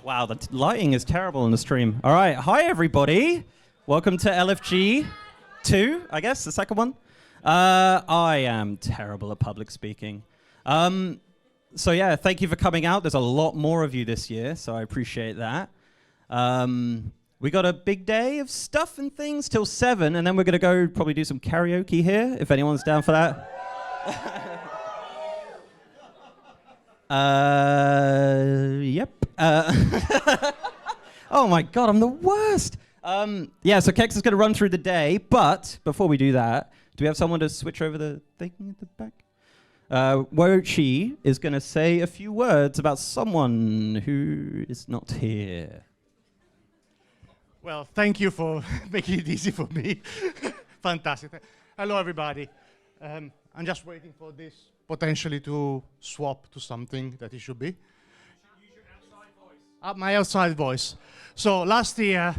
Wow, the lighting is terrible in the stream. All right, hi everybody. Welcome to LFG 2, I guess, the second one. I am terrible at public speaking. So yeah, thank you for coming out. There's a lot more of you this year, so I appreciate that. We got a big day of stuff and things till 7, and then we're going to go probably do some karaoke here, if anyone's down for that. Yep. Oh my god, I'm the worst. Yeah, so Kex is going to run through the day, but before we do that, do we have someone to switch over the thing at the back? Wochi is going to say a few words about someone who is not here. Well, thank you for making it easy for me. Fantastic. Hello, everybody. I'm just waiting for this potentially to swap to something that it should be. You should use your outside voice. My outside voice. So last year,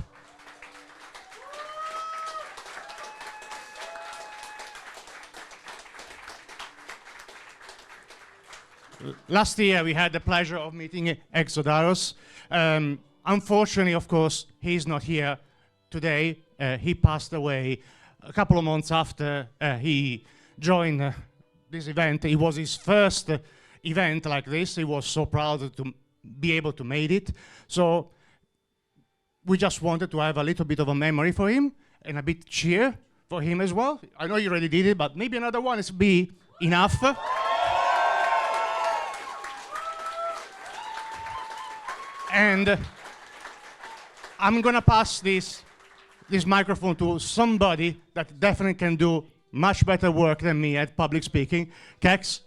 we had the pleasure of meeting Exodaros. Unfortunately, of course, he's not here today. He passed away a couple of months after he joined this event. It was his first event like this. He was so proud to be able to make it. So we just wanted to have a little bit of a memory for him and a bit cheer for him as well. I know you already did it, but maybe another one is be enough. And I'm going to pass this microphone to somebody that definitely can do much better work than me at public speaking. Kex?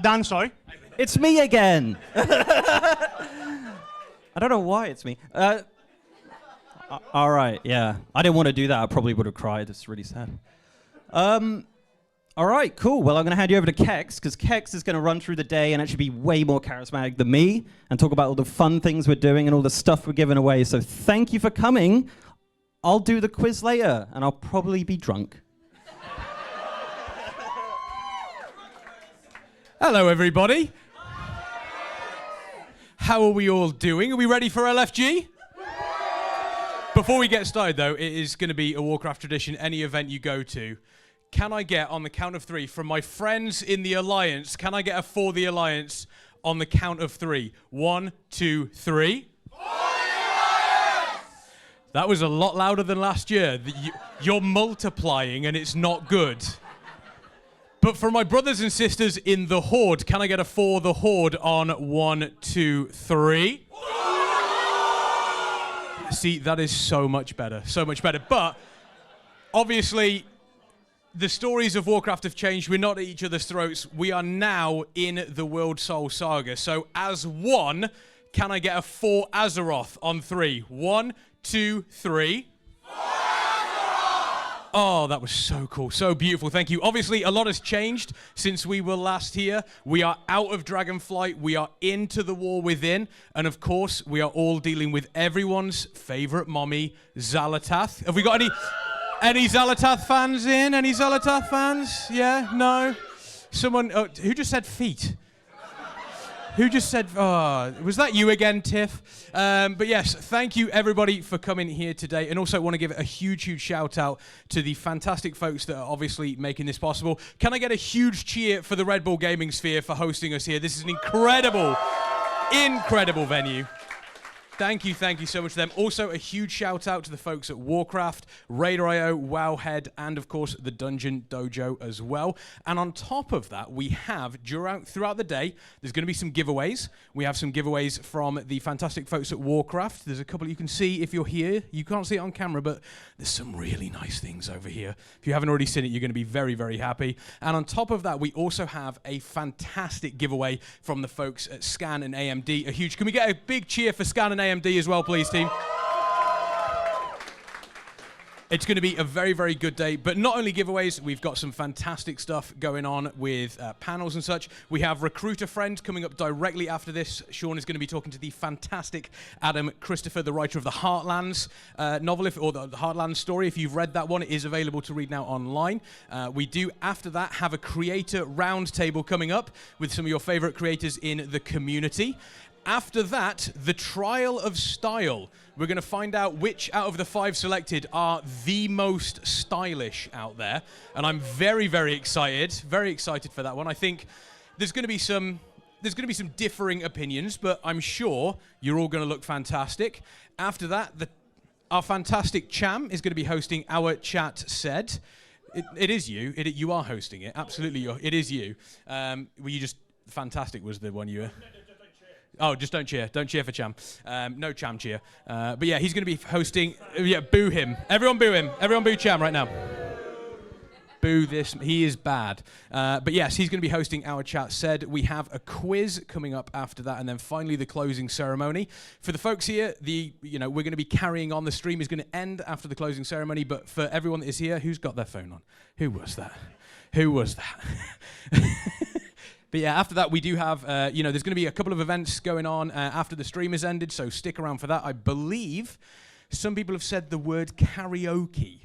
Dan, sorry. It's me again. I don't know why it's me. All right, yeah. I didn't want to do that. I probably would have cried. It's really sad. All right, cool. Well, I'm going to hand you over to Kex, because Kex is going to run through the day and actually be way more charismatic than me and talk about all the fun things we're doing and all the stuff we're giving away. So thank you for coming. I'll do the quiz later, and I'll probably be drunk. Hello, everybody. How are we all doing? Are we ready for LFG? Before we get started, though, it is going to be a Warcraft tradition, any event you go to. Can I get, on the count of 3, from my friends in the Alliance, can I get a for the Alliance on the count of 3? 1, 2, 3. That was a lot louder than last year. You're multiplying and it's not good. But for my brothers and sisters in the Horde, can I get a for the Horde on 1, 2, 3? See, that is so much better, so much better. But obviously, the stories of Warcraft have changed. We're not at each other's throats. We are now in the World Soul Saga. So as one, can I get a for Azeroth on 3? 1, 2, 3. Oh, that was so cool, so beautiful, thank you. Obviously, a lot has changed since we were last here. We are out of Dragonflight, we are into the War Within, and of course, we are all dealing with everyone's favorite mommy, Xal'atath. Have we got any Xal'atath fans in? Any Xal'atath fans? Yeah? No? Someone, who just said feet? Who just said, was that you again, Tiff? But yes, thank you everybody for coming here today. And also want to give a huge, huge shout out to the fantastic folks that are obviously making this possible. Can I get a huge cheer for the Red Bull Gaming Sphere for hosting us here? This is an incredible, incredible venue. Thank you so much to them. Also, a huge shout out to the folks at Warcraft, Raider.io, Wowhead, and of course, the Dungeon Dojo as well. And on top of that, we have, throughout the day, there's going to be some giveaways. We have some giveaways from the fantastic folks at Warcraft. There's a couple you can see if you're here. You can't see it on camera, but there's some really nice things over here. If you haven't already seen it, you're going to be very, very happy. And on top of that, we also have a fantastic giveaway from the folks at Scan and AMD. Can we get a big cheer for Scan and AMD as well, please, team? It's going to be a very, very good day, but not only giveaways, we've got some fantastic stuff going on with panels and such. We have Recruit a Friend coming up directly after this. Sean is going to be talking to the fantastic Adam Christopher, the writer of the Heartlands novel, or the Heartlands story. If you've read that one, it is available to read now online. We do, after that, have a creator roundtable coming up with some of your favorite creators in the community. After that, the trial of style. We're going to find out which out of the 5 selected are the most stylish out there. And I'm very, very excited for that one. I think there's going to be some differing opinions, but I'm sure you're all going to look fantastic. After that, our fantastic Cham is going to be hosting Our Chat Said. It is you. You are hosting it. Absolutely, it is you. Were you just fantastic? Was the one you were? Oh, just don't cheer. Don't cheer for Cham. No Cham cheer. But yeah, he's going to be hosting. Yeah, boo him. Everyone boo him. Everyone boo Cham right now. Boo this. He is bad. But yes, he's going to be hosting Our Chat Said. We have a quiz coming up after that, and then finally the closing ceremony. For the folks here, we're going to be carrying on. The stream is going to end after the closing ceremony, but for everyone that is here, who's got their phone on? Who was that? Who was that? But yeah, after that, we do have, there's going to be a couple of events going on after the stream has ended, so stick around for that. I believe some people have said the word karaoke.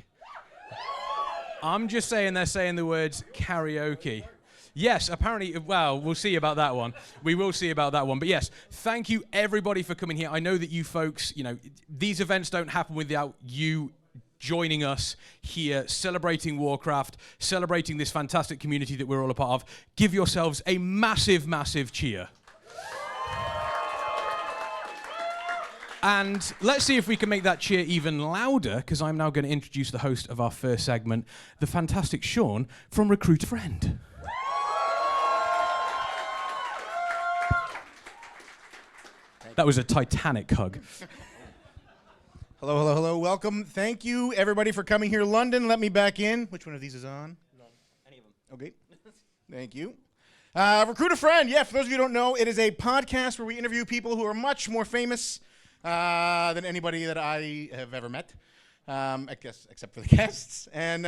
I'm just saying they're saying the words karaoke. Yes, apparently, well, we'll see about that one. We will see about that one. But yes, thank you, everybody, for coming here. I know that you folks, these events don't happen without you joining us here, celebrating Warcraft, celebrating this fantastic community that we're all a part of. Give yourselves a massive, massive cheer. And let's see if we can make that cheer even louder, because I'm now going to introduce the host of our first segment, the fantastic Sean from Recruit a Friend. That was a Titanic hug. Hello, hello, hello. Welcome. Thank you, everybody, for coming here. London, let me back in. Which one of these is on? None. Any of them. Okay. Thank you. Recruit a Friend. Yeah, for those of you who don't know, it is a podcast where we interview people who are much more famous than anybody that I have ever met, I guess, except for the guests. And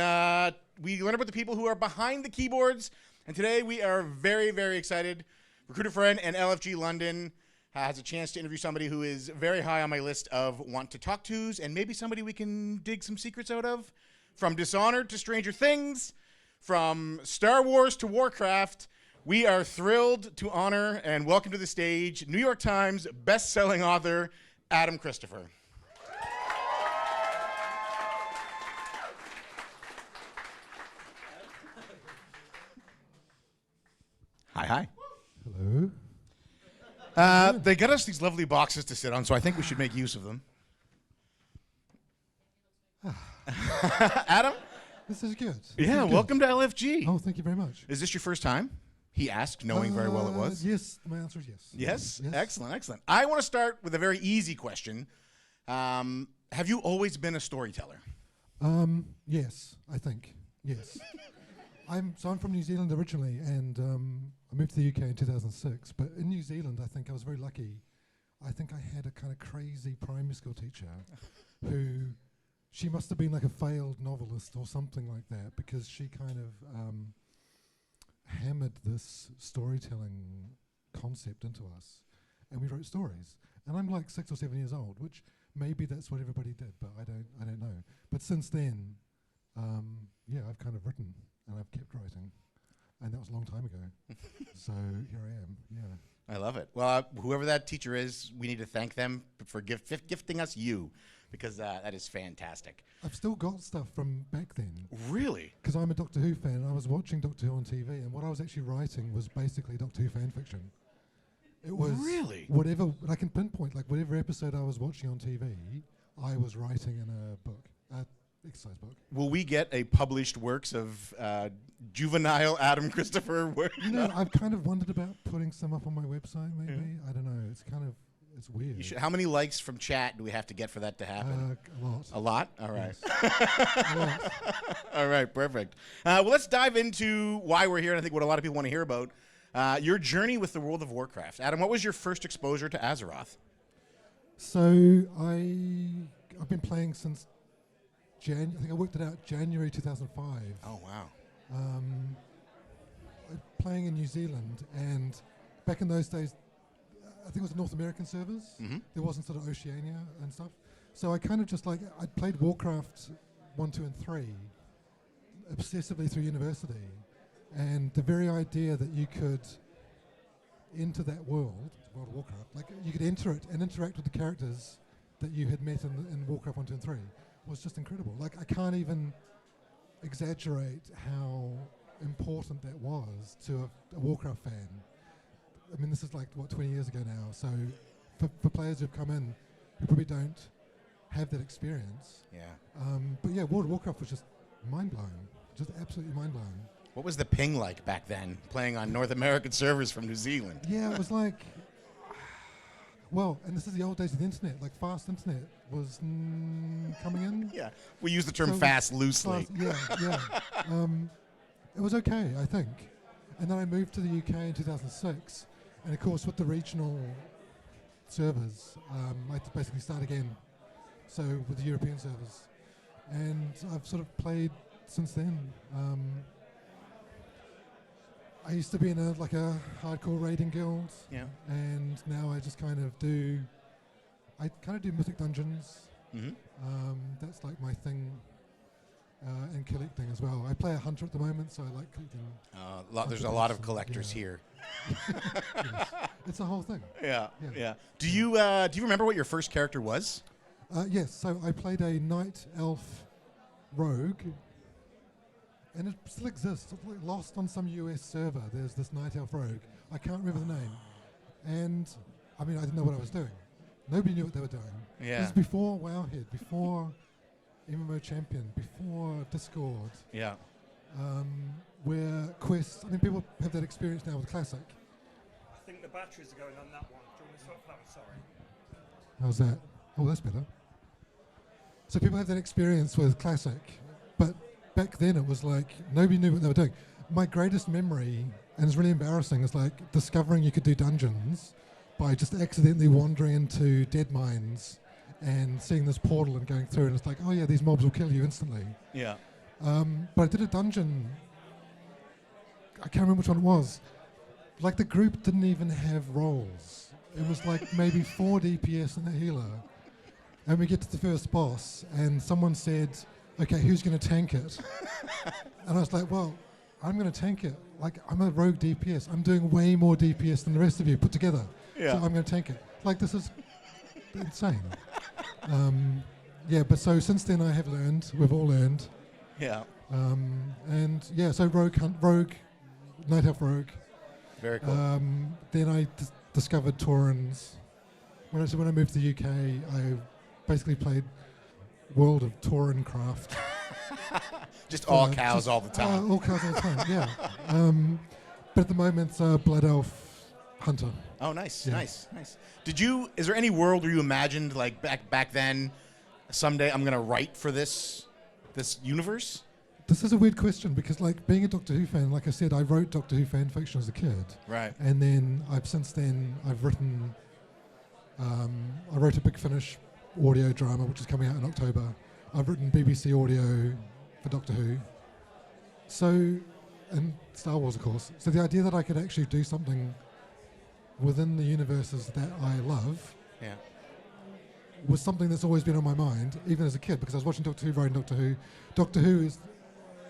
we learn about the people who are behind the keyboards. And today we are very, very excited. Recruit a Friend and LFG London has a chance to interview somebody who is very high on my list of want to talk tos, and maybe somebody we can dig some secrets out of. From Dishonored to Stranger Things, from Star Wars to Warcraft, we are thrilled to honor and welcome to the stage New York Times best-selling author Adam Christopher. Hi, hi. Hello. They got us these lovely boxes to sit on, so I think we should make use of them. Adam? This is good. Yeah, welcome to LFG. Oh, thank you very much. Is this your first time? He asked, knowing very well it was. Yes, my answer is yes. Yes? Yes. Excellent, excellent. I want to start with a very easy question. Have you always been a storyteller? Yes, I think. Yes. I'm from New Zealand originally, and I moved to the UK in 2006. But in New Zealand, I think I was very lucky. I think I had a kind of crazy primary school teacher who, she must have been like a failed novelist or something like that, because she kind of hammered this storytelling concept into us, and we wrote stories. And I'm like 6 or 7 years old, which maybe that's what everybody did, but I don't know. But since then, I've kind of written and I've kept writing, and that was a long time ago. So here I am. Yeah. I love it. Well, whoever that teacher is, we need to thank them for gifting us you, because that is fantastic. I've still got stuff from back then. Really? Because I'm a Doctor Who fan, and I was watching Doctor Who on TV, and what I was actually writing was basically Doctor Who fan fiction. It was really whatever I can pinpoint, like whatever episode I was watching on TV, I was writing in a book, exercise book. Will we get a published works of juvenile Adam Christopher work? I've kind of wondered about putting some up on my website, maybe. Yeah. I don't know. It's weird. How many likes from chat do we have to get for that to happen? A lot. A lot? All right. Yes. A lot. All right, perfect. Well, let's dive into why we're here, and I think what a lot of people want to hear about. Your journey with the world of Warcraft. Adam, what was your first exposure to Azeroth? So I've been playing since I think I worked it out January 2005. Oh, wow. Playing in New Zealand, and back in those days, I think it was North American servers. Mm-hmm. There wasn't sort of Oceania and stuff. So I kind of just I played Warcraft 1, 2, and 3 obsessively through university. And the very idea that you could enter that world of Warcraft, like you could enter it and interact with the characters that you had met in Warcraft 1, 2, and 3 was just incredible. Like I can't even exaggerate how important that was to a Warcraft fan. I mean, this is like, 20 years ago now, so for players who've come in who probably don't have that experience. Yeah. But yeah, World of Warcraft was just mind-blowing, just absolutely mind-blowing. What was the ping like back then, playing on North American servers from New Zealand? Yeah, it was like, well, and this is the old days of the internet, like fast internet was coming in. Yeah, we use the term So fast loosely. Yeah. It was okay, I think. And then I moved to the UK in 2006, and of course with the regional servers, I had to basically start again. So with the European servers, and I've sort of played since then. I used to be in a hardcore raiding guild, Yeah. and now I just kind of do mythic dungeons. Mm-hmm. That's like my thing, and collecting as well. I play a hunter at the moment, so I like collecting. There's a lot of collectors here. Yes. It's a whole thing. Yeah. Yeah. Do you remember what your first character was? Yes, so I played a night elf rogue, and it still exists. It's like lost on some US server. There's this night elf rogue. I can't remember the name. And, I mean, I didn't know what I was doing. Nobody knew what they were doing. Yeah. This is before Wowhead, before MMO Champion, before Discord, Yeah. where quests, I mean, people have that experience now with Classic. I think the batteries are going on that one. Do you want me to swap that? Sorry. How's that? Oh, that's better. So people have that experience with Classic, but back then it was like nobody knew what they were doing. My greatest memory, and it's really embarrassing, is like discovering you could do dungeons by just accidentally wandering into dead mines and seeing this portal and going through, and it's like, oh yeah, these mobs will kill you instantly. Yeah. But I did a dungeon, I can't remember which one it was. Like the group didn't even have roles. It was like maybe 4 DPS and a healer. And we get to the first boss, and someone said, okay, who's going to tank it? And I was like, well, I'm going to tank it. Like, I'm a rogue DPS. I'm doing way more DPS than the rest of you put together. Yeah. So I'm going to tank it. Like, this is insane. Yeah, but so since then I have learned, we've all learned. Yeah. And yeah, so rogue, Night Elf Rogue. Very cool. Then I discovered Taurens. When I moved to the UK, I basically played World of Taurencraft. Just all cows all the time. All cows all the time, yeah. But at the moment, Blood Elf Hunter. Oh, nice, Yeah. nice. Is there any world where you imagined, like, back then, someday I'm going to write for this universe? This is a weird question because, like, being a Doctor Who fan, like I said, I wrote Doctor Who fan fiction as a kid. Right. And then I've written, I wrote a Big Finish audio drama, which is coming out in October. I've written BBC audio for Doctor Who. So, and Star Wars, of course. So the idea that I could actually do something within the universes that I love Yeah. was something that's always been on my mind, even as a kid, because I was watching Doctor Who, writing Doctor Who. Doctor Who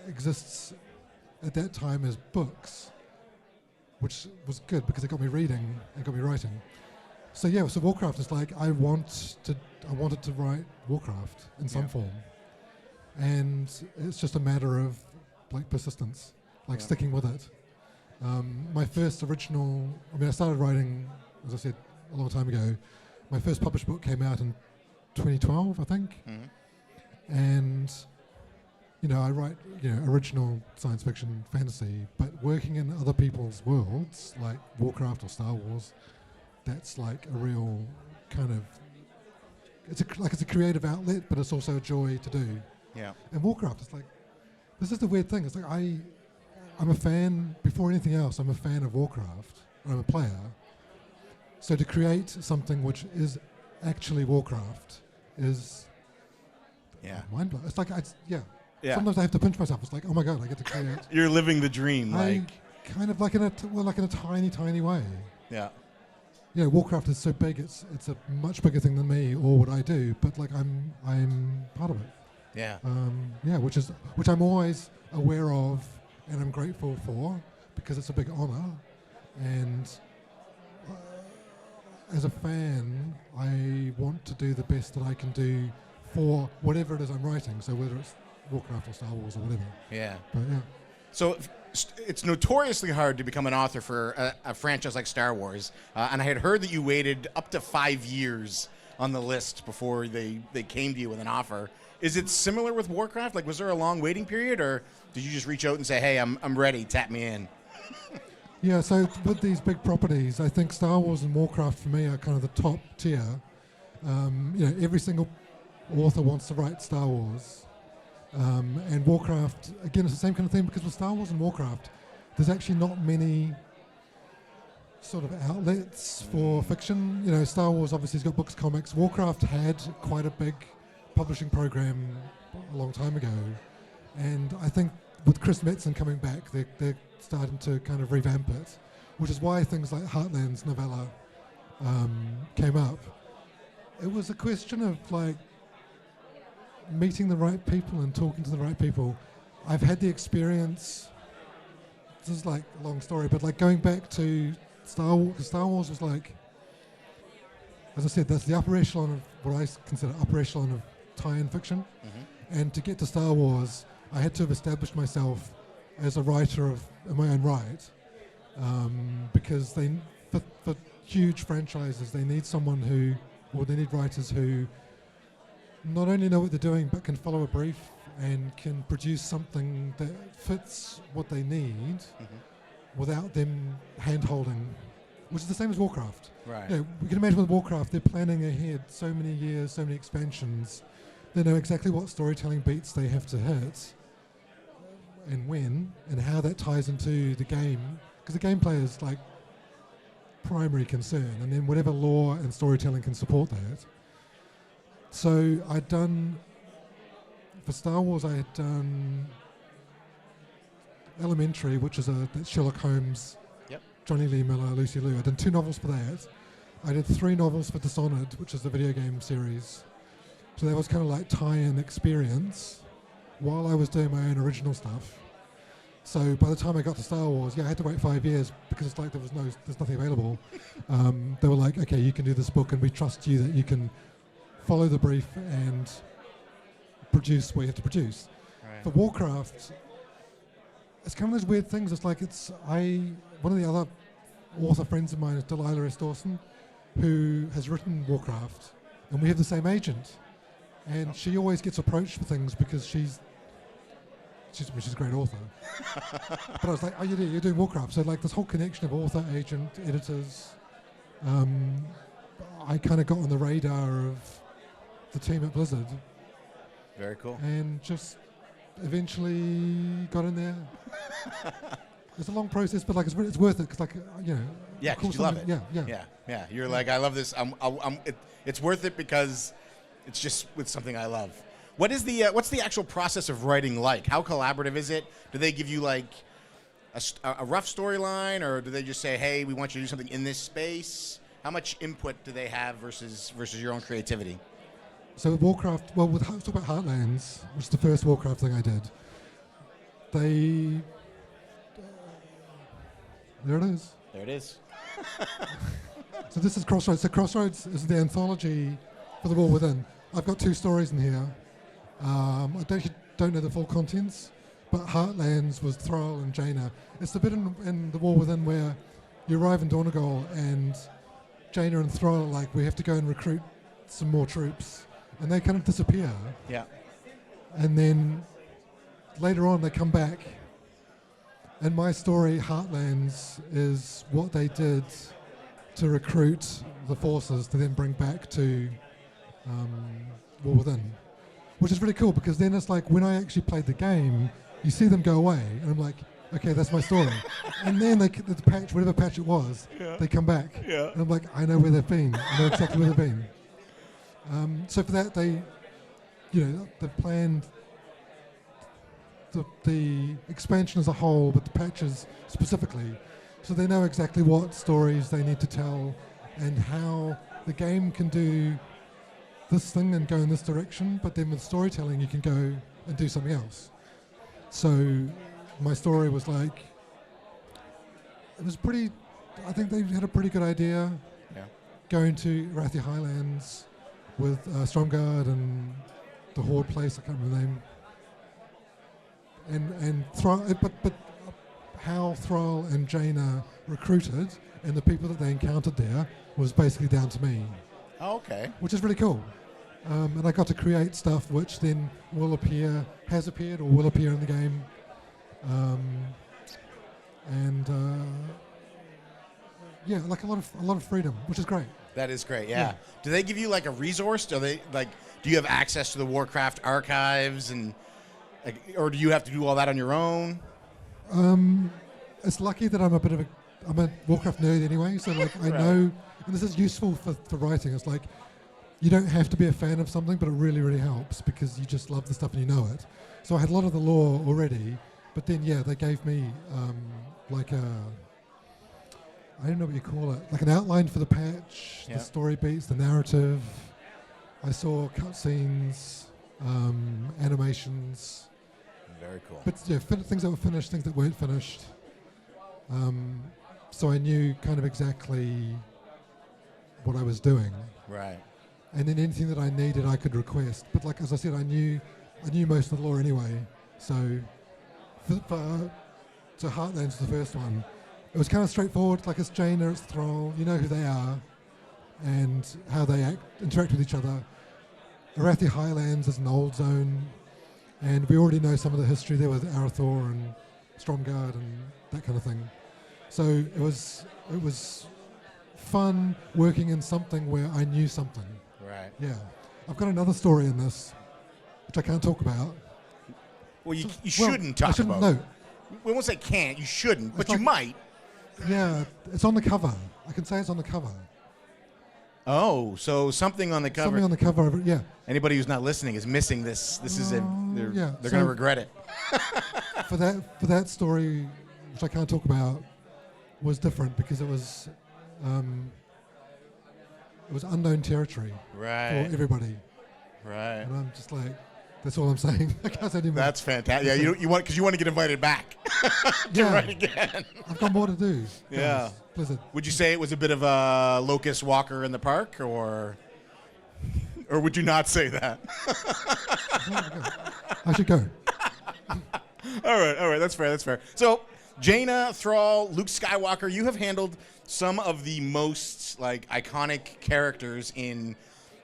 exists at that time as books, which was good because it got me reading and got me writing. So yeah, so Warcraft is like I wanted to write Warcraft in some form, and it's just a matter of like persistence, like sticking with it. My first original, I started writing, as I said, a long time ago. My first published book came out in 2012, I think. Mm-hmm. And, I write, original science fiction fantasy, but working in other people's worlds, like Warcraft or Star Wars, that's like a real kind of, it's a creative outlet, but it's also a joy to do. Yeah. And Warcraft is like, this is the weird thing. It's like I'm a fan, before anything else, I'm a fan of Warcraft. I'm a player. So to create something which is actually Warcraft is mind blowing. It's like, Yeah. Sometimes I have to pinch myself. It's like, oh my God, I get to create. You're living the dream, like. Kind of like in a tiny, tiny way. Yeah. Warcraft is so big. It's a much bigger thing than me or what I do. But like I'm part of it. Yeah. Which I'm always aware of and I'm grateful for because it's a big honor, and as a fan, I want to do the best that I can do for whatever it is I'm writing. So whether it's Warcraft or Star Wars or whatever. Yeah. But yeah. So it's notoriously hard to become an author for a franchise like Star Wars. And I had heard that you waited up to 5 years on the list before they came to you with an offer. Is it similar with Warcraft? Like, was there a long waiting period, or did you just reach out and say, hey, I'm ready, tap me in? Yeah, so with these big properties, I think Star Wars and Warcraft for me are kind of the top tier. Every single author wants to write Star Wars. And Warcraft, again, it's the same kind of thing, because with Star Wars and Warcraft, there's actually not many sort of outlets for fiction. You know, Star Wars obviously has got books, comics. Warcraft had quite a big publishing program a long time ago. And I think with Chris Metzen coming back, they're starting to kind of revamp it, which is why things like Heartland's novella came up. It was a question of like meeting the right people and talking to the right people. I've had the experience, this is like a long story, but like going back to Star Wars, 'cause Star Wars was like, as I said, that's the upper echelon of what I consider upper echelon of tie-in fiction. Mm-hmm. And to get to Star Wars, I had to have established myself as a writer in my own right, because for huge franchises, they need they need writers who not only know what they're doing, but can follow a brief and can produce something that fits what they need without them hand-holding, which is the same as Warcraft. Right. You know, we can imagine with Warcraft, they're planning ahead so many years, so many expansions. They know exactly what storytelling beats they have to hit and when, and how that ties into the game, because the gameplay is like primary concern, and then whatever lore and storytelling can support that. So for Star Wars, I had done Elementary, which is that's Sherlock Holmes, Johnny Lee Miller, Lucy Liu. I did 2 novels for that. I did 3 novels for Dishonored, which is the video game series. So that was kind of like tie-in experience while I was doing my own original stuff. So by the time I got to Star Wars, I had to wait 5 years because it's like there's nothing available. They were like, okay, you can do this book, and we trust you that you can follow the brief and produce what you have to produce. Right. For Warcraft, it's kind of those weird things. It's like one of the other author friends of mine is Delilah S. Dawson, who has written Warcraft, and we have the same agent. And she always gets approached for things because she's a great author. But I was like, you're doing Warcraft. So like this whole connection of author, agent, editors, I kind of got on the radar of the team at Blizzard. Very cool. And just eventually got in there. It's a long process, but like it's worth it because like Yeah, because you love it. Yeah. You're like, I love this. It's worth it because it's just with something I love. What's the actual process of writing like? How collaborative is it? Do they give you like a rough storyline, or do they just say, hey, we want you to do something in this space? How much input do they have versus your own creativity? So with Warcraft, let's talk about Heartlands, which is the first Warcraft thing I did. There it is. There it is. So this is Crossroads. So Crossroads is the anthology for The War Within. I've got 2 stories in here. I don't know the full contents, but Heartlands was Thrall and Jaina. It's the bit in The War Within where you arrive in Donegal and Jaina and Thrall are like, we have to go and recruit some more troops. And they kind of disappear. Yeah. And then later on they come back. And my story, Heartlands, is what they did to recruit the forces to then bring back to War Within. Which is really cool because then it's like when I actually played the game, you see them go away. And I'm like, okay, that's my story. And then whatever patch it was, they come back. Yeah. And I'm like, I know where they've been. I know exactly where they've been. So for that, they planned the expansion as a whole, but the patches specifically, so they know exactly what stories they need to tell and how the game can do this thing and go in this direction, but then with storytelling you can go and do something else. So my story was like, I think they had a pretty good idea. Yeah. going to Arathi Highlands with Stromgard and the Horde place, I can't remember the name. And but how Thrall and Jaina recruited and the people that they encountered there was basically down to me. Oh, okay. Which is really cool. And I got to create stuff which then has appeared or will appear in the game. Yeah, like a lot of freedom, which is great. That is great. Yeah. Do they give you like a resource? Do you have access to the Warcraft archives and or do you have to do all that on your own? It's lucky that I'm a Warcraft nerd anyway, so like I know, and this is useful for writing. It's like you don't have to be a fan of something, but it really, really helps because you just love the stuff and you know it. So I had a lot of the lore already, but then they gave me like I don't know what you call it, like an outline for the patch, the story beats, the narrative. I saw cutscenes, animations. Very cool. But things that were finished, things that weren't finished. So I knew kind of exactly what I was doing. Right. And then anything that I needed, I could request. But like as I said, I knew most of the lore anyway. So so Heartland's the first one. It was kind of straightforward. Like it's Jaina, it's Thrall. You know who they are, and how they interact with each other. Arathi Highlands is an old zone, and we already know some of the history there with Arathor and Stromgard and that kind of thing. So it was fun working in something where I knew something. Right. Yeah. I've got another story in this, which I can't talk about. Well, you shouldn't talk I shouldn't, about. No. We won't say can't. You shouldn't, but like, you might. Yeah, it's on the cover. I can say it's on the cover. Oh, so something on the cover. Something on the cover of it, yeah. Anybody who's not listening is missing this. This is they're going to so regret it. for that story, which I can't talk about, was different because it was unknown territory for everybody. Right. And I'm just like, that's all I'm saying. I can't say anymore. That's fantastic. Yeah, you want to get invited back to write again. I've got more to do. Yeah. Blizzard. Would you say it was a bit of a locust walker in the park, or would you not say that? I should go. All right, that's fair. So, Jaina, Thrall, Luke Skywalker, you have handled some of the most like iconic characters in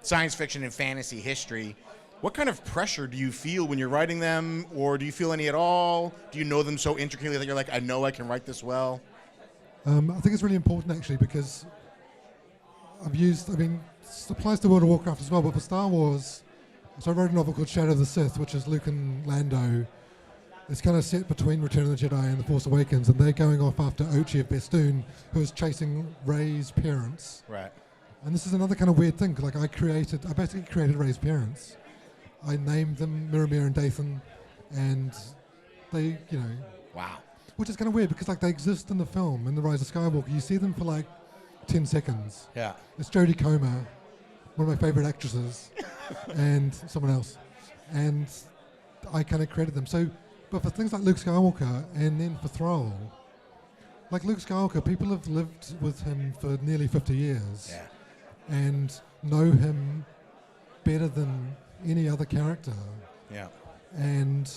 science fiction and fantasy history. What kind of pressure do you feel when you're writing them, or do you feel any at all? Do you know them so intricately that you're like, I know I can write this well? I think it's really important actually because it applies to World of Warcraft as well, but for Star Wars, so I wrote a novel called Shadow of the Sith, which is Luke and Lando. It's kind of set between Return of the Jedi and The Force Awakens, and they're going off after Ochi of Bestoon, who is chasing Rey's parents. Right. And this is another kind of weird thing, like I basically created Rey's parents. I named them Miramir and Dathan, and they, Wow. which is kind of weird because like they exist in the film, in The Rise of Skywalker. You see them for like 10 seconds. Yeah. It's Jodie Comer, one of my favorite actresses, and someone else. And I kind of created them. So, but for things like Luke Skywalker and then for Thrall, like Luke Skywalker, people have lived with him for nearly 50 years and know him better than any other character. Yeah. And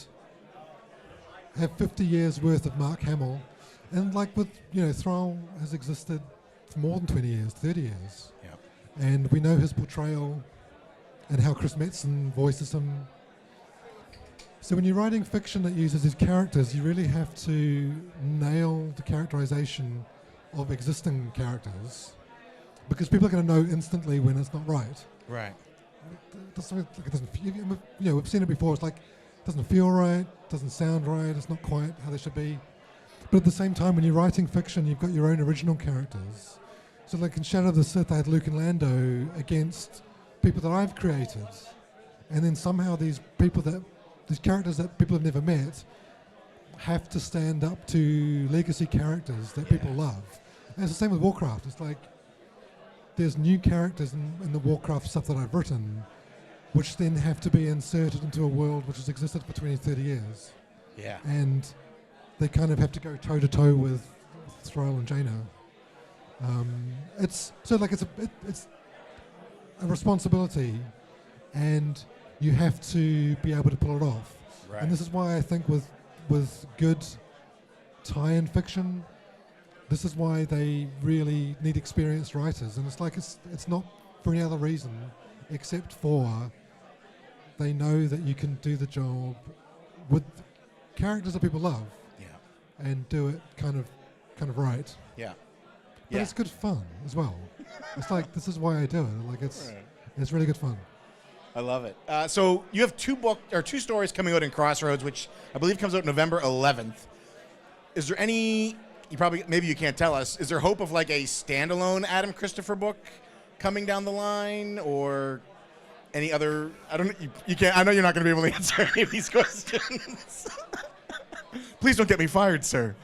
have 50 years worth of Mark Hamill. And like with, Thrall has existed for more than 20 years, 30 years. Yeah. And we know his portrayal and how Chris Metzen voices him. So when you're writing fiction that uses his characters, you really have to nail the characterization of existing characters because people are going to know instantly when it's not right. Right. It doesn't feel, we've seen it before. It's like, it doesn't feel right, doesn't sound right, it's not quite how they should be. But at the same time, when you're writing fiction, you've got your own original characters. So like in Shadow of the Sith, I had Luke and Lando against people that I've created. And then somehow these characters that people have never met have to stand up to legacy characters that people love. And it's the same with Warcraft. It's like, there's new characters in the Warcraft stuff that I've written, which then have to be inserted into a world which has existed for 20, 30 years. Yeah. And they kind of have to go toe-to-toe with Thrall and Jaina. It's so like it's a responsibility, and you have to be able to pull it off. Right. And this is why I think with good tie-in fiction, this is why they really need experienced writers. And it's like it's not for any other reason except for they know that you can do the job with characters that people love. Yeah. And do it kind of right. Yeah. But it's good fun as well. It's like, this is why I do it. Like it's really good fun. I love it. So you have two stories coming out in Crossroads, which I believe comes out November 11th. Is there any? Maybe you can't tell us. Is there hope of like a standalone Adam Christopher book coming down the line, or any other? I don't. You can't. I know you're not going to be able to answer any of these questions. Please don't get me fired, sir.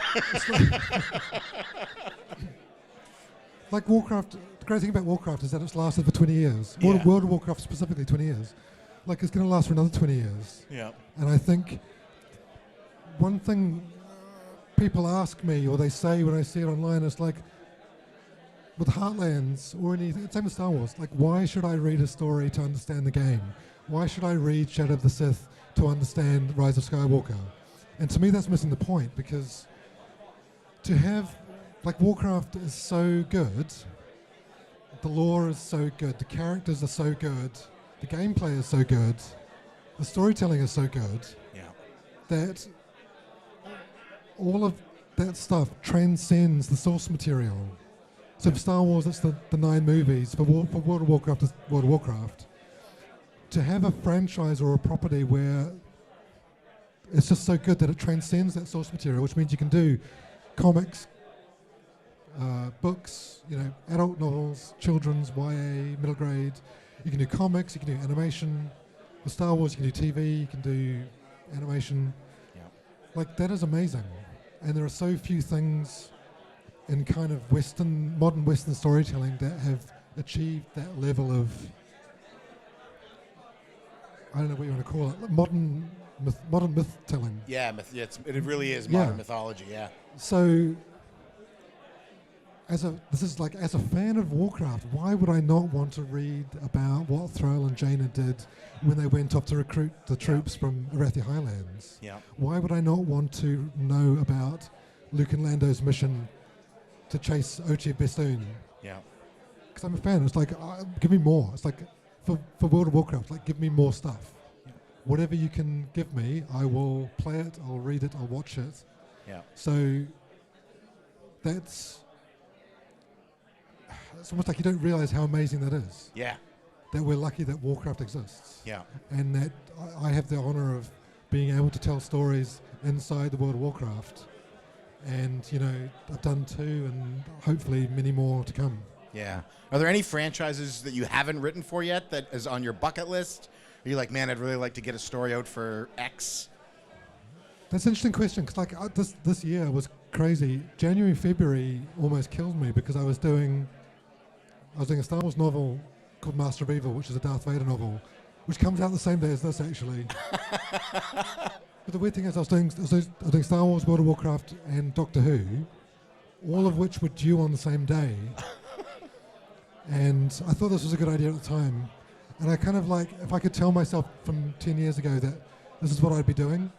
Like Warcraft, the great thing about Warcraft is that it's lasted for 20 years. Yeah. World of Warcraft specifically 20 years. Like it's going to last for another 20 years. Yeah. And I think one thing people ask me, or they say when I see it online, is like, with Heartlands or anything, same with Star Wars, like why should I read a story to understand the game? Why should I read Shadow of the Sith to understand Rise of Skywalker? And to me that's missing the point, because to have, like Warcraft is so good, the lore is so good, the characters are so good, the gameplay is so good, the storytelling is so good, that all of that stuff transcends the source material. So for Star Wars, it's the 9 movies. For World of Warcraft, it's World of Warcraft. To have a franchise or a property where it's just so good that it transcends that source material, which means you can do comics, books, adult novels, children's, YA, middle grade. You can do comics, you can do animation. For Star Wars, you can do TV, you can do animation. Yeah. Like, that is amazing. And there are so few things in kind of modern Western storytelling that have achieved that level of, I don't know what you want to call it, modern myth telling. Yeah, it really is modern mythology. Yeah. So, as a fan of Warcraft, why would I not want to read about what Thrall and Jaina did when they went off to recruit the troops from Arathi Highlands? Yeah. Why would I not want to know about Luke and Lando's mission to chase Ochi of Bestoon? Yeah. Because I'm a fan. It's like, give me more. It's like, for World of Warcraft, like, give me more stuff. Yeah. Whatever you can give me, I will play it, I'll read it, I'll watch it. Yeah. So it's almost like you don't realize how amazing that is. Yeah. That we're lucky that Warcraft exists. Yeah. And that I have the honor of being able to tell stories inside the World of Warcraft. And, I've done 2 and hopefully many more to come. Yeah. Are there any franchises that you haven't written for yet that is on your bucket list? Are you like, man, I'd really like to get a story out for X? That's an interesting question, because this year was crazy. January, February almost killed me because I was doing a Star Wars novel called Master of Evil, which is a Darth Vader novel, which comes out the same day as this, actually. But the weird thing is I was doing Star Wars, World of Warcraft, and Doctor Who, all of which were due on the same day. And I thought this was a good idea at the time. And I kind of like, if I could tell myself from 10 years ago that this is what I'd be doing,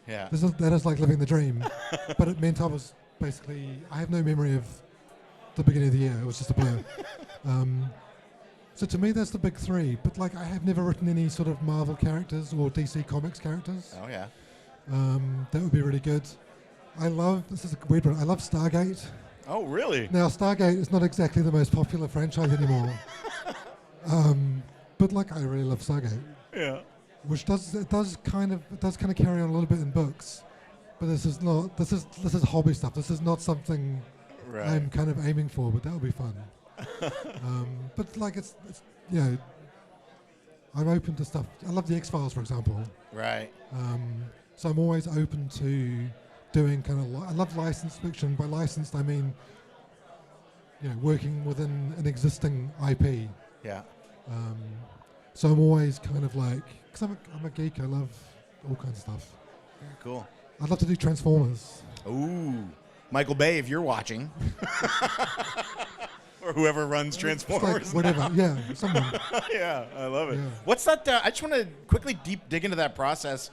that is like living the dream. But it meant I was basically, I have no memory of the beginning of the year. It was just a blur. So to me, that's the big 3. But like, I have never written any sort of Marvel characters or DC Comics characters. Oh, yeah. That would be really good. This is a weird one, I love Stargate. Oh, really? Now, Stargate is not exactly the most popular franchise anymore. But like, I really love Stargate. Yeah. Which does kind of carry on a little bit in books. But this is hobby stuff. This is not something I'm kind of aiming for, but that would be fun. But like, it's I'm open to stuff. I love the X-Files, for example. Right. So I'm always open to doing kind of, I love licensed fiction. By licensed, I mean, working within an existing IP. Yeah. So I'm always kind of like, because I'm a geek, I love all kinds of stuff. Very cool. I'd love to do Transformers. Ooh. Michael Bay, if you're watching. Or whoever runs It's like Transformers. whatever. Yeah, someone. Yeah, I love it. Yeah. What's that? I just want to quickly dig into that process.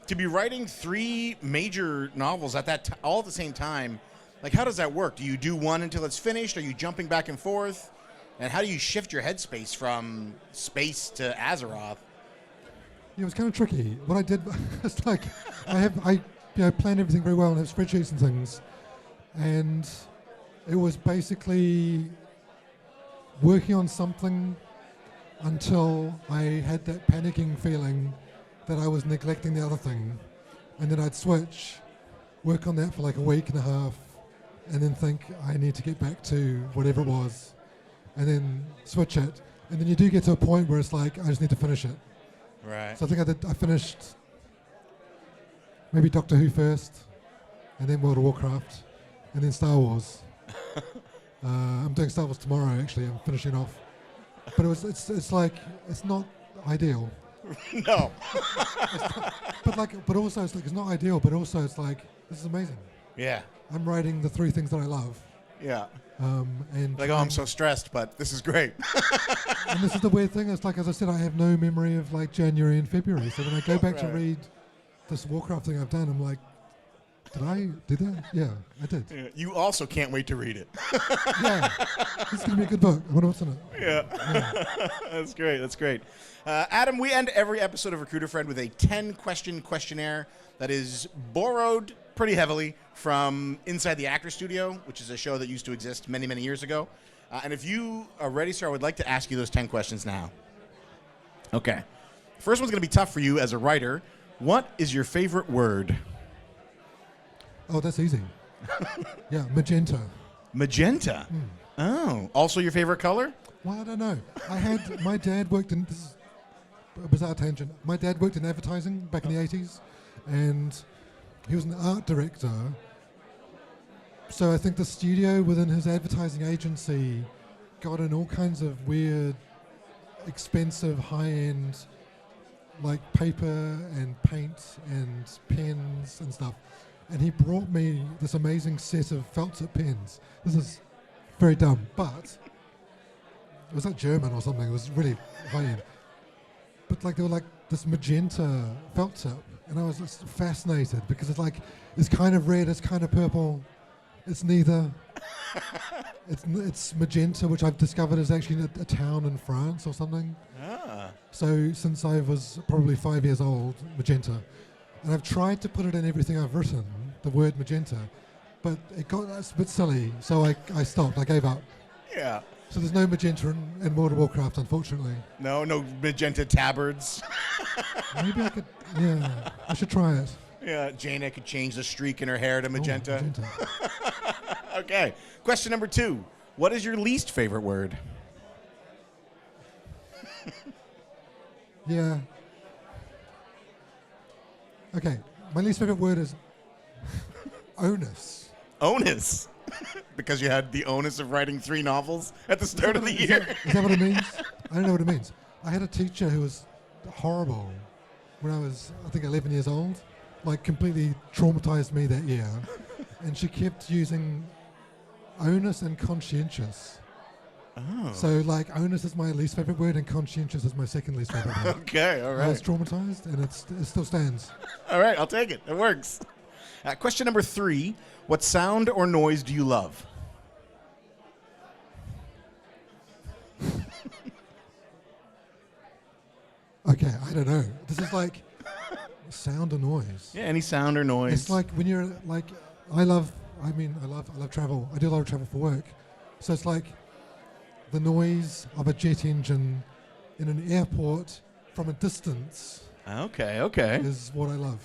To be writing 3 major novels at that all at the same time, like how does that work? Do you do one until it's finished? Are you jumping back and forth? And how do you shift your headspace from space to Azeroth? Yeah, it was kind of tricky. What I did, it's like I plan everything very well and have spreadsheets and things, and it was basically working on something until I had that panicking feeling that I was neglecting the other thing, and then I'd switch, work on that for like a week and a half, and then think I need to get back to whatever it was, and then switch it, and then you do get to a point where it's like I just need to finish it. Right. So I think I finished maybe Doctor Who first, and then World of Warcraft, and then Star Wars. I'm doing Star Wars tomorrow. Actually, I'm finishing off, but it's like it's not ideal. No. But also it's like it's not ideal. But also it's like this is amazing. Yeah. I'm writing the 3 things that I love. Yeah. And Like, oh, I'm so stressed, but this is great. and this is the weird thing. It's like, as I said, I have no memory of like January and February. So when I go back to Right. read this Warcraft thing I've done, I'm like, did I do that? Yeah, I did. Yeah, you also can't wait to read it. Yeah, this is gonna be a good book. I wonder what's in it. Yeah. That's great. That's great. Adam, we end every episode of Recruiter Friend with a 10-question questionnaire that is borrowed pretty heavily from Inside the Actor Studio, which is a show that used to exist many, many years ago. And if you are ready, sir, I would like to ask you those 10 questions now. Okay. First one's going to be tough for you as a writer. What is your favorite word? Oh, that's easy. Yeah, magenta. Magenta. Oh. Also your favorite color? Well, I don't know. My dad worked in, this is a bizarre tangent. My dad worked in advertising back in the 80s, and he was an art director. So I think the studio within his advertising agency got in all kinds of weird, expensive, high-end, like paper and paint and pens and stuff. And he brought me this amazing set of felt tip pens. This is very dumb, but it was like German or something. It was really high-end. But like they were like this magenta felt tip, and I was just fascinated because it's kind of red, it's kind of purple, it's neither. It's magenta, which I've discovered is actually a town in France or something. Ah. So since I was probably 5 years old, magenta, and I've tried to put it in everything I've written, the word magenta, but it got a bit silly, so I stopped. I gave up. Yeah. So there's no magenta in World of Warcraft, unfortunately. No magenta tabards. Maybe I could. Yeah, I should try it. Yeah, Jaina could change the streak in her hair to magenta. Oh, magenta. Okay. Question number 2. What is your least favorite word? Yeah. Okay, my least favorite word is onus. Onus. Because you had the onus of writing 3 novels at the start of the year. Is that what it means? I don't know what it means. I had a teacher who was horrible when I was, I think, 11 years old. Like, completely traumatized me that year. And she kept using onus and conscientious. Oh. So, like, onus is my least favorite word, and conscientious is my second least favorite word. Okay, all I was right. traumatized, and it still stands. All right, I'll take it. It works. Question number 3. What sound or noise do you love? Okay, I don't know. This is like sound or noise. Yeah, any sound or noise. It's like when you're like, I love travel. I do a lot of travel for work. So it's like the noise of a jet engine in an airport from a distance Okay. is what I love.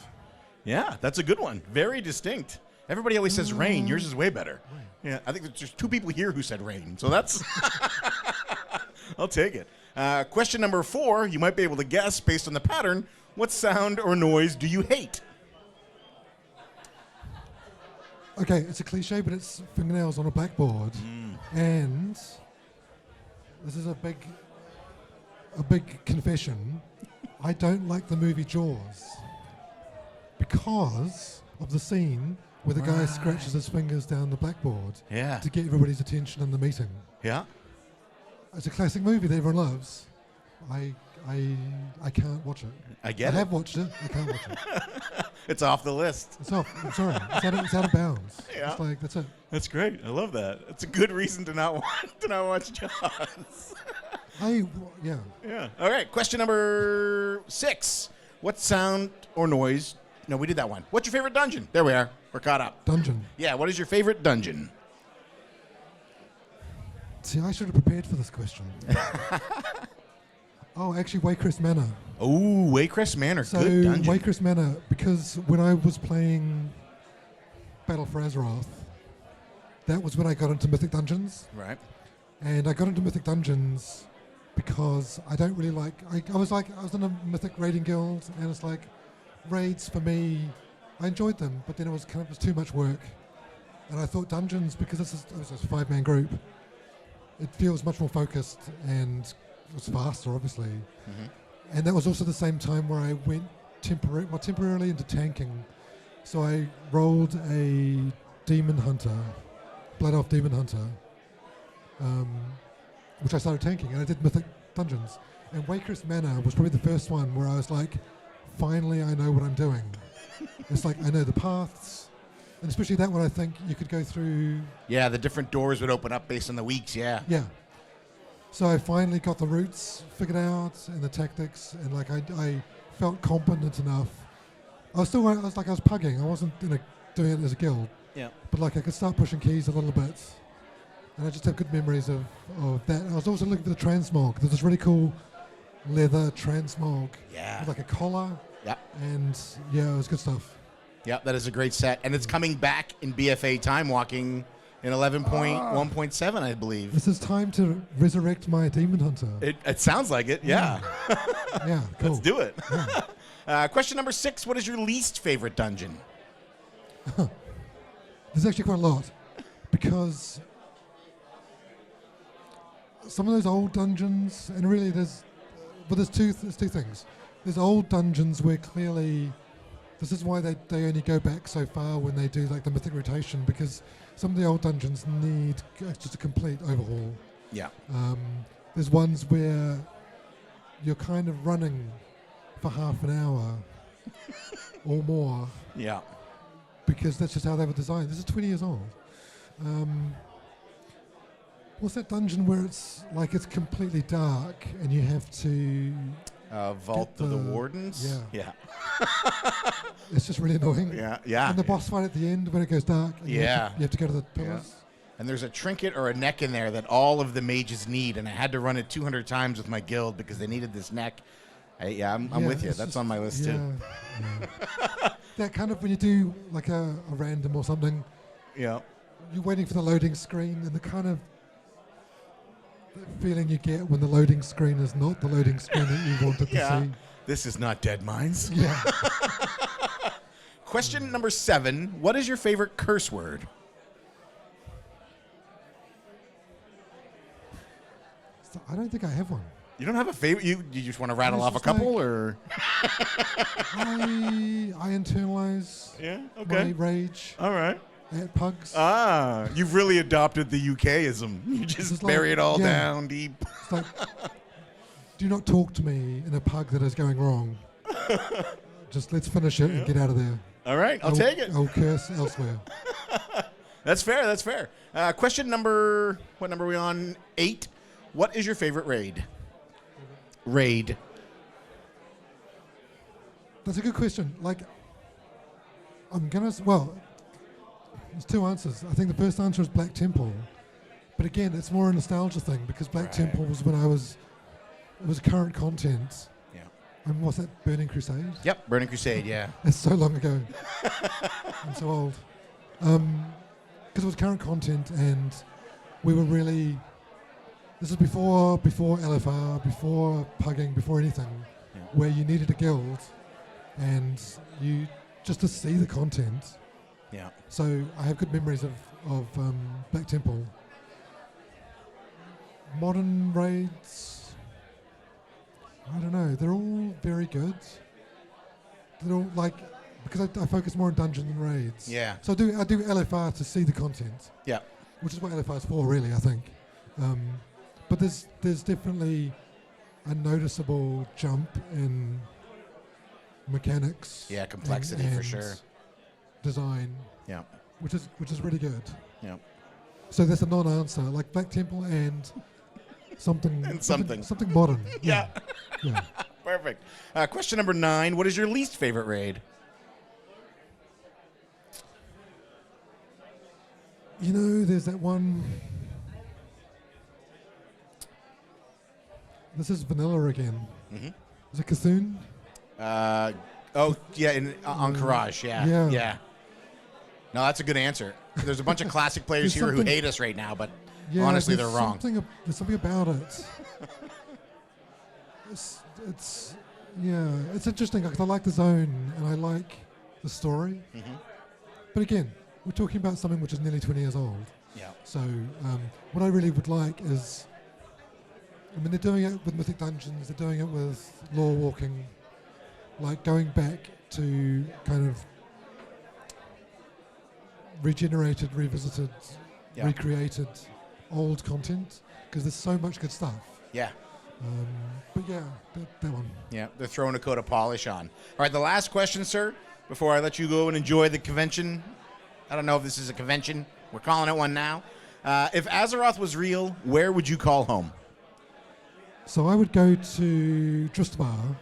Yeah, that's a good one. Very distinct. Everybody always says rain. Yours is way better. Right. Yeah, I think there's just 2 people here who said rain. So that's... I'll take it. Question number 4. You might be able to guess based on the pattern. What sound or noise do you hate? Okay, it's a cliche, but it's fingernails on a blackboard. And this is a big confession. I don't like the movie Jaws because of the scene where the guy scratches his fingers down the blackboard Yeah. to get everybody's attention in the meeting. Yeah. It's a classic movie that everyone loves. I can't watch it. I get I it. have watched it. I can't watch it. It's off the list. It's off. I'm sorry. It's out of bounds. Yeah. It's like, that's it. That's great. I love that. It's a good reason to not watch Jaws. Yeah. Yeah. All right. Question number 6. What sound or noise? No, we did that one. What's your favorite dungeon? There we are. We're caught up. Dungeon. Yeah. What is your favorite dungeon? See, I should have prepared for this question. Oh, actually, Waycrest Manor. Oh, Waycrest Manor. So, Good dungeon. Waycrest Manor, because when I was playing Battle for Azeroth, that was when I got into Mythic Dungeons. Right. And I got into Mythic Dungeons because I don't really like... I was in a Mythic raiding guild, and it's like, raids for me, I enjoyed them, but then it was too much work. And I thought dungeons, because it was a 5-man group, it feels much more focused and it was faster, obviously. Mm-hmm. And that was also the same time where I went temporarily into tanking. So I rolled a Demon Hunter, Blood Elf Demon Hunter, which I started tanking, and I did Mythic Dungeons. And Waycrest Manor was probably the first one where I was like, finally I know what I'm doing. It's like, I know the paths, and especially that one I think you could go through... Yeah, the different doors would open up based on the weeks, yeah. Yeah. So I finally got the routes figured out and the tactics, and like I felt competent enough. I was pugging. I wasn't doing it as a guild. Yeah. But like I could start pushing keys a little bit, and I just have good memories of that. I was also looking for the transmog. There's this really cool leather transmog. Yeah. With like a collar. Yeah. And yeah, it was good stuff. Yeah, that is a great set. And it's coming back in BFA Time Walking in 11.1.7, I believe. This is time to resurrect my Demon Hunter. It sounds like it, yeah. Yeah, cool. Let's do it. Yeah. Question number 6, what is your least favorite dungeon? There's actually quite a lot, because some of those old dungeons, and really there's two things. There's old dungeons where clearly, this is why they only go back so far when they do like the mythic rotation, because some of the old dungeons need just a complete overhaul. Yeah. There's ones where you're kind of running for half an hour or more, Yeah. because that's just how they were designed. This is 20 years old. What's that dungeon where it's completely dark and you have to... Vault Get of the the- Wardens? yeah. Yeah. It's just really annoying. Yeah. And the boss fight at the end when it goes dark. And you have to go to the pillars. And there's a trinket or a neck in there that all of the mages need, and I had to run it 200 times with my guild because they needed this neck. I'm with you. it's That's just- on my list too. yeah. That kind of when you do like a random or something, Yeah. you're waiting for the loading screen, and the kind of feeling you get when the loading screen is not the loading screen that you wanted to Yeah. see. This is not Dead Mines. Yeah. Question number 7, what is your favorite curse word? So I don't think I have one. You don't have a favorite? You just want to rattle It's off a just couple, like- or? I internalize Yeah. my rage All right. at pugs. You've really adopted the UKism. You just is bury like- it all yeah. down deep. It's like, do not talk to me in a pug that is going wrong. Just let's finish it and get out of there. All right, I'll take it. I'll curse elsewhere. That's fair. That's fair. Question number, what number are we on? 8. What is your favorite raid? Raid. That's a good question. Like, there's 2 answers. I think the first answer is Black Temple. But again, it's more a nostalgia thing, because Black Temple was when it was current content. Yeah. And what's that, Burning Crusade? Yep, Burning Crusade, yeah. That's so long ago. I'm so old. Because it was current content, and we were really... This is before LFR, before pugging, before anything, where you needed a guild, and you just to see the content. Yeah. So I have good memories of Black Temple. Modern raids, I don't know. They're all very good. They're all because I focus more on dungeons and raids. Yeah. So I do LFR to see the content, Yeah. which is what LFR is for, really. I think. But there's definitely a noticeable jump in mechanics. Yeah, complexity and for sure. Design. Yeah. Which is really good. Yeah. So that's a non-answer, like Black Temple and something. And something. Something modern. Yeah. Yeah. Perfect. Question number 9. What is your least favorite raid? You know, there's that one. This is vanilla again. Mhm. Is it Cthulhu? Oh, yeah, on Courage. Yeah. Yeah. No, that's a good answer. There's a bunch of classic players There's here who something- hate us right now, but Yeah, honestly, they're there's wrong. There's something about it. it's it's interesting because I like the zone and I like the story. Mhm. But again, we're talking about something which is nearly 20 years old. Yeah. So what I really would like is, I mean, they're doing it with Mythic Dungeons, they're doing it with Lore Walking, like going back to kind of regenerated, revisited, Yeah. recreated old content, because there's so much good stuff. Yeah. But yeah, that one. Yeah, they're throwing a coat of polish on. All right, the last question, sir, before I let you go and enjoy the convention. I don't know if this is a convention. We're calling it one now. If Azeroth was real, where would you call home? So I would go to Drustvar.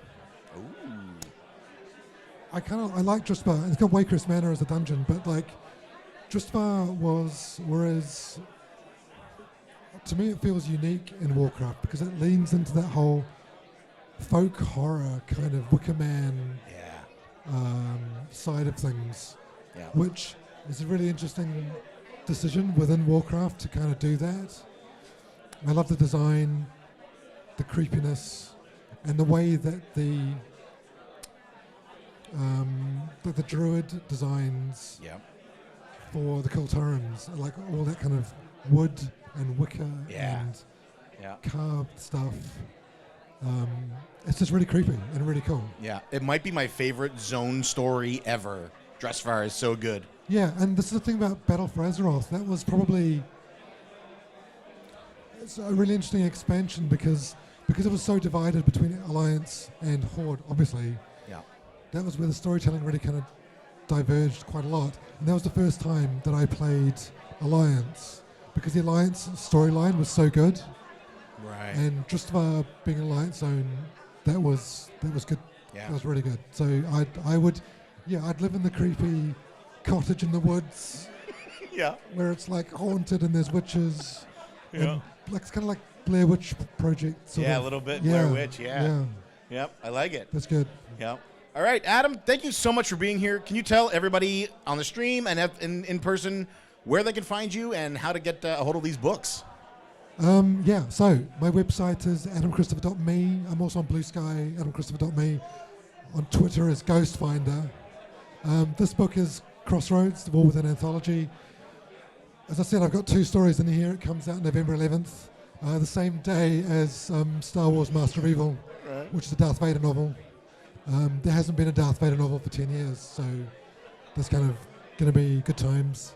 I like Drustvar. It's got Waycrest Manor as a dungeon, but like Drustvar whereas to me it feels unique in Warcraft because it leans into that whole folk horror kind of Wicker Man side of things, Yeah. which is a really interesting decision within Warcraft to kind of do that. I love the design, the creepiness, and the way that the druid designs Yeah. for the Kulturans, like all that kind of wood and wicker Yeah. and Yeah. carved stuff. It's just really creepy and really cool. Yeah. It might be my favorite zone story ever. Drustvar is so good. Yeah, and this is the thing about Battle for Azeroth. That was probably it's a really interesting expansion because it was so divided between Alliance and Horde, obviously. Yeah. That was where the storytelling really kind of diverged quite a lot. And that was the first time that I played Alliance because the Alliance storyline was so good. Right. And Drustvar being an Alliance zone, that was good. Yeah. That was really good. So I'd live in the creepy cottage in the woods Yeah. where it's like haunted and there's witches. Yeah. And like it's kind of like Blair Witch Project. Sort Yeah, of. a little bit Blair Witch, yeah. Yeah, Yep. I like it. that's good. Yep. All right, Adam, thank you so much for being here. Can you tell everybody on the stream and in person where they can find you and how to get a hold of these books? So my website is adamchristopher.me. I'm also on Blue Sky, adamchristopher.me. On Twitter is Ghostfinder. This book is Crossroads, The War Within Anthology. As I said, I've got 2 stories in here. It comes out November 11th, the same day as Star Wars Master of Evil, Right. which is a Darth Vader novel. There hasn't been a Darth Vader novel for 10 years, so that's kind of going to be good times.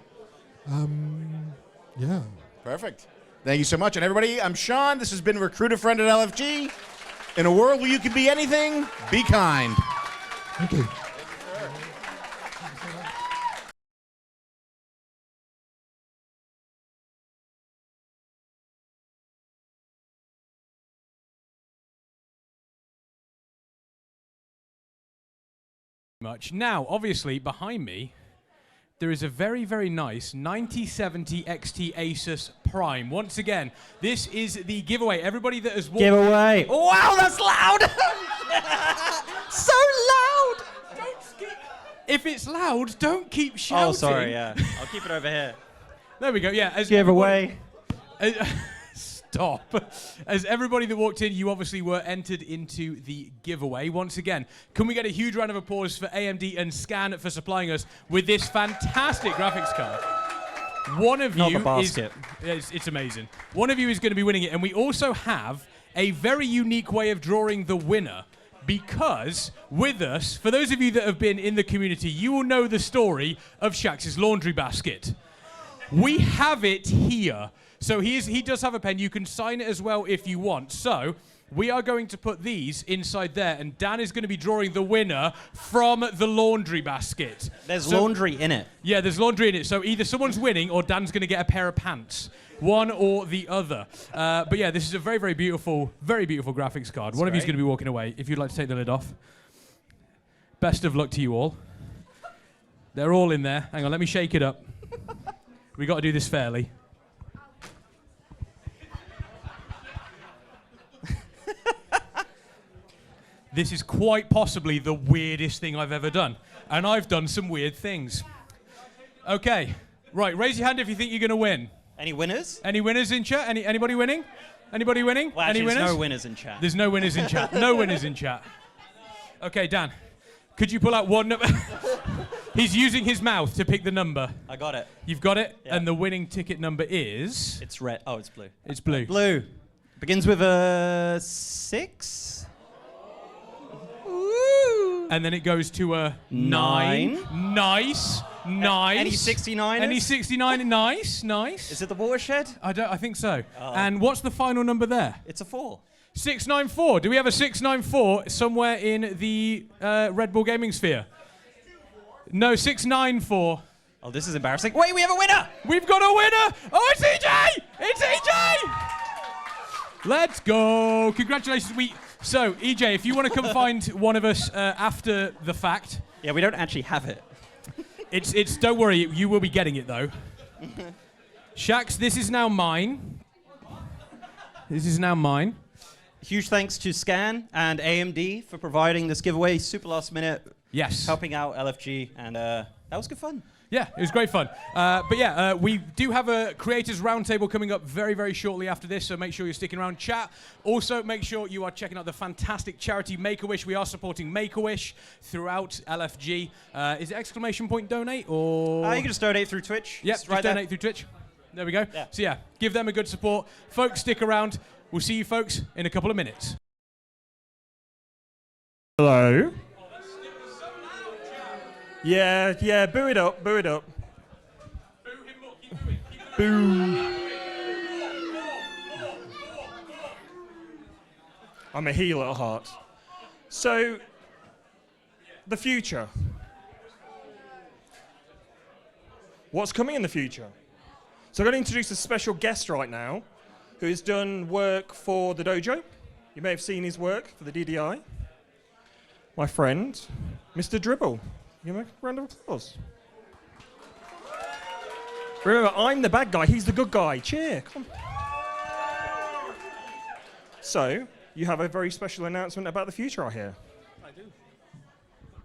Yeah. Perfect. Thank you so much. And everybody, I'm Sean. This has been Recruit a Friend at LFG. In a world where you can be anything, be kind. Thank you. Much. Now, obviously, behind me, there is a very, very nice 9070 XT Asus Prime. Once again, this is the giveaway. Everybody that has walked... Giveaway. Wow, that's loud. So loud. If it's loud, don't keep shouting. Oh, sorry, yeah. I'll keep it over here. There we go, yeah. As Giveaway. Stop. As everybody that walked in, you obviously were entered into the giveaway. Once again, can we get a huge round of applause for AMD and Scan for supplying us with this fantastic graphics card? One of Not you the basket. it's amazing. One of you is going to be winning it, and we also have a very unique way of drawing the winner. because with us, for those of you that have been in the community, you will know the story of Shax's laundry basket. We have it here. So he does have a pen. You can sign it as well if you want. So we are going to put these inside there, and Dan is going to be drawing the winner from the laundry basket. There's laundry in it. Yeah, there's laundry in it. So either someone's winning or Dan's going to get a pair of pants. One or the other. But yeah, this is a very, very beautiful graphics card. One of you's going to be walking away if you'd like to take the lid off. Best of luck to you all. They're all in there. Hang on, let me shake it up. We got to do this fairly. This is quite possibly the weirdest thing I've ever done. And I've done some weird things. Okay. Right, raise your hand if you think you're going to win. Any winners? Any winners in chat? Anybody winning? Anybody winning? Well, actually, Any winners? there's no winners in chat. There's no winners in chat. No winners in chat. Okay, Dan. Could you pull out one number? He's using his mouth to pick the number. I got it. You've got it? Yeah. And the winning ticket number is? It's red. Oh, it's blue. It's blue. Blue. Begins with a 6. Ooh. And then it goes to a 9. Nice. Nice. Any 69? Any 69? Nice. Nice. Is it the watershed? I think so. Oh. And what's the final number there? It's a 4. 694. Do we have a 694 somewhere in the Red Bull gaming sphere? No, 694. Oh, this is embarrassing. Wait, we have a winner! We've got a winner! Oh, it's EJ! It's EJ! Let's go. Congratulations. So, EJ, if you want to come find one of us after the fact. Yeah, we don't actually have it. It's. Don't worry, you will be getting it, though. Shax, this is now mine. This is now mine. Huge thanks to Scan and AMD for providing this giveaway super last minute. Yes. Helping out LFG, and that was good fun. Yeah, it was great fun. But yeah, we do have a creators roundtable coming up very, very shortly after this, so make sure you're sticking around. Chat. Also, make sure you are checking out the fantastic charity Make-A-Wish. We are supporting Make-A-Wish throughout LFG. Is it ! donate or? You can just donate through Twitch. Yep, just donate through Twitch. There we go. Yeah. So yeah, give them a good support. Folks, stick around. We'll see you folks in a couple of minutes. Hello. Yeah, boo it up. Boo him more, keep booing. Boo. I'm a heel at heart. So, the future. What's coming in the future? So I'm going to introduce a special guest right now who has done work for the dojo. You may have seen his work for the DDI. My friend, Mr. Dribble. Give him a round of applause. Remember, I'm the bad guy, he's the good guy. Cheer, come on. So, you have a very special announcement about the future, I hear. I do.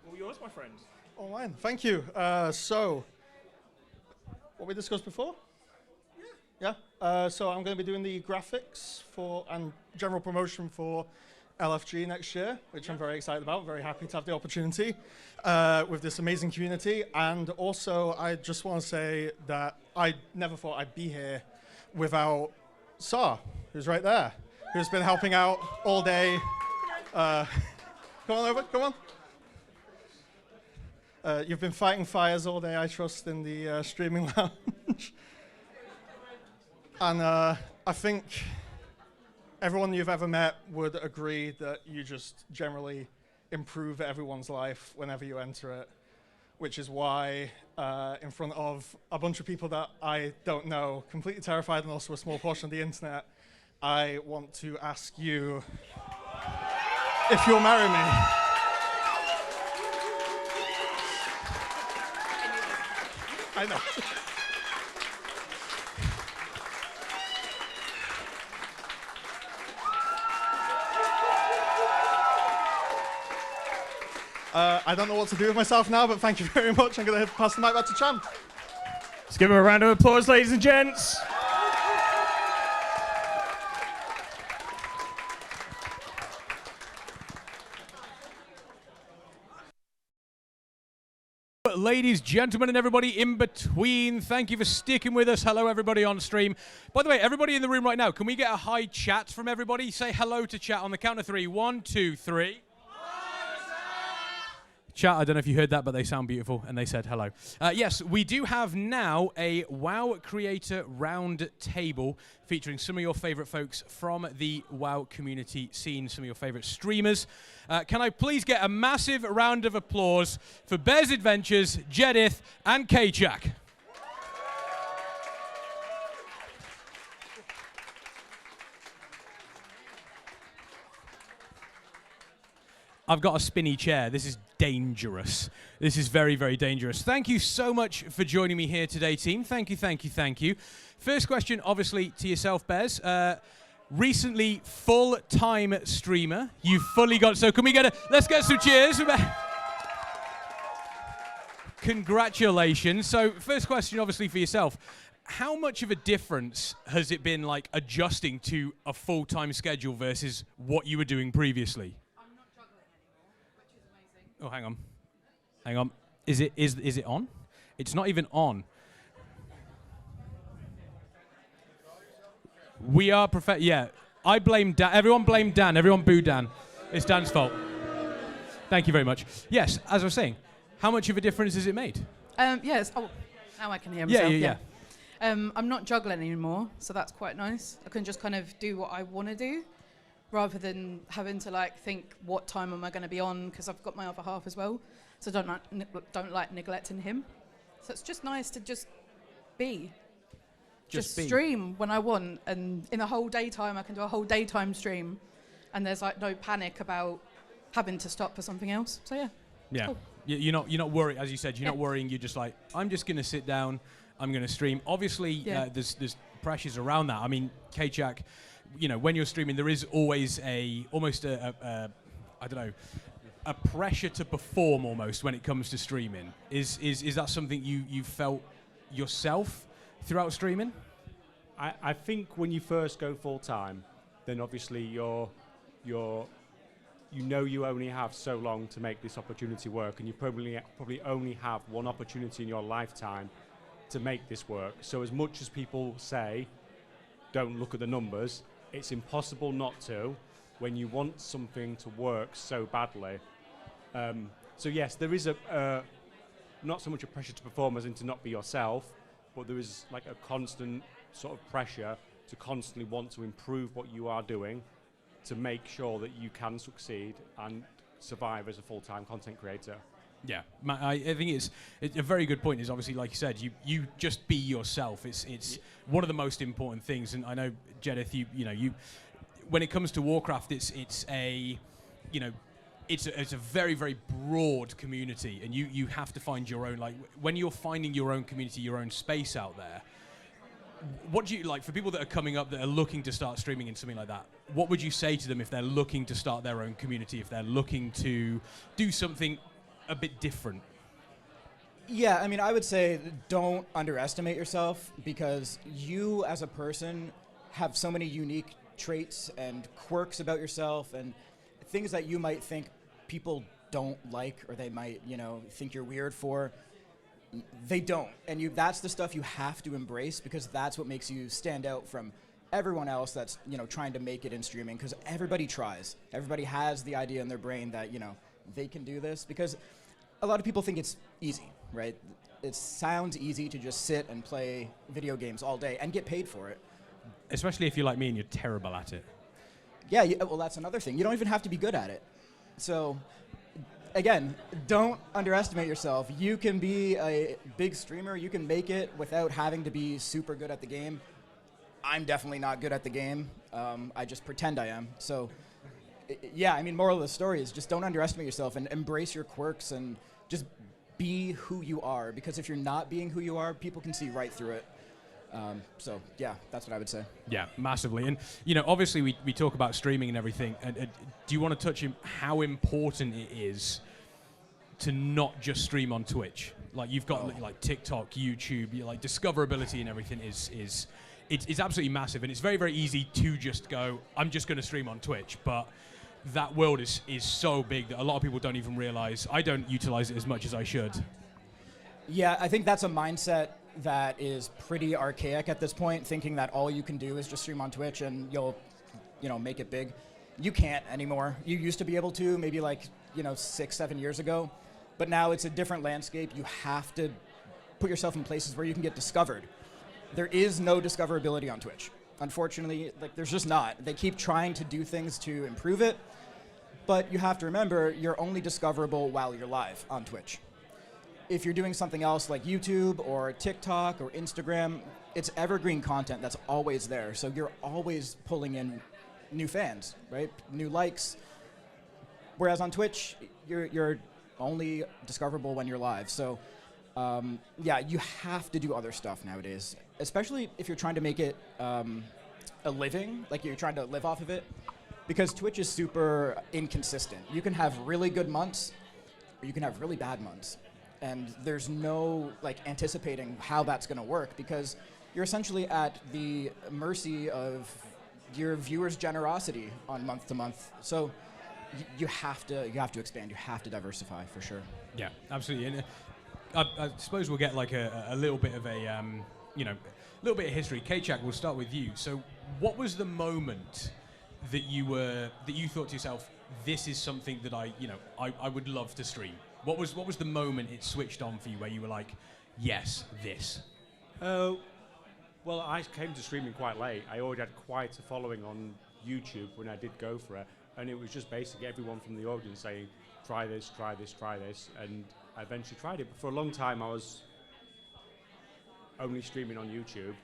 All yours, my friend. All mine. Thank you. So, what we discussed before? Yeah. So I'm going to be doing the graphics for and general promotion for LFG next year, which I'm very excited about. Very happy to have the opportunity with this amazing community. And also, I just want to say that I never thought I'd be here without Sar, who's right there, who's been helping out all day. Come on over, come on. You've been fighting fires all day, I trust, in the streaming lounge. And I think everyone you've ever met would agree that you just generally improve everyone's life whenever you enter it, which is why in front of a bunch of people that I don't know, completely terrified, and also a small portion of the internet, I want to ask you if you'll marry me. I know. I don't know what to do with myself now, but thank you very much. I'm going to pass the mic back to Chan. Let's give him a round of applause, ladies and gents. Ladies, gentlemen, and everybody in between, thank you for sticking with us. Hello, everybody on stream. By the way, everybody in the room right now, can we get a high chat from everybody? Say hello to chat on the count of 3. 1, 2, 3. Chat, I don't know if you heard that, but they sound beautiful, and they said hello. Yes, we do have now a WoW Creator Round Table featuring some of your favorite folks from the WoW community scene, some of your favorite streamers. Can I please get a massive round of applause for Bears Adventures, Jedith, and K-Jack? I've got a spinny chair. This is dangerous. This is very, very dangerous. Thank you so much for joining me here today, team. Thank you, thank you, thank you. First question, obviously, to yourself, Bez. Recently, full-time streamer. You've fully got... So can we get a... Let's get some cheers. Congratulations. So first question, obviously, for yourself. How much of a difference has it been, like, adjusting to a full-time schedule versus what you were doing previously? Oh, hang on. Hang on. Is it on? It's not even on. We are yeah. I blame Dan. Everyone blame Dan. Everyone boo Dan. It's Dan's fault. Thank you very much. Yes, as I was saying, how much of a difference has it made? Yes. Oh, now I can hear myself. Yeah. I'm not juggling anymore, so that's quite nice. I can just kind of do what I want to do, rather than having to like think what time am I going to be on, because I've got my other half as well, so don't like neglecting him. So it's just nice to just be. Just stream when I want, and in the whole daytime I can do a whole daytime stream, and there's like no panic about having to stop for something else. So yeah. Yeah. Cool. You're not worried, as you said. You're not worrying. You're just like, I'm just going to sit down. I'm going to stream. Obviously, there's pressures around that. I mean, K-Jack, you know, when you're streaming, there is always almost a I don't know, a pressure to perform almost when it comes to streaming. Is that something you felt yourself throughout streaming? I think when you first go full time, then obviously you only have so long to make this opportunity work, and you probably only have one opportunity in your lifetime to make this work. So as much as people say, don't look at the numbers, it's impossible not to when you want something to work so badly. So yes, there is not so much a pressure to perform as in to not be yourself, but there is like a constant sort of pressure to constantly want to improve what you are doing to make sure that you can succeed and survive as a full-time content creator. Yeah, I think it's a very good point. Is obviously, like you said, you just be yourself. It's one of the most important things. And I know, Jedith, you when it comes to Warcraft, it's a very, very broad community, and you have to find your own. Like when you're finding your own community, your own space out there. What do you like for people that are coming up that are looking to start streaming and something like that? What would you say to them if they're looking to start their own community, if they're looking to do something a bit different? Yeah, I mean, I would say don't underestimate yourself, because you as a person have so many unique traits and quirks about yourself and things that you might think people don't like, or they might, think you're weird for. They don't. And that's the stuff you have to embrace, because that's what makes you stand out from everyone else that's, trying to make it in streaming, because everybody tries. Everybody has the idea in their brain that, they can do this, because a lot of people think it's easy, right? It sounds easy to just sit and play video games all day and get paid for it. Especially if you're like me and you're terrible at it. Yeah, well, that's another thing. You don't even have to be good at it. So, again, don't underestimate yourself. You can be a big streamer. You can make it without having to be super good at the game. I'm definitely not good at the game. I just pretend I am. So, yeah, I mean, moral of the story is just don't underestimate yourself and embrace your quirks and just be who you are. Because if you're not being who you are, people can see right through it. So, yeah, that's what I would say. Yeah, massively. And, obviously we talk about streaming and everything. And do you want to touch on how important it is to not just stream on Twitch? Like, you've got like TikTok, YouTube, like discoverability and everything is absolutely massive. And it's very, very easy to just go, I'm just going to stream on Twitch. But that world is so big that a lot of people don't even realize. I don't utilize it as much as I should. Yeah, I think that's a mindset that is pretty archaic at this point, thinking that all you can do is just stream on Twitch and you'll, make it big. You can't anymore. You used to be able to, maybe like, 6-7 years ago. But now it's a different landscape. You have to put yourself in places where you can get discovered. There is no discoverability on Twitch. Unfortunately, like there's just not. They keep trying to do things to improve it, but you have to remember you're only discoverable while you're live on Twitch. If you're doing something else like YouTube or TikTok or Instagram, it's evergreen content that's always there. So you're always pulling in new fans, right? New likes. Whereas on Twitch, you're only discoverable when you're live. So yeah, you have to do other stuff nowadays, especially if you're trying to make it a living, like you're trying to live off of it, because Twitch is super inconsistent. You can have really good months, or you can have really bad months. And there's no like anticipating how that's going to work, because you're essentially at the mercy of your viewers' generosity on month to month. So you have to expand. You have to diversify for sure. Yeah, absolutely. And I suppose we'll get like a little bit of a little bit of history. K-Chak, we'll start with you. So, what was the moment that you thought to yourself, this is something that I would love to stream? What was the moment it switched on for you where you were like, yes, this? Well, I came to streaming quite late. I already had quite a following on YouTube when I did go for it, and it was just basically everyone from the audience saying, try this, try this, try this, and I eventually tried it. But for a long time, I was only streaming on YouTube,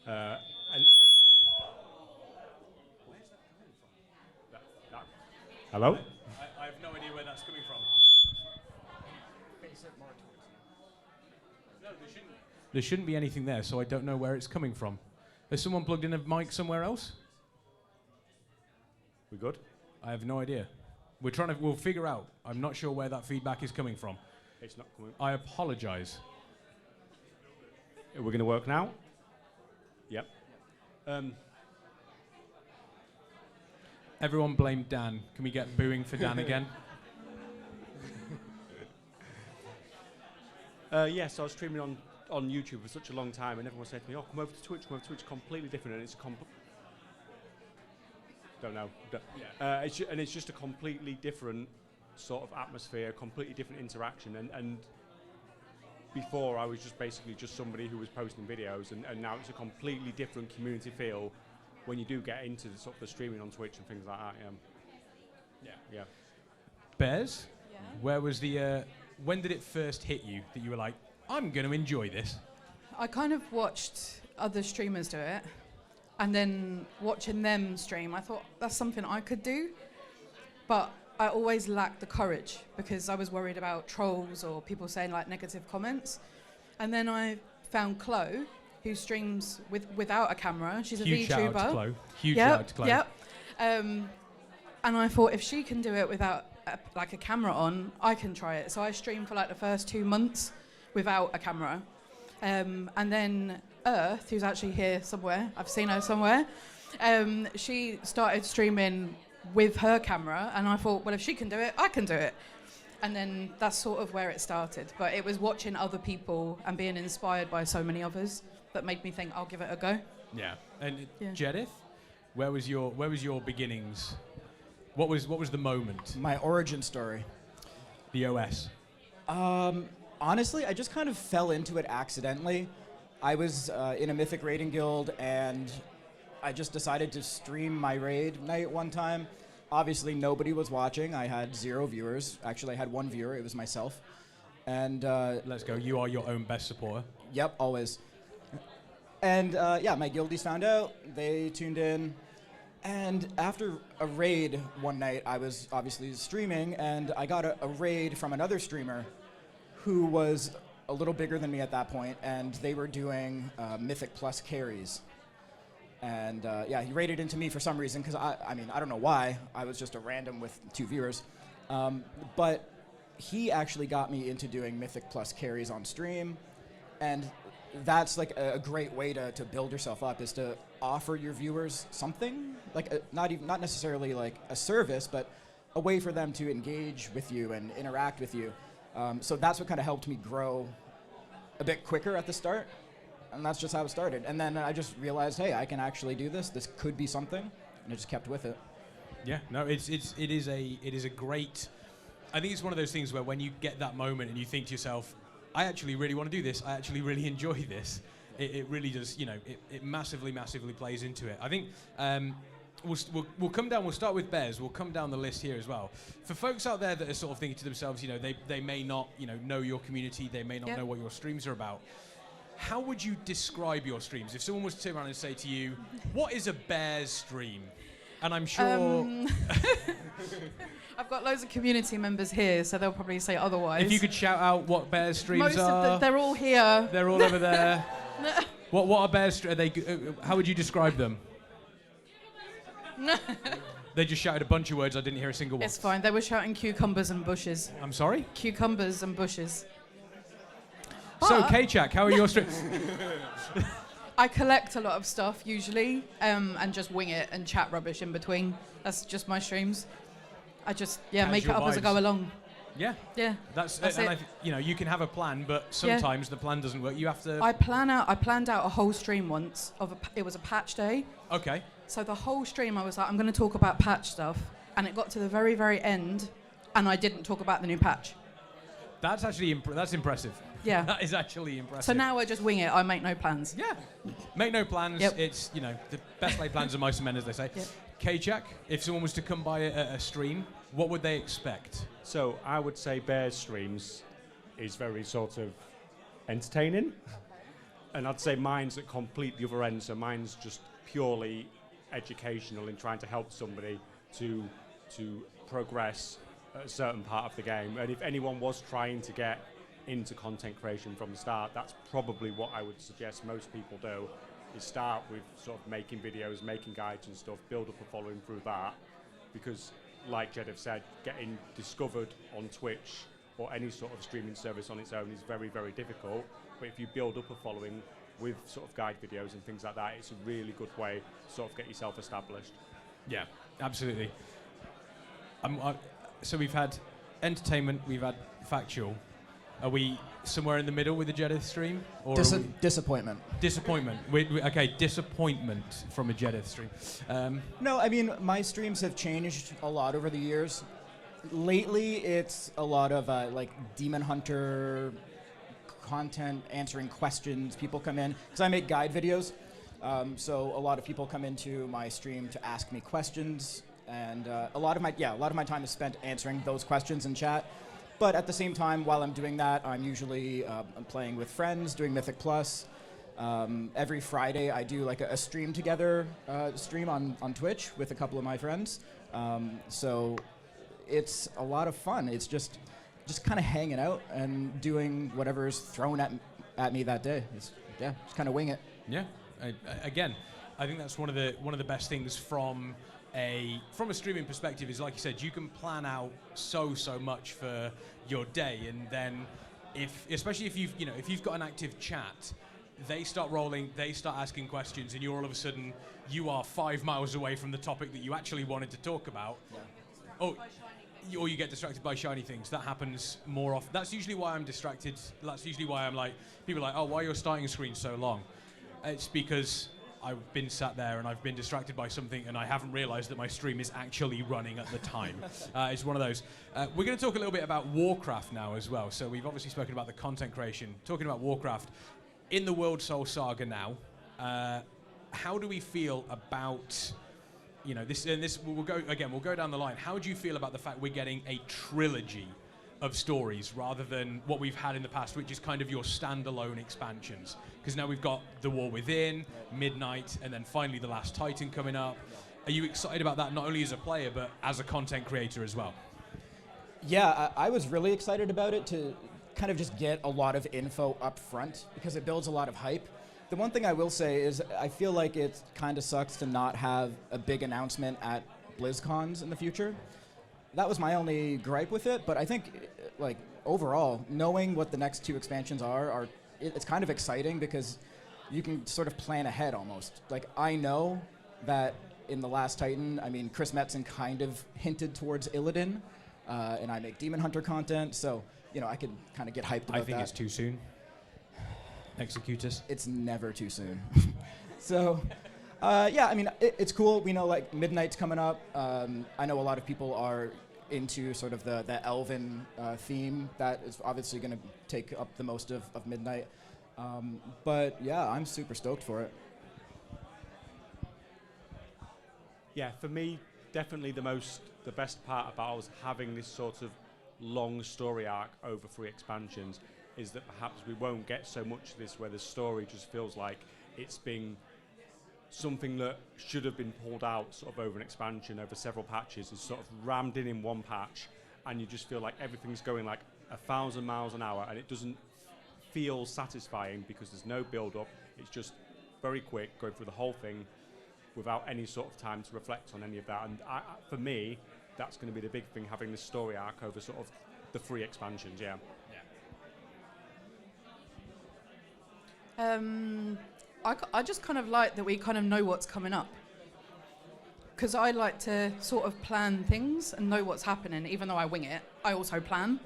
and hello? I have no idea where that's coming from. No, there shouldn't be anything there, so I don't know where it's coming from. Has someone plugged in a mic somewhere else? We good? I have no idea. We'll figure out. I'm not sure where that feedback is coming from. It's not coming. I apologize. We're going to work now? Yep. Everyone blame Dan. Can we get booing for Dan again? Yes, I was streaming on YouTube for such a long time, and everyone said to me, "Oh, come over to Twitch. Come over to Twitch. Completely different, and it's don't know. It's just a completely different sort of atmosphere, completely different interaction, and before I was just basically just somebody who was posting videos, and now it's a completely different community feel when you do get into the sort of the streaming on Twitch and things like that. Yeah. Bears? Yeah. Where was when did it first hit you that you were like, I'm going to enjoy this? I kind of watched other streamers do it, and then watching them stream, I thought that's something I could do, but I always lacked the courage because I was worried about trolls or people saying like negative comments. And then I found Chloe, who streams without a camera. She's a Huge VTuber. shout out to Chloe. Huge shout out to Chloe. Yep. And I thought if she can do it without a camera on, I can try it. So I streamed for like the first 2 months without a camera. And then Earth, who's actually here somewhere, I've seen her somewhere, she started streaming with her camera, and I thought, well, if she can do it, I can do it. And then that's sort of where it started. But it was watching other people and being inspired by so many others that made me think I'll give it a go. Yeah. And Jedith, where was your beginnings? What was the moment? My origin story. The OS. Honestly, I just kind of fell into it accidentally. I was in a Mythic raiding guild, and I just decided to stream my raid night one time. Obviously, nobody was watching. I had 0 viewers. Actually, I had 1 viewer. It was myself. And let's go. You are your own best supporter. Yep, always. And yeah, my guildies found out. They tuned in. And after a raid one night, I was obviously streaming, and I got a raid from another streamer who was a little bigger than me at that point, and they were doing Mythic Plus carries. And yeah, he raided into me for some reason, because I mean, I don't know why. I was just a random with 2 viewers. But he actually got me into doing Mythic Plus carries on stream. And that's like a great way to build yourself up, is to offer your viewers something, like not necessarily like a service, but a way for them to engage with you and interact with you. So that's what kind of helped me grow a bit quicker at the start. And that's just how it started. And then I just realized, hey, I can actually do this. This could be something, and I just kept with it. Yeah, no, it is a great I think it's one of those things where when you get that moment and you think to yourself, I actually really want to do this, I actually really enjoy this, it really does, you know, it massively, massively plays into it. I think we'll come down, we'll start with Bez, we'll come down the list here as well. For folks out there that are sort of thinking to themselves, you know, they may not, you know your community, they may not know what your streams are about. How would you describe your streams? If someone was to turn around and say to you, what is a Bears stream? And I'm sure... I've got loads of community members here, so they'll probably say otherwise. If you could shout out what Bears streams Most are. they're all here. They're all over there. What are Bears? Are they? How would you describe them? They just shouted a bunch of words. I didn't hear a single one. It's fine. They were shouting cucumbers and bushes. I'm sorry? Cucumbers and bushes. So, K-Chak, how are your streams? I collect a lot of stuff usually, and just wing it and chat rubbish in between. That's just my streams. I just make it up as I go along. Yeah. Yeah. That's it. You know, you can have a plan, but sometimes the plan doesn't work. You have to. I planned out a whole stream once it was a patch day. Okay. So the whole stream I was like, I'm going to talk about patch stuff, and it got to the very, very end, and I didn't talk about the new patch. That's actually that's impressive. Yeah. That is actually impressive. So now I just wing it. I make no plans. Yeah. Make no plans. Yep. It's, you know, the best laid plans are mice and men, as they say. Yep. K-Jack, if someone was to come by a stream, what would they expect? So I would say Bears streams is very sort of entertaining. And I'd say mine's at complete the other end. So mine's just purely educational in trying to help somebody to progress a certain part of the game. And if anyone was trying to get into content creation from the start, that's probably what I would suggest most people do, is start with sort of making videos, making guides and stuff, build up a following through that, because like Jed have said, getting discovered on Twitch or any sort of streaming service on its own is very, very difficult. But if you build up a following with sort of guide videos and things like that, it's a really good way to sort of get yourself established. Yeah, absolutely. So we've had entertainment, we've had factual. Are we somewhere in the middle with the Jedith stream? Or Disappointment. Disappointment. Okay, disappointment from a Jedith stream. No, I mean, my streams have changed a lot over the years. Lately, it's a lot of like Demon Hunter content, answering questions. People come in, because I make guide videos. So a lot of people come into my stream to ask me questions. And a lot of my time is spent answering those questions in chat. But at the same time, while I'm doing that, I'm usually I'm playing with friends, doing Mythic Plus. Every Friday, I do like a stream together, stream on Twitch with a couple of my friends. So it's a lot of fun. It's just kind of hanging out and doing whatever's thrown at me that day. Just kind of wing it. Yeah. Again, I think that's one of the best things from a streaming perspective is, like you said, you can plan out so much for your day, and then especially if you've got an active chat, they start rolling, they start asking questions, and you're all of a sudden you are 5 miles away from the topic that you actually wanted to talk about. Yeah. Or you get distracted by shiny things. That happens more often. That's usually why I'm distracted. That's usually why I'm like, people are like, oh, why are your starting screen so long? It's because I've been sat there and I've been distracted by something and I haven't realized that my stream is actually running at the time. It's one of those. We're going to talk a little bit about Warcraft now as well. So we've obviously spoken about the content creation. Talking about Warcraft, in the World Soul Saga now, how do we feel about, this we'll go down the line. How do you feel about the fact we're getting a trilogy of stories rather than what we've had in the past, which is kind of your standalone expansions? Because now we've got The War Within, Midnight, and then finally The Last Titan coming up. Are you excited about that, not only as a player, but as a content creator as well? Yeah, I was really excited about it to kind of just get a lot of info up front, because it builds a lot of hype. The one thing I will say is I feel like it kind of sucks to not have a big announcement at BlizzCons in the future. That was my only gripe with it, but I think, like, overall, knowing what the next 2 expansions are it's kind of exciting, because you can sort of plan ahead almost. Like, I know that in The Last Titan, I mean, Chris Metzen kind of hinted towards Illidan, and I make Demon Hunter content, so, I can kind of get hyped about that. I think it's too soon. Executus. It's never too soon. So, I mean, it's cool. We know, like, Midnight's coming up. I know a lot of people are into sort of the elven theme that is obviously going to take up the most of midnight. But yeah, I'm super stoked for it. Yeah, for me, definitely the best part about us having this sort of long story arc over 3 expansions is that perhaps we won't get so much of this where the story just feels like it's been something that should have been pulled out sort of over an expansion over several patches is sort of rammed in one patch, and you just feel like everything's going like 1,000 miles an hour, and it doesn't feel satisfying because there's no build up. It's just very quick, going through the whole thing without any sort of time to reflect on any of that. And for me, that's going to be the big thing, having this story arc over sort of the 3 expansions. Yeah. I just kind of like that we kind of know what's coming up. Because I like to sort of plan things and know what's happening, even though I wing it. I also plan.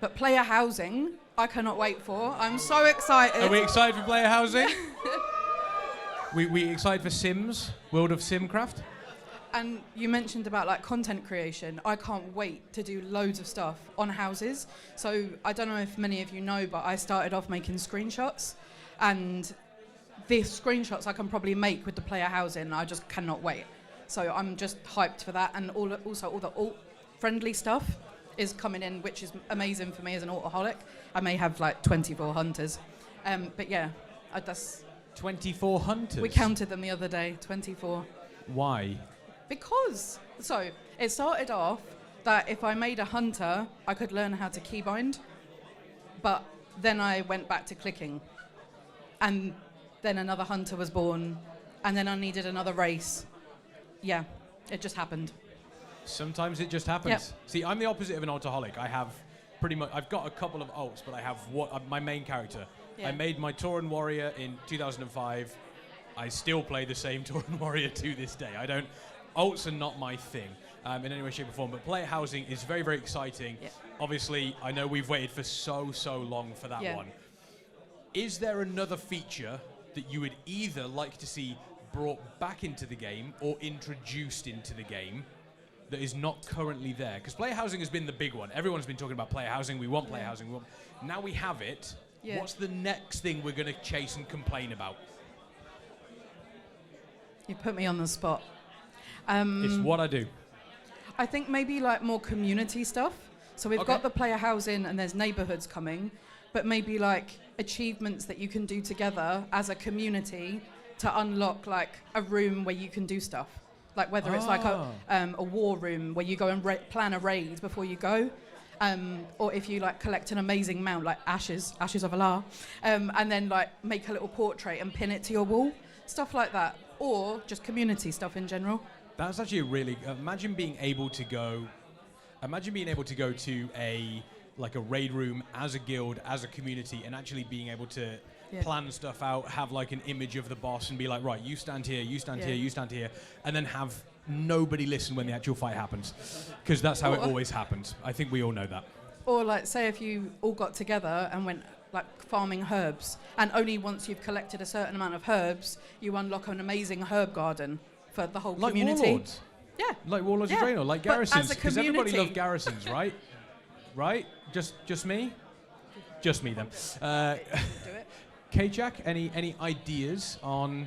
But player housing, I cannot wait for. I'm so excited. Are we excited for player housing? we excited for Sims, World of Simcraft? And you mentioned about like content creation. I can't wait to do loads of stuff on houses. So I don't know if many of you know, but I started off making screenshots. And the screenshots I can probably make with the player housing, I just cannot wait. So I'm just hyped for that. And also all the alt-friendly stuff is coming in, which is amazing for me as an altaholic. I may have like 24 hunters. But yeah, that's... 24 hunters? We counted them the other day, 24. Why? Because, so it started off that if I made a hunter, I could learn how to keybind. But then I went back to clicking. And then another hunter was born. And then I needed another race. Yeah, it just happened. Sometimes it just happens. Yep. See, I'm the opposite of an altaholic. I've got a couple of alts, but I have my main character. Yeah. I made my Tauren warrior in 2005. I still play the same Tauren warrior to this day. Alts are not my thing in any way, shape, or form. But player housing is very, very exciting. Yeah. Obviously, I know we've waited for so long for that one. Is there another feature that you would either like to see brought back into the game or introduced into the game that is not currently there? Because player housing has been the big one. Everyone's been talking about player housing. We want player housing. Now we have it. Yeah. What's the next thing we're going to chase and complain about? You put me on the spot. It's what I do. I think maybe like more community stuff. So we've got the player housing and there's neighborhoods coming, but maybe like achievements that you can do together as a community to unlock like a room where you can do stuff. Like whether it's like a war room where you go and plan a raid before you go. Or if you like collect an amazing mount like ashes of Allah, and then like make a little portrait and pin it to your wall, stuff like that, or just community stuff in general. That's actually a really imagine being able to go to a raid room as a guild, as a community, and actually being able to plan stuff out, have like an image of the boss and be like, right, you stand here, you stand here, you stand here, and then have nobody listen when the actual fight happens, because that's how it always happens. I think we all know that. Or like say if you all got together and went like farming herbs, and only once you've collected a certain amount of herbs, you unlock an amazing herb garden for the whole community. Like warlords. Yeah. Like warlords of Draenor, like garrisons, because everybody loves community. garrisons, right? Right? Just me? Just me then. Do it. K-Jack, any ideas on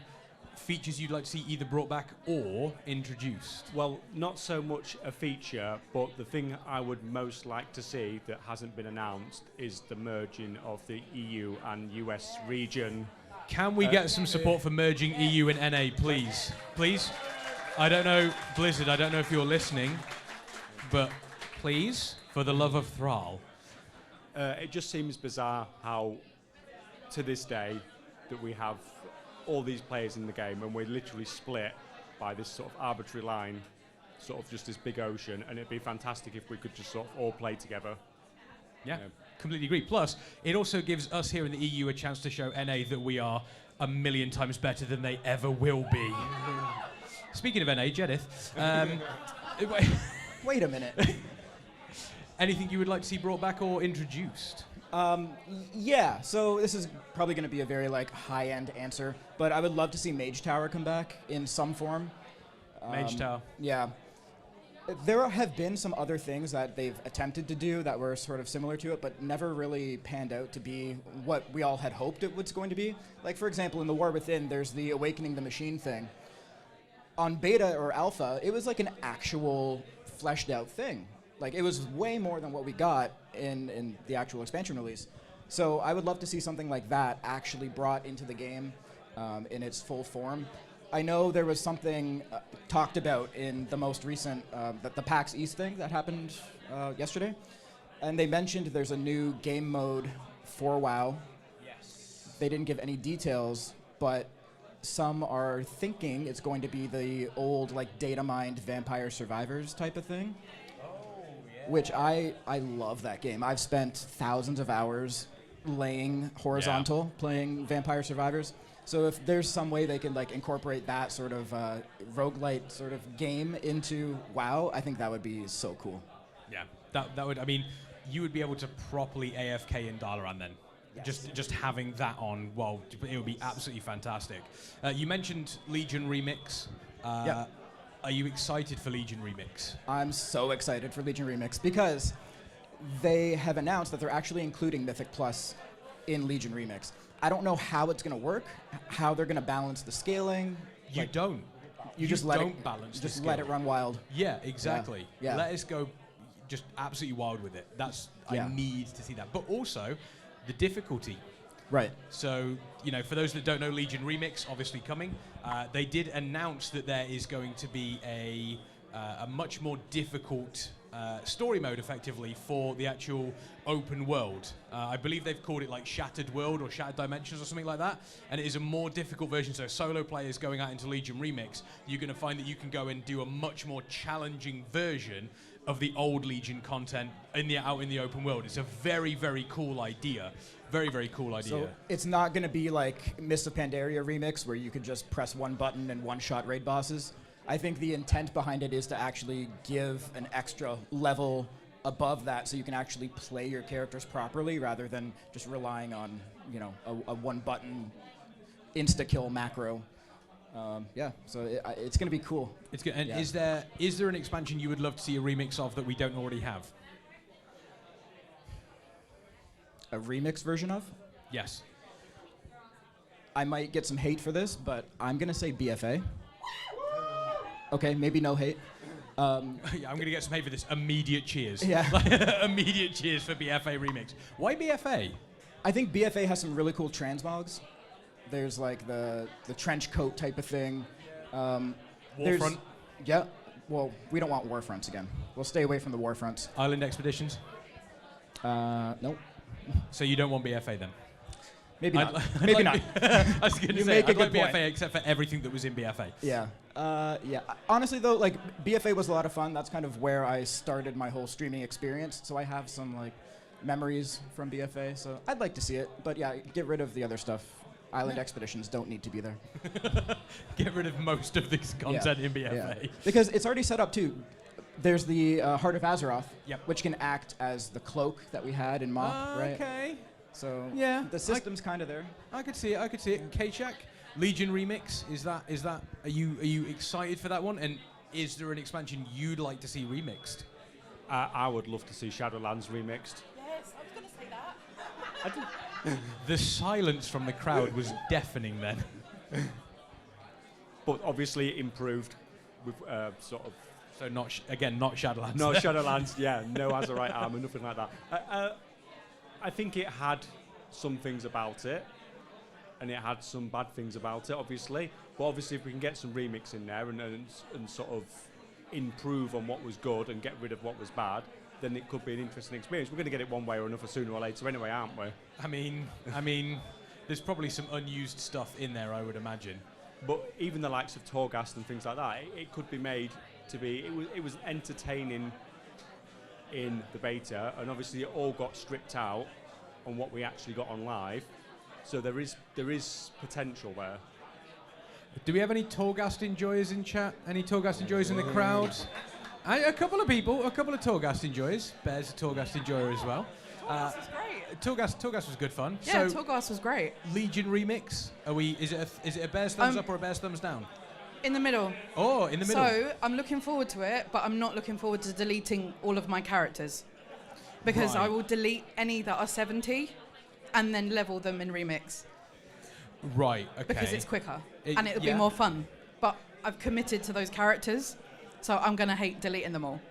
features you'd like to see either brought back or introduced? Well, not so much a feature, but the thing I would most like to see that hasn't been announced is the merging of the EU and US region. Can we get some support for merging EU and NA, please? Please? I don't know, Blizzard, I don't know if you're listening, but please, for the love of Thrall. It just seems bizarre how, to this day, that we have all these players in the game and we're literally split by this sort of arbitrary line, sort of just this big ocean, and it'd be fantastic if we could just sort of all play together. Yeah, completely agree. Plus, it also gives us here in the EU a chance to show NA that we are a million times better than they ever will be. Speaking of NA, Jedith, Wait a minute. anything you would like to see brought back or introduced? Yeah, so this is probably going to be a very like high-end answer, but I would love to see Mage Tower come back in some form. Mage Tower. Yeah. There have been some other things that they've attempted to do that were sort of similar to it, but never really panned out to be what we all had hoped it was going to be. Like, for example, in The War Within, there's the Awakening the Machine thing. On beta or alpha, it was like an actual fleshed out thing. Like, it was way more than what we got in the actual expansion release. So I would love to see something like that actually brought into the game in its full form. I know there was something talked about in the most recent, the PAX East thing that happened yesterday. And they mentioned there's a new game mode for WoW. Yes. They didn't give any details, but some are thinking it's going to be the old, like, data mined Vampire Survivors type of thing. Oh, yeah. Which I love that game. I've spent thousands of hours laying horizontal playing Vampire Survivors. So if there's some way they can, like, incorporate that sort of roguelite sort of game into WoW, I think that would be so cool. Yeah, that would. I mean, you would be able to properly AFK in Dalaran then. Yes. Just having that on, well, it would be absolutely fantastic. You mentioned Legion Remix. Are you excited for Legion Remix? I'm so excited for Legion Remix because they have announced that they're actually including Mythic Plus in Legion Remix. I don't know how it's going to work, how they're going to balance the scaling. You don't. You just let it balance. Just let it run wild. Yeah, exactly. Yeah. Let us go, just absolutely wild with it. I need to see that. But also, the difficulty. Right. So, for those that don't know, Legion Remix obviously coming. They did announce that there is going to be a much more difficult story mode, effectively, for the actual open world. I believe they've called it like Shattered World or Shattered Dimensions or something like that, and it is a more difficult version. So solo players going out into Legion Remix, you're going to find that you can go and do a much more challenging version of the old Legion content out in the open world. It's a very, very cool idea. Very, very cool idea. So it's not going to be like Mists of Pandaria Remix, where you could just press one button and one-shot raid bosses. I think the intent behind it is to actually give an extra level above that so you can actually play your characters properly rather than just relying on, a one-button insta-kill macro. So it's going to be cool. It's good. And is there an expansion you would love to see a remix of that we don't already have? A remix version of? Yes. I might get some hate for this, but I'm going to say BFA. Okay, maybe no hate. I'm going to get some hate for this. Immediate cheers. Yeah. Immediate cheers for BFA remix. Why BFA? I think BFA has some really cool transmogs. There's like the trench coat type of thing. Warfront? Yeah. Well, we don't want Warfronts again. We'll stay away from the Warfronts. Island Expeditions? Nope. So you don't want BFA then? Maybe not. Maybe not. I was going to say, I'd like point. BFA except for everything that was in BFA. Yeah. Honestly, though, like, BFA was a lot of fun. That's kind of where I started my whole streaming experience. So I have some, like, memories from BFA. So I'd like to see it. But, yeah, get rid of the other stuff. Island Expeditions don't need to be there. Get rid of most of this content in BFA. Yeah. Because it's already set up, too. There's the Heart of Azeroth, which can act as the cloak that we had in MoP, right? Okay. So yeah, the system's kind of there. I could see it. K-Shack, Legion Remix, is that? Are you excited for that one? And is there an expansion you'd like to see remixed? I would love to see Shadowlands remixed. Yes, I was going to say that. The silence from the crowd was deafening then. But obviously improved with sort of. So not Shadowlands. No Shadowlands. Yeah, no Azerite armor, nothing like that. I think it had some things about it, and it had some bad things about it, obviously. But obviously, if we can get some remix in there and sort of improve on what was good and get rid of what was bad, then it could be an interesting experience. We're going to get it one way or another sooner or later anyway, aren't we? I mean, there's probably some unused stuff in there, I would imagine. But even the likes of Torghast and things like that, it could be made to be. It was entertaining in the beta, and obviously it all got stripped out on what we actually got on live. So there is potential there. Do we have any Torghast enjoyers in chat? Any Torghast enjoyers in the crowd? A couple of Torghast enjoyers. Bear's a Torghast enjoyer as well. Torghast was great. Torghast was good fun. Yeah, Torghast was great. Legion Remix. Is it a Bear's thumbs up or a Bear's thumbs down? In the middle. Oh, in the middle. So I'm looking forward to it, but I'm not looking forward to deleting all of my characters. Because I Right. will delete any that are 70 and then level them in Remix. Right, okay. Because it's quicker and it'll yeah. be more fun. But I've committed to those characters, so I'm going to hate deleting them all.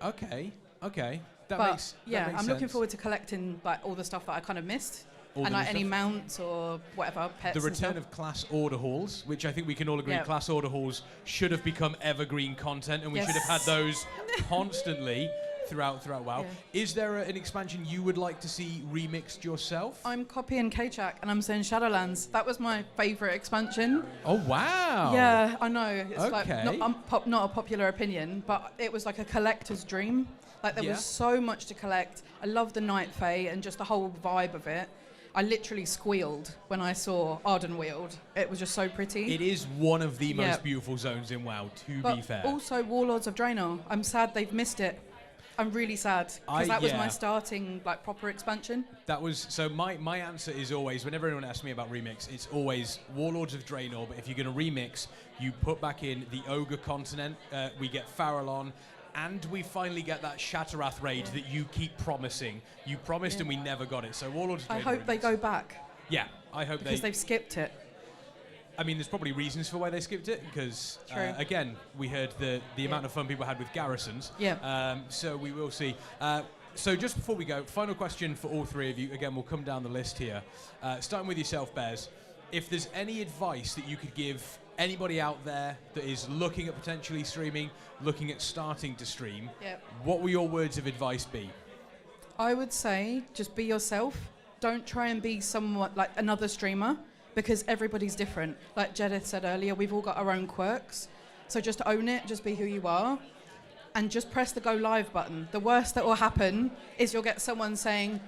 Okay. That but makes yeah, that makes I'm looking sense. forward to collecting like all the stuff that I kind of missed. All And the like new any stuff? mounts or whatever, pets The and return stuff. of class order halls, which I think we can all agree Yeah. class order halls should have become evergreen content, and we should have had Yes. those constantly throughout WoW. Yeah. Is there an expansion you would like to see remixed yourself? I'm copying K-Chak and I'm saying Shadowlands. That was my favourite expansion. Oh wow! Yeah, I know. It's like Okay. not a popular opinion, but it was like a collector's dream. Like there Yeah. was so much to collect. I love the Night Fae and just the whole vibe of it. I literally squealed when I saw Ardenweald. It was just so pretty. It is one of the Yeah. most beautiful zones in WoW, to but be fair. also Warlords of Draenor. I'm sad they've missed it. I'm really sad because that was my starting like proper expansion. That was so. My answer is always whenever anyone asks me about remix, it's always Warlords of Draenor. But if you're going to remix, you put back in the Ogre continent. We get Farallon, and we finally get that Shatarath raid that you keep promising. You promised, and we never got it. So Warlords of Draenor. I hope they remix. go back Yeah, I hope because they've skipped it. I mean, there's probably reasons for why they skipped it because, True. again, we heard the amount of fun people had with garrisons. Yeah. So we will see. So just before we go, final question for all three of you. Again, we'll come down the list here. Starting with yourself, Bez. If there's any advice that you could give anybody out there that is looking at potentially streaming, looking at starting to stream, Yep. what will your words of advice be? I would say just be yourself. Don't try and be somewhat like another streamer because everybody's different. Like Jedith said earlier, we've all got our own quirks. So just own it, just be who you are, and just press the go live button. The worst that will happen is you'll get someone saying,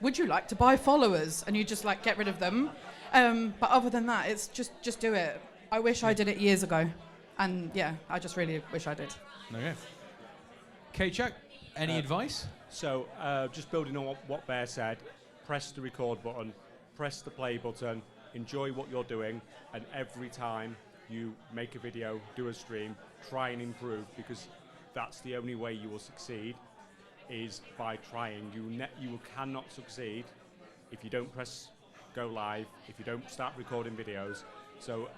would you like to buy followers? And you just like get rid of them. But other than that, it's just do it. I wish I did it years ago. And yeah, I just really wish I did. Okay. K-Chuck, any advice? So, just building on what Bear said, press the record button, press the play button, enjoy what you're doing, and every time you make a video, do a stream, try and improve, because that's the only way you will succeed, is by trying. You cannot succeed if you don't press go live, if you don't start recording videos. So,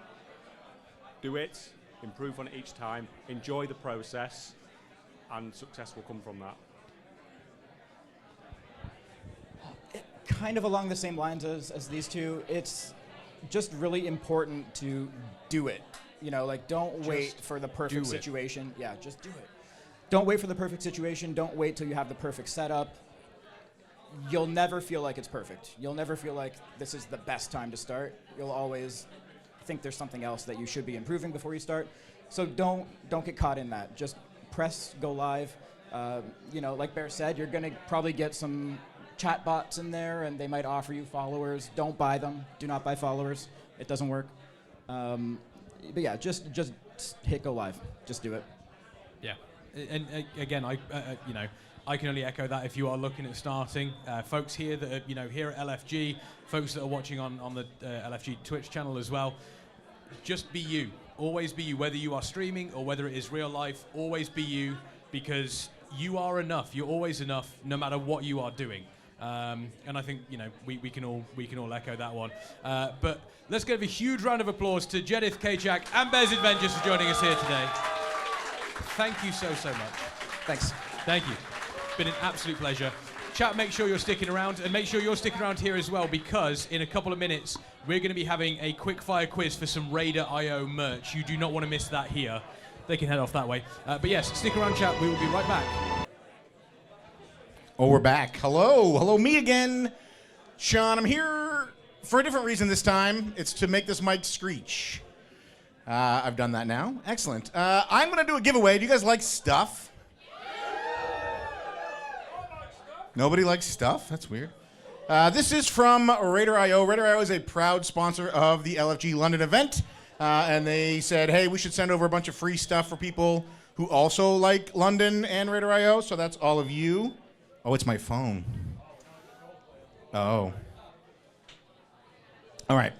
do it, improve on it each time, enjoy the process, and success will come from that. Kind of along the same lines as these two, it's just really important to do it. You know, like don't wait for the perfect situation. Yeah, just do it. Don't wait for the perfect situation. Don't wait till you have the perfect setup. You'll never feel like it's perfect. You'll never feel like this is the best time to start. You'll always think there's something else that you should be improving before you start. So don't get caught in that. Just press go live. You know, like Bear said, you're gonna probably get some chat bots in there, and they might offer you followers. Don't buy them. Do not buy followers. It doesn't work. But yeah, just hit go live. Just do it. Yeah, and again, I can only echo that if you are looking at starting. Folks here that are, here at LFG, folks that are watching on the LFG Twitch channel as well, just be you. Always be you, whether you are streaming or whether it is real life. Always be you, because you are enough. You're always enough, no matter what you are doing. And I think we can all echo that one. But let's give a huge round of applause to Jedith, K-Chak, and Bez Adventures for joining us here today. Thank you so much. Thanks. Thank you. It's been an absolute pleasure. Chat, make sure you're sticking around, and make sure you're sticking around here as well, because in a couple of minutes we're going to be having a quick fire quiz for some Raider IO merch. You do not want to miss that here. They can head off that way. But yes, stick around, chat. We will be right back. Oh, we're back. Hello, me again. Sean, I'm here for a different reason this time. It's to make this mic screech. I've done that now. Excellent. I'm going to do a giveaway. Do you guys like stuff? Nobody likes stuff? That's weird. This is from Raider IO. Raider IO is a proud sponsor of the LFG London event. And they said, hey, we should send over a bunch of free stuff for people who also like London and Raider IO. So that's all of you. Oh, it's my phone. Oh. All right.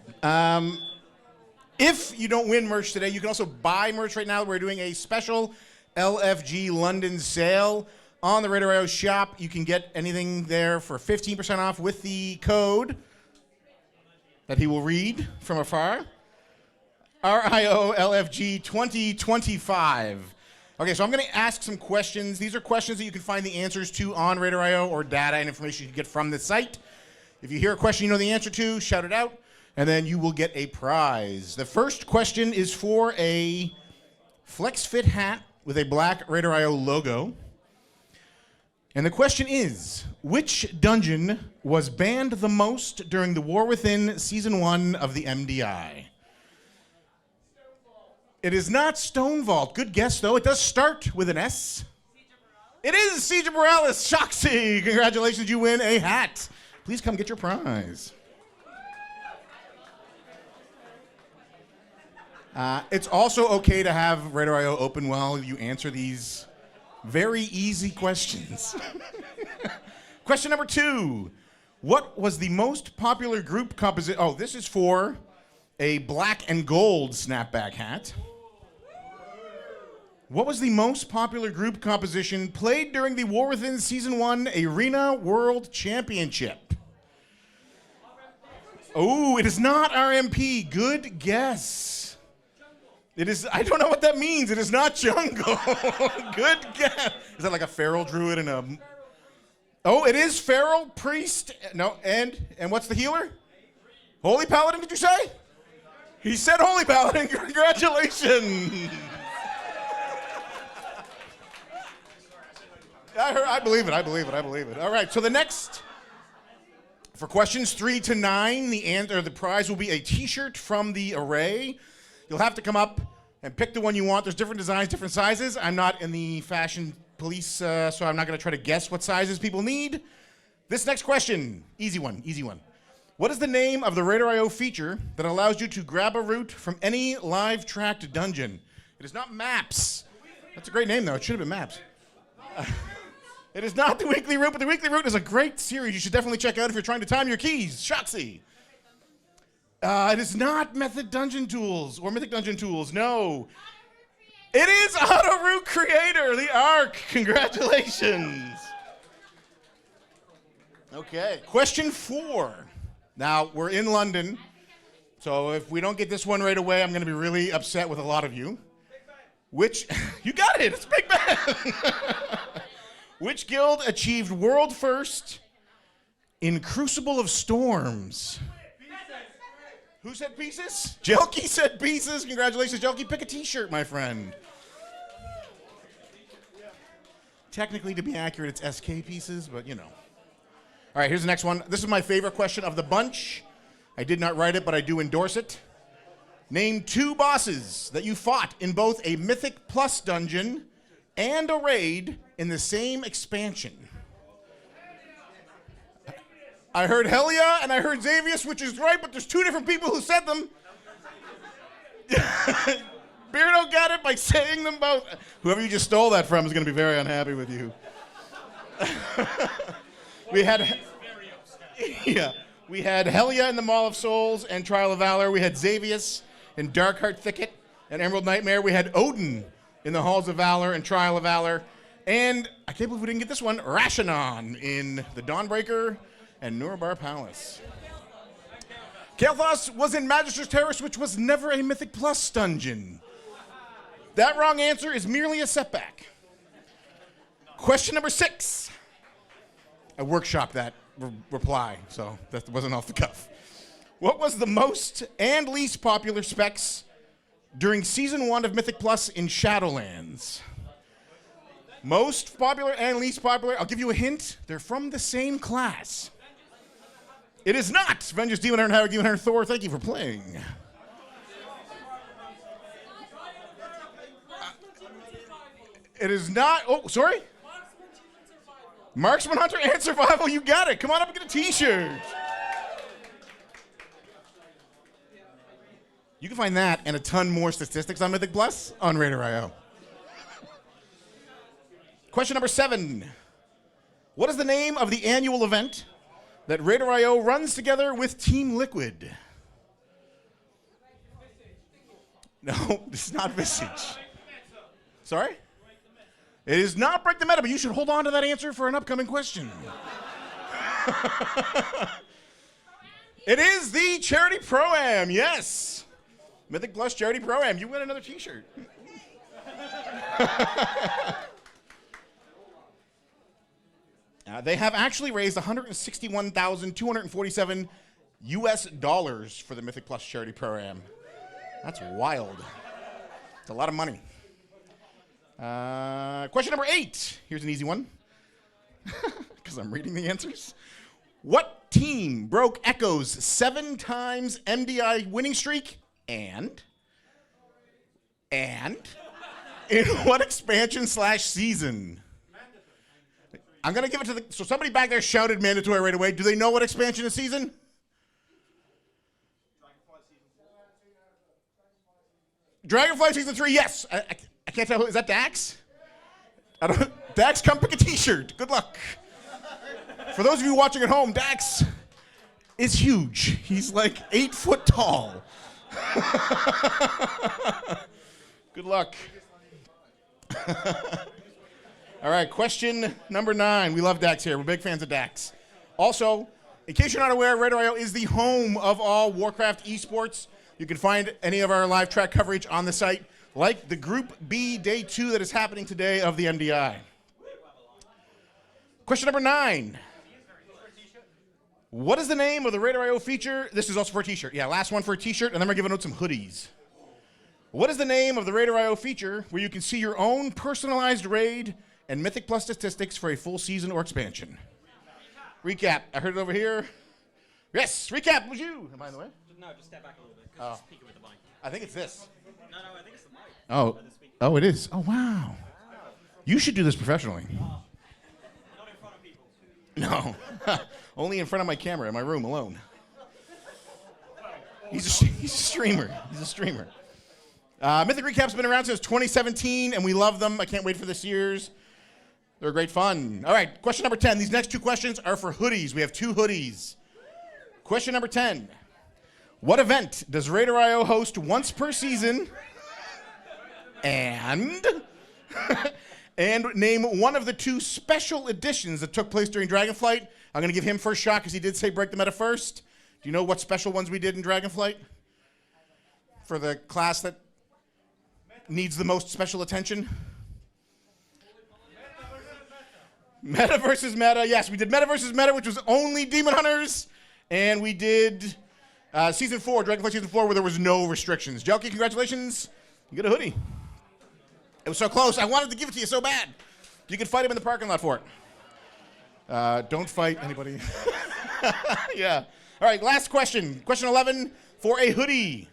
If you don't win merch today, you can also buy merch right now. We're doing a special LFG London sale on the Radar.io shop. You can get anything there for 15% off with the code that he will read from afar. RIO LFG 2025. Okay, so I'm going to ask some questions. These are questions that you can find the answers to on Radar.io or data and information you can get from the site. If you hear a question you know the answer to, shout it out, and then you will get a prize. The first question is for a Flex Fit hat with a black Radar.io logo. And the question is, which dungeon was banned the most during the War Within Season 1 of the MDI? It is not Stone Vault. Good guess, though. It does start with an S. It is Siege of Morales. Shoxy, congratulations, you win a hat. Please come get your prize. It's also okay to have Radar.io open while you answer these very easy questions. Question number 2. What was the most popular group composition? Oh, this is for a black and gold snapback hat. What was the most popular group composition played during the War Within Season 1 Arena World Championship? Oh, it is not RMP. Good guess. It is, I don't know what that means. It is not jungle. Good guess. Is that like a feral druid and a... Oh, it is feral priest. No, and what's the healer? Holy Paladin, did you say? He said Holy Paladin. Congratulations. I believe it. All right, so the next, for questions 3 to 9, the prize will be a t-shirt from the array. You'll have to come up and pick the one you want. There's different designs, different sizes. I'm not in the fashion police, so I'm not going to try to guess what sizes people need. This next question, easy one. What is the name of the Radar.io feature that allows you to grab a route from any live tracked dungeon? It is not Maps. That's a great name, though. It should have been Maps. It is not the Weekly Route, but the Weekly Route is a great series you should definitely check out if you're trying to time your keys. Shoxy. It is not Method Dungeon Tools or Mythic Dungeon Tools. No. It is Auto Route Creator, the ARC. Congratulations. Okay. Question 4. Now, we're in London, so if we don't get this one right away, I'm going to be really upset with a lot of you. Which, you got it. It's Big Ben. Which guild achieved world first in Crucible of Storms? Who said Pieces? Jelky said Pieces. Congratulations, Jelky. Pick a t-shirt, my friend. Technically, to be accurate, it's SK Pieces, but you know. All right, here's the next one. This is my favorite question of the bunch. I did not write it, but I do endorse it. Name 2 bosses that you fought in both a Mythic Plus dungeon and a raid in the same expansion. I heard Helia and I heard Xavius, which is right, but there's 2 different people who said them. Beardo got it by saying them both. Whoever you just stole that from is going to be very unhappy with you. We had Helia in the Maul of Souls and Trial of Valor. We had Xavius in Darkheart Thicket and Emerald Nightmare. We had Odin in the Halls of Valor and Trial of Valor. And I can't believe we didn't get this one, Rashanon in the Dawnbreaker and Nurabar Palace. Kael'thas was in Magister's Terrace, which was never a Mythic Plus dungeon. That wrong answer is merely a setback. Question number 6. I workshopped that reply, so that wasn't off the cuff. What was the most and least popular specs during Season 1 of Mythic Plus in Shadowlands? Most popular and least popular. I'll give you a hint. They're from the same class. It is not Avengers, Demon Hunter, Howard, Demon Hunter, Thor. Thank you for playing. It is not. Oh, sorry? Marksman, Hunter, and Survival. You got it. Come on up and get a t-shirt. You can find that and a ton more statistics on Mythic Plus on Radar.io. Question number 7. What is the name of the annual event that Radar.io runs together with Team Liquid? No, it's not Visage. Sorry? It is not Break the Meta, but you should hold on to that answer for an upcoming question. It is the Charity Pro-Am, yes. Mythic Plus Charity Pro-Am. You win another t-shirt. They have actually raised $161,247 US for the Mythic Plus Charity Pro-Am. That's wild. It's a lot of money. Question number 8. Here's an easy one. Because I'm reading the answers. What team broke Echo's 7 times MDI winning streak and in what expansion / season? I'm going to give it to the... So somebody back there shouted mandatory right away. Do they know what expansion and season? Dragonflight Season 3, yes. I can't tell who... Is that Dax? Dax, come pick a t-shirt. Good luck. For those of you watching at home, Dax is huge. He's like 8 foot tall. Good luck. All right, question number 9. We love Dax here. We're big fans of Dax. Also, in case you're not aware, Radar.io is the home of all Warcraft esports. You can find any of our live track coverage on the site, like the Group B Day 2 that is happening today of the MDI. Question number 9. What is the name of the Radar.io feature? This is also for a t-shirt. Yeah, last one for a t-shirt, and then we're giving out some hoodies. What is the name of the Radar.io feature where you can see your own personalized raid and Mythic Plus statistics for a full season or expansion? Recap. I heard it over here. Yes, recap was you. Am I in the way? No, just step back a little bit. Oh. Speak it with the mic. I think it's this. No, I think it's the mic. Oh, oh, it is. Oh, wow. You should do this professionally. Not in front of people. No, only in front of my camera in my room alone. He's a streamer. He's a streamer. Mythic Recap's been around since 2017, and we love them. I can't wait for this year's. They're great fun. All right, question number 10. These next 2 questions are for hoodies. We have 2 hoodies. Question number 10. What event does Radar.io host once per season? And name one of the 2 special editions that took place during Dragonflight. I'm going to give him first shot because he did say break the meta first. Do you know what special ones we did in Dragonflight? For the class that needs the most special attention? Meta versus meta. Yes, we did meta versus meta, which was only Demon Hunters. And we did Season 4, Dragonflight Season 4, where there was no restrictions. Jelky, congratulations. You get a hoodie. It was so close. I wanted to give it to you so bad. You could fight him in the parking lot for it. Don't fight anybody. Yeah. All right, last question. Question 11 for a hoodie.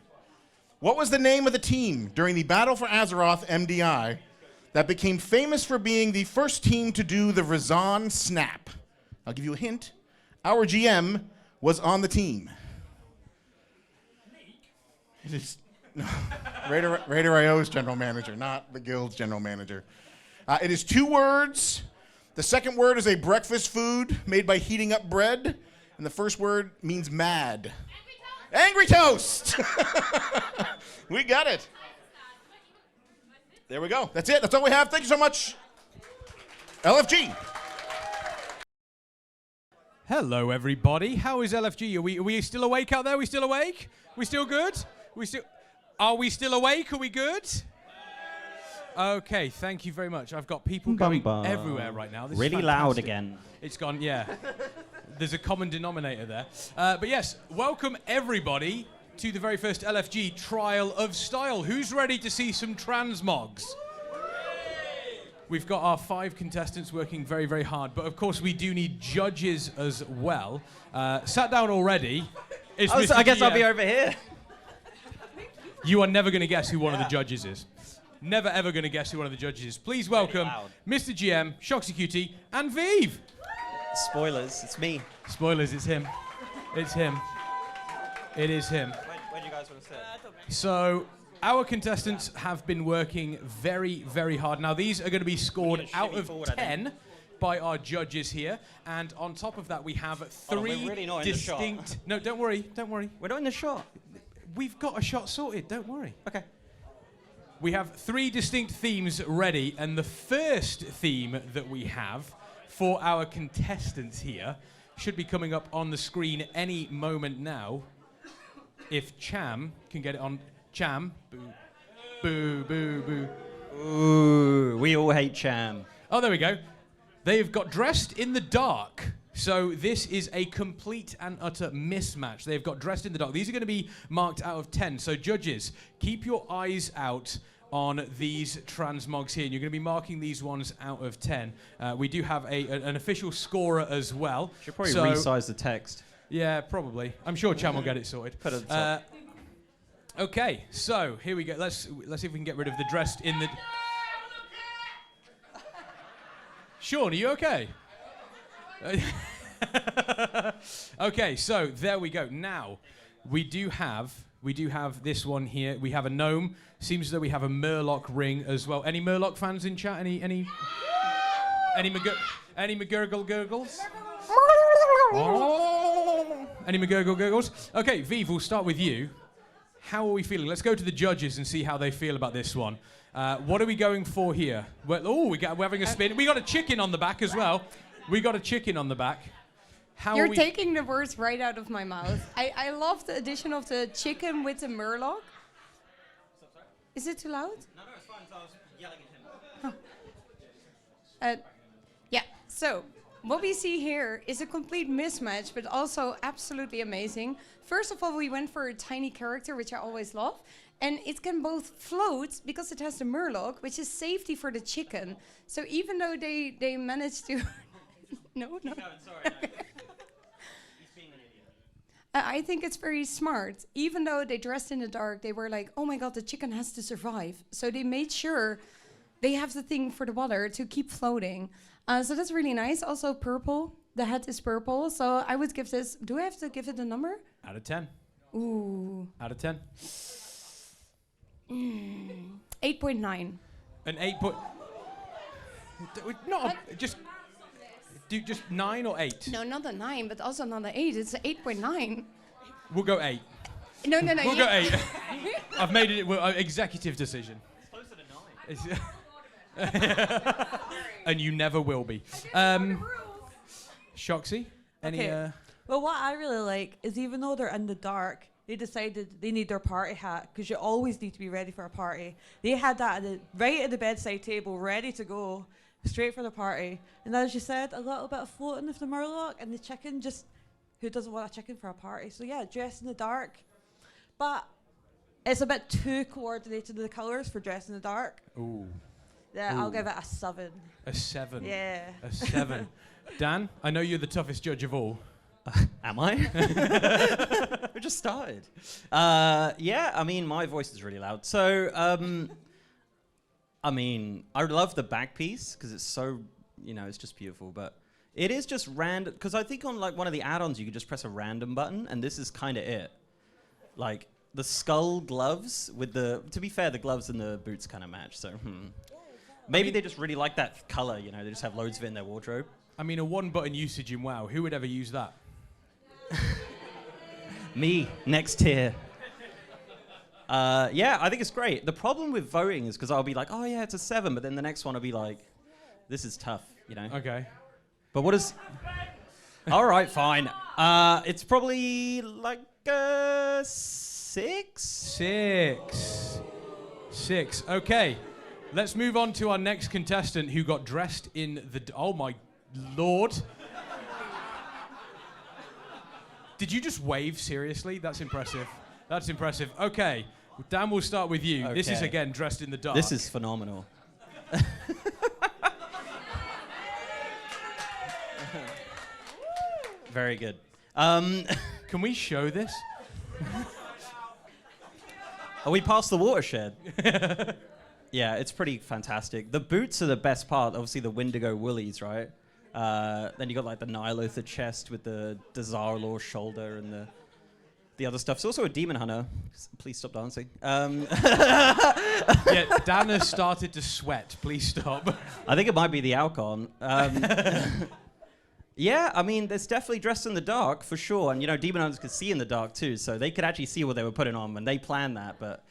What was the name of the team during the Battle for Azeroth MDI that became famous for being the first team to do the Razan snap? I'll give you a hint. Our GM was on the team. It is no, Radar.io's general manager, not the guild's general manager. It is 2 words. The second word is a breakfast food made by heating up bread, and the first word means mad. Angry Toast! We got it. There we go. That's it. That's all we have. Thank you so much. LFG. Hello, everybody. How is LFG? Are we still awake out there? We still awake? We still good? Are we still awake? Are we good? Okay, thank you very much. I've got people going everywhere right now. This is really loud fantastic. again. It's gone, yeah. There's a common denominator there. But yes, welcome everybody to the very first LFG Trial of Style. Who's ready to see some transmogs? We've got our 5 contestants working very, very hard, but of course we do need judges as well. Sat down already. I guess I'll be over here. You are never going to guess who one of the judges is. Never, ever going to guess who one of the judges is. Please welcome Mr. GM, Shoxy Cutie, and Vive. Spoilers, it's me. Spoilers, it's him. It's him. It is him. Where do you guys want to sit? So, our contestants have been working very, very hard. Now, these are going to be scored out of 10 by our judges here. And on top of that, we have 3 we're really not distinct... in the shot. No, don't worry, don't worry. We're not in the shot. We've got a shot sorted, don't worry. Okay. we have 3 distinct themes ready, and the first theme that we have for our contestants here should be coming up on the screen any moment now. If Cham can get it on. Cham. Boo. Boo, boo, boo. Ooh, we all hate Cham. Oh, there we go. They've got dressed in the dark. So this is a complete and utter mismatch. They've got dressed in the dark. These are going to be marked out of 10. So judges, keep your eyes out on these transmogs here. And you're going to be marking these ones out of 10. We do have an official scorer as well. Should probably resize the text. Yeah, probably. I'm sure Cham will get it sorted. Put it at the top. Okay, so here we go. Let's see if we can get rid of the dressed in the... Sean, are you okay? Okay, so there we go. Now, we do have this one here. We have a gnome. Seems as though we have a Murloc ring as well. Any Murloc fans in chat? Any McGurgle gurgles? Any McGurgle gurgles? Okay, Viv, we'll start with you. How are we feeling? Let's go to the judges and see how they feel about this one. What are we going for here? Well, we're having a spin. We got a chicken on the back as well. We got a chicken on the back. You're taking the words right out of my mouth. I love the addition of the chicken with the Murloc. Is it too loud? No, it's fine. I was yelling at him. Yeah, so what we see here is a complete mismatch, but also absolutely amazing. First of all, we went for a tiny character, which I always love. And it can both float, because it has the Murloc, which is safety for the chicken. So even though they managed to... No. Sorry. He's being an idiot. I think it's very smart. Even though they dressed in the dark, they were like, oh my god, the chicken has to survive. So they made sure they have the thing for the water to keep floating. So that's really nice. Also purple. The head is purple. So I would give this... Do I have to give it a number? Out of 10. Ooh. Out of 10. 8.9. An 8 point... Not a, just... Do just 9 or 8? No, not a 9, but also not an 8. It's an 8.9. We'll go 8. No. We'll go 8. I've made it an executive decision. It's closer to 9. And you never will be. Shoxy? Any... Okay. Well, what I really like is even though they're in the dark, they decided they need their party hat, because you always need to be ready for a party. They had that right at the bedside table, ready to go, straight for the party. And as you said, a little bit of floating with the Murloc, and the chicken, just who doesn't want a chicken for a party? So yeah, dress in the dark. But it's a bit too coordinated with the colours for dress in the dark. Ooh. Yeah, Ooh. I'll give it a 7. A 7? Yeah. A 7. Dan, I know you're the toughest judge of all. Am I? We just started. Yeah, I mean, my voice is really loud. So, I mean, I love the back piece because it's so, it's just beautiful. But it is just random, because I think on like one of the add-ons you could just press a random button, and this is kind of it. Like the skull gloves with the. To be fair, the gloves and the boots kind of match. So, maybe they just really like that color. They just have loads of it in their wardrobe. I mean, a one-button usage in WoW. Who would ever use that? Me, next tier. Yeah, I think it's great. The problem with voting is because I'll be like, oh yeah, it's a 7, but then the next one I'll be like, this is tough, Okay. But what is... All right, fine. It's probably like 6? 6. Okay. Let's move on to our next contestant who got dressed in the... Oh my lord. Did you just wave, seriously? That's impressive. That's impressive. Okay, Dan, we'll start with you. Okay. This is, again, dressed in the dark. This is phenomenal. Very good. Can we show this? Are we past the watershed? Yeah, it's pretty fantastic. The boots are the best part. Obviously, the Wendigo woolies, right? Then you got like the Nihilotha chest with the Dazarlor shoulder and the other stuff. It's also a demon hunter. Please stop dancing. Yeah, Dan has started to sweat. Please stop. I think it might be the Alcon. Yeah, I mean, it's definitely dressed in the dark for sure. And demon hunters could see in the dark too, so they could actually see what they were putting on when they planned that. But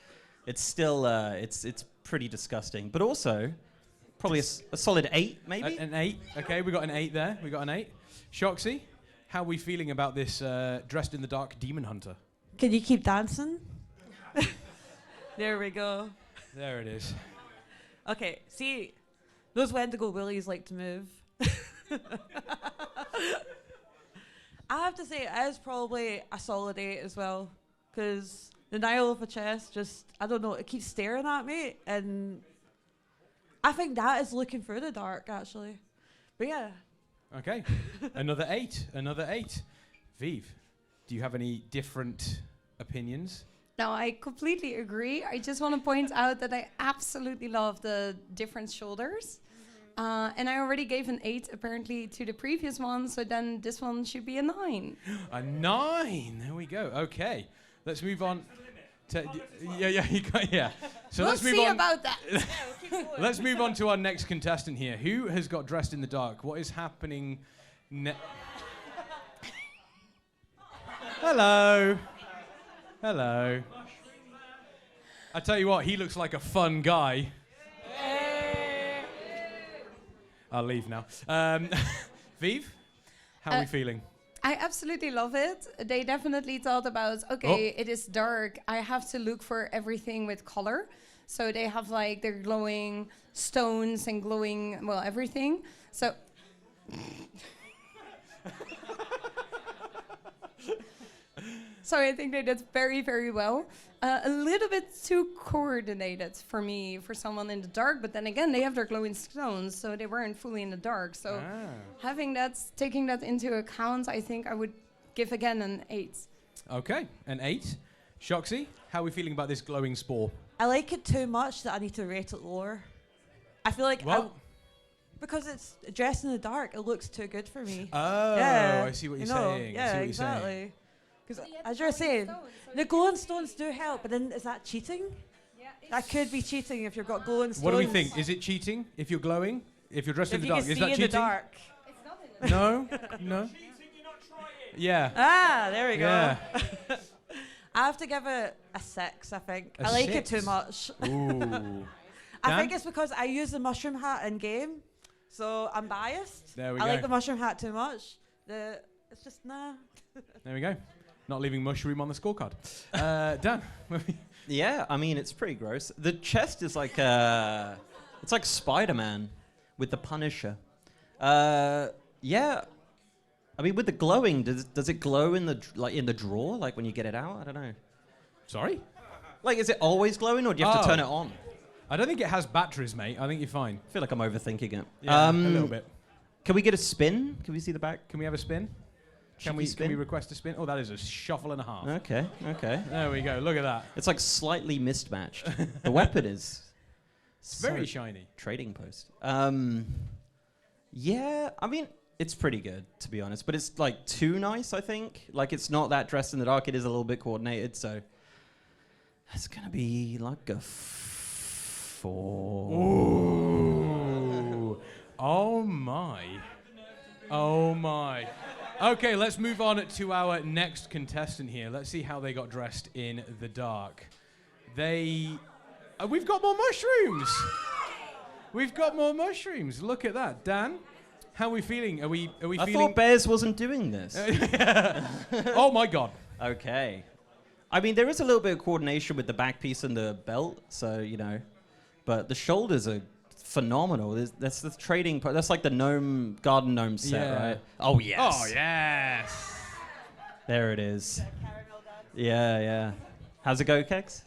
it's still it's pretty disgusting. But also, probably a solid 8, maybe? An 8. Okay, we got an 8 there. We got an 8. Shoxy, how are we feeling about this dressed in the dark demon hunter? Can you keep dancing? There we go. There it is. Okay, see, those Wendigo willies like to move. I have to say, it is probably a solid 8 as well, because the Nile of a chest just, I don't know, it keeps staring at me, and I think that is looking through the dark, actually. But yeah. Okay, another 8, another 8. Viv, do you have any different opinions? No, I completely agree. I just want to point out that I absolutely love the different shoulders. And I already gave an 8 apparently to the previous one, so then this one should be a 9. A 9. There we go. Okay, let's move on. Yeah. So we'll let's move see on. about that. Let's move on to our next contestant here. Who has got dressed in the dark? What is happening? Hello. Hello. I tell you what, he looks like a fun guy. I'll leave now. Viv, how are we feeling? I absolutely love it. They definitely thought about, okay, it is dark. I have to look for everything with color. So they have like their glowing stones and glowing, well, everything. So... So I think they did very, very well. A little bit too coordinated for me, for someone in the dark. But then again, they have their glowing stones, so they weren't fully in the dark. So taking that into account, I think I would give again an 8. Okay, an 8. Shoxy, how are we feeling about this glowing spore? I like it too much that I need to rate it lower. I feel like because it's dressed in the dark, it looks too good for me. Oh, yeah, I see what you're saying. Yeah, exactly. Because as you're saying, the glowing stones do help, but then is that cheating? Yeah, that could be cheating if you've got glowing stones. What do we think? Is it cheating if you're glowing? If you're dressed in the dark, is that cheating? If you can see in the dark. It's not in the No? Yeah. Ah, there we go. Yeah. I have to give it a 6, I think. I like it too much. Ooh. I think it's because I use the mushroom hat in game, so I'm biased. There we I go. like the mushroom hat too much. It's just, nah. There we go. Not leaving mushroom on the scorecard. Dan? Yeah, I mean, it's pretty gross. The chest is like it's like Spider-Man with the Punisher. Yeah. I mean, with the glowing, does it glow in the drawer, like when you get it out? I don't know. Sorry? Like, is it always glowing, or do you have to turn it on? I don't think it has batteries, mate. I think you're fine. I feel like I'm overthinking it. Yeah, a little bit. Can we get a spin? Can we see the back? Can we have a spin? Can we request a spin? Oh, that is a shuffle and a half. Okay. There we go. Look at that. It's like slightly mismatched. The weapon is very shiny. Trading post. Yeah, I mean, it's pretty good, to be honest. But it's like too nice, I think. Like, it's not that dressed in the dark. It is a little bit coordinated, so it's gonna be like a 4. Ooh. Oh my. Oh my. Okay, let's move on to our next contestant here. Let's see how they got dressed in the dark. We've got more mushrooms. We've got more mushrooms. Look at that. Dan, how are we feeling? Are we feeling... I thought Bears wasn't doing this. Oh my God. Okay. I mean, there is a little bit of coordination with the back piece and the belt, so, you know. But the shoulders are phenomenal. That's the trading part. That's like the garden gnome set, right? Oh, yes. Oh, yes. There it is. Yeah. How's it go, Kex?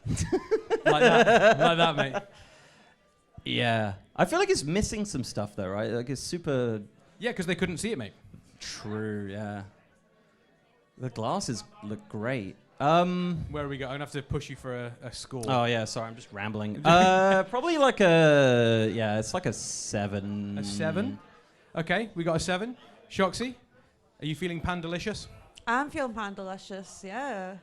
Like that, mate. Yeah. I feel like it's missing some stuff, though, right? Like, it's super... Yeah, because they couldn't see it, mate. True, yeah. The glasses look great. Where are we going? I'm going to have to push you for a score. Oh, yeah, sorry, I'm just rambling. Probably like it's like a 7. A 7? Okay, we got a 7. Shoxy, are you feeling pan-delicious? I'm feeling pan-delicious, yeah.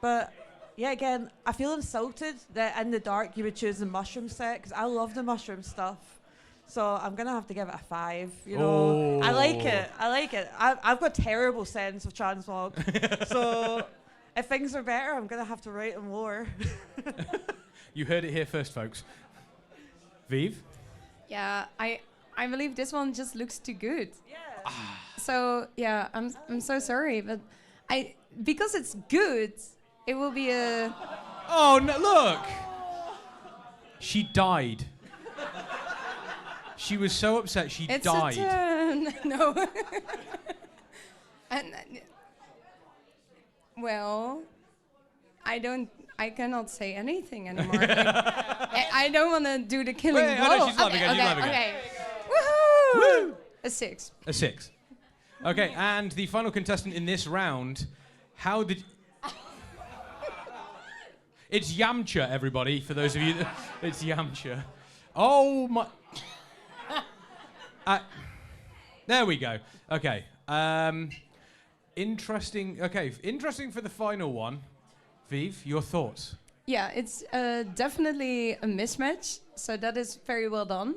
But, yeah, again, I feel insulted that in the dark you would choose the mushroom set, because I love the mushroom stuff. So I'm going to have to give it a 5, you know. I like it. I've got terrible sense of transmog. So... if things are better, I'm going to have to rate them lower. You heard it here first, folks. Vive? Yeah, I believe this one just looks too good. Yeah. So yeah, I'm so sorry, but because it's good, it will be a. Oh no! Look, she died. She was so upset she It's died. a turn. No. And well, I cannot say anything anymore. Like, I don't want to do the killing Wait, blow. oh no, she's laughing again. She's laughing again. Okay. Woohoo! Woo! A 6. A 6. Okay, and the final contestant in this round, how did... It's Yamcha, everybody, for those of you that... It's Yamcha. Oh my... There we go. Okay. Interesting. Okay, interesting for the final one. Vive, your thoughts? Yeah, it's definitely a mismatch, so that is very well done.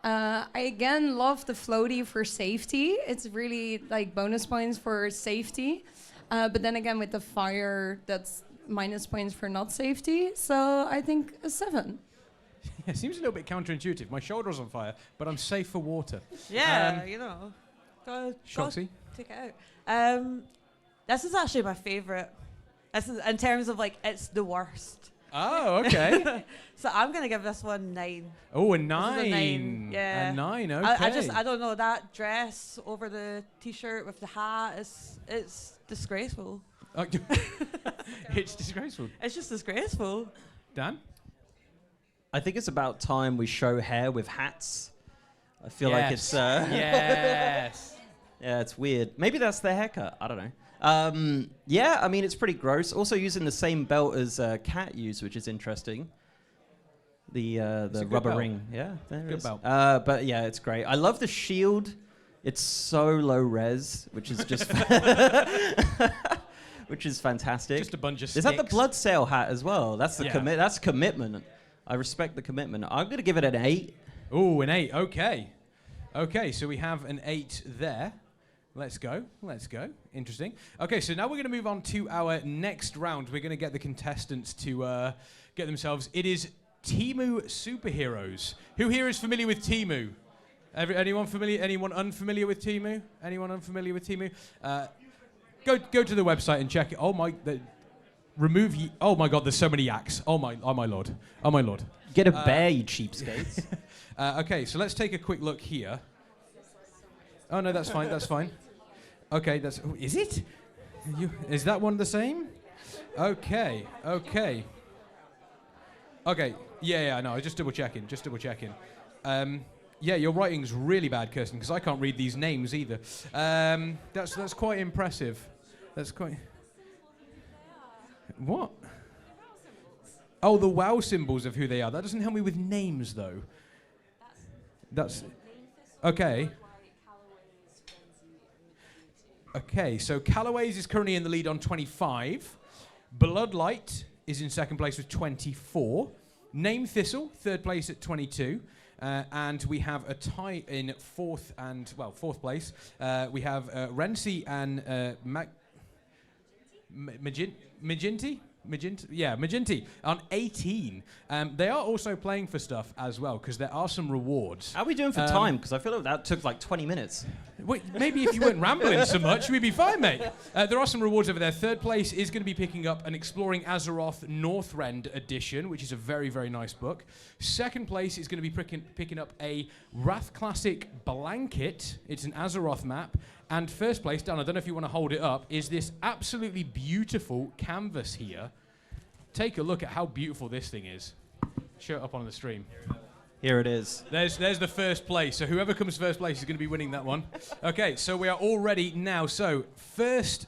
I again love the floaty for safety. It's really like bonus points for safety. But then again with the fire, that's minus points for not safety. So I think a 7. Yeah, it seems a little bit counterintuitive. My shoulder's on fire, but I'm safe for water. Yeah, Go Shoxy? take it out. This is actually my favourite. This is in terms of like it's the worst. Oh, okay. So I'm gonna give this one 9. Oh, a This 9. is a 9. Yeah. A 9. Okay. I don't know, that dress over the t-shirt with the hat it's disgraceful. Oh, it's disgraceful. It's just disgraceful. Dan? I think it's about time we show hair with hats. I feel like it's... Yes. Yeah, it's weird. Maybe that's their haircut. I don't know. Yeah, I mean, it's pretty gross. Also using the same belt as Cat used, which is interesting. The rubber belt. ring. Yeah, there it Good is. belt. But yeah, it's great. I love the shield. It's so low res, which is just... which is fantastic. Just a bunch of Is that the sticks. blood sail hat as well? That's the Yeah. that's commitment. I respect the commitment. I'm going to give it an 8. Ooh, an 8. Okay. Okay, so we have an 8 there. Let's go. Interesting. Okay, so now we're going to move on to our next round. We're going to get the contestants to get themselves... It is Temu Superheroes. Who here is familiar with Temu? Anyone familiar? Anyone unfamiliar with Temu? Anyone unfamiliar with Temu? Go to the website and check it. Oh my... oh my God, there's so many yaks. Oh my lord. Oh my lord. Get a bear, you cheapskates. Okay, so let's take a quick look here. Oh no, that's fine. That's fine. Okay, that's. Is it? Is that one the same? Okay. Yeah. No, just double checking. Yeah, your writing's really bad, Kirsten, because I can't read these names either. That's quite impressive. That's quite. What? Oh, the WoW symbols of who they are. That doesn't help me with names, though. That's okay. Okay, so Callaway's is currently in the lead on 25. Bloodlight is in second place with 24. Name Thistle, third place at 22. And we have a tie in fourth place. We have Renzi and Maginti on 18. They are also playing for stuff as well, because there are some rewards. How are we doing for time? Because I feel like that took like 20 minutes. Wait, maybe if you weren't rambling so much, we'd be fine, mate. There are some rewards over there. Third place is going to be picking up an Exploring Azeroth Northrend edition, which is a very, very nice book. Second place is going to be picking up a Wrath Classic blanket. It's an Azeroth map. And first place, Dan, I don't know if you want to hold it up, is this absolutely beautiful canvas here. Take a look at how beautiful this thing is. Show it up on the stream. Here it is. There's the first place. So whoever comes first place is going to be winning that one. Okay, so we are all ready now. So first,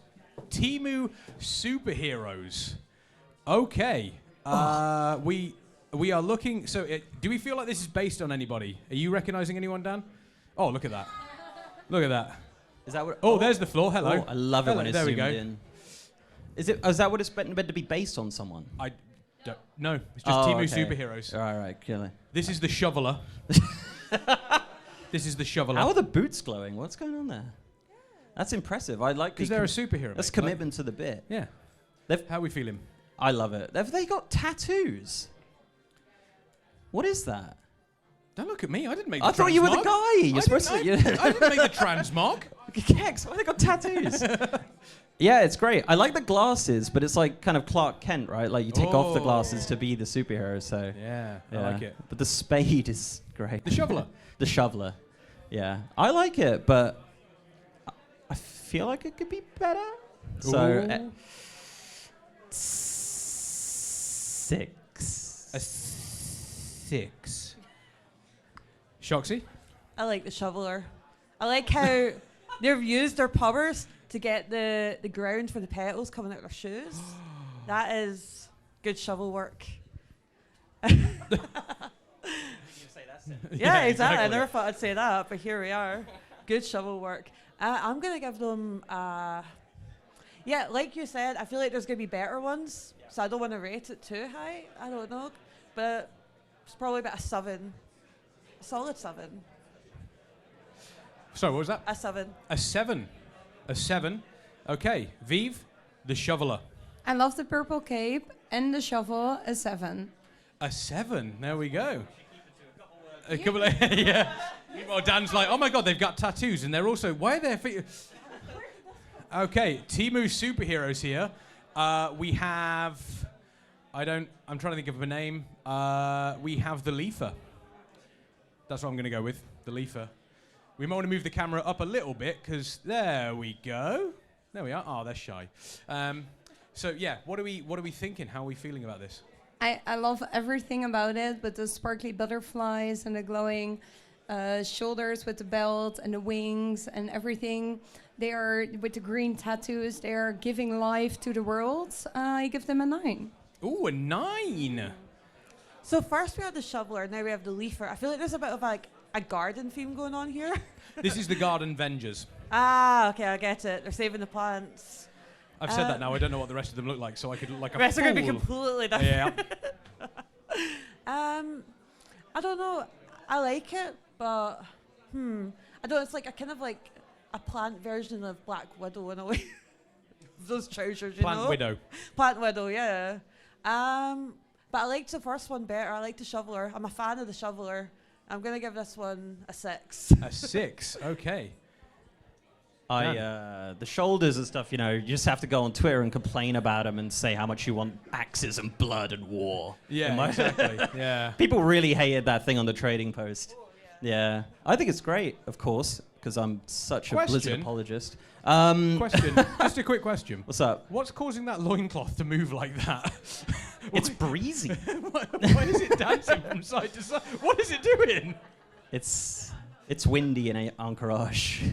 Temu Superheroes. Okay. We are looking... So do we feel like this is based on anybody? Are you recognizing anyone, Dan? Oh, look at that. Look at that. Is that what? Oh, there's the floor. Hello. Oh, I love it when it's there we zoomed go. in. Is that what it's meant to be based on someone? I don't know. It's just Temu Superheroes. All right, killer. This is the shoveler. This is the shoveler. How are the boots glowing? What's going on there? That's impressive. I like because they're a superhero. That's mate. commitment to the bit. Yeah. How are we feeling? I love it. Have they got tattoos? What is that? Don't look at me. I didn't make the I thought you were the transmog. guy. You're supposed to. I didn't make the transmog. Kex, why they got tattoos? Yeah, it's great. I like the glasses, but it's like kind of Clark Kent, right? Like you take off the glasses to be the superhero. So Yeah, I like it. But the spade is great. The shoveler. The shoveler. Yeah, I like it, but I feel like it could be better. So Ooh. 6. A 6. Shoxy? I like the shoveler. I like how they've used their powers to get the ground for the petals coming out of their shoes. That is good shovel work. Yeah, exactly. I never thought I'd say that, but here we are. Good shovel work. I'm going to give them, yeah, like you said, I feel like there's going to be better ones, so I don't want to rate it too high. I don't know, but it's probably about a 7. A solid 7. Sorry, what was that? A 7. A 7. A 7. Okay, Vive, the shoveler. I love the purple cape and the shovel, a 7. A 7. There we go. A couple of yeah. Meanwhile, Dan's like, oh my god, they've got tattoos, and they're also why are their feet? Okay, Temu superheroes here. We have. I'm trying to think of a name. We have the Leafer. That's what I'm going to go with. The Leafer. We might want to move the camera up a little bit because there we go. There we are. Oh, they're shy. So yeah, what are we thinking? How are we feeling about this? I love everything about it, but the sparkly butterflies and the glowing shoulders with the belt and the wings and everything. They are, with the green tattoos, they are giving life to the world. I give them a 9. Ooh, a 9. So first we have the shoveler, now we have the leafer. I feel like there's a bit of like a garden theme going on here. This is the Garden Vengers. Ah, okay, I get it. They're saving the plants. I've said that now. I don't know what the rest of them look like, so I could look like a The rest are fool. going to be completely different. Yeah. I don't know. I like it, but I don't know. It's like a kind of like a plant version of Black Widow in a way. Those trousers, you know. Plant Widow. Plant Widow, yeah. But I liked the first one better. I like the shoveler. I'm a fan of the shoveler. I'm gonna give this one a 6. A 6. Okay. The shoulders and stuff, you know, you just have to go on Twitter and complain about them and say how much you want axes and blood and war. Yeah, exactly. Yeah. People really hated that thing on the trading post. Yeah. I think it's great, of course, because I'm such a Blizzard apologist. Question. Just a quick question. What's up? What's causing that loincloth to move like that? It's breezy. Why is it dancing from side to side? What is it doing? It's windy in Anchorage.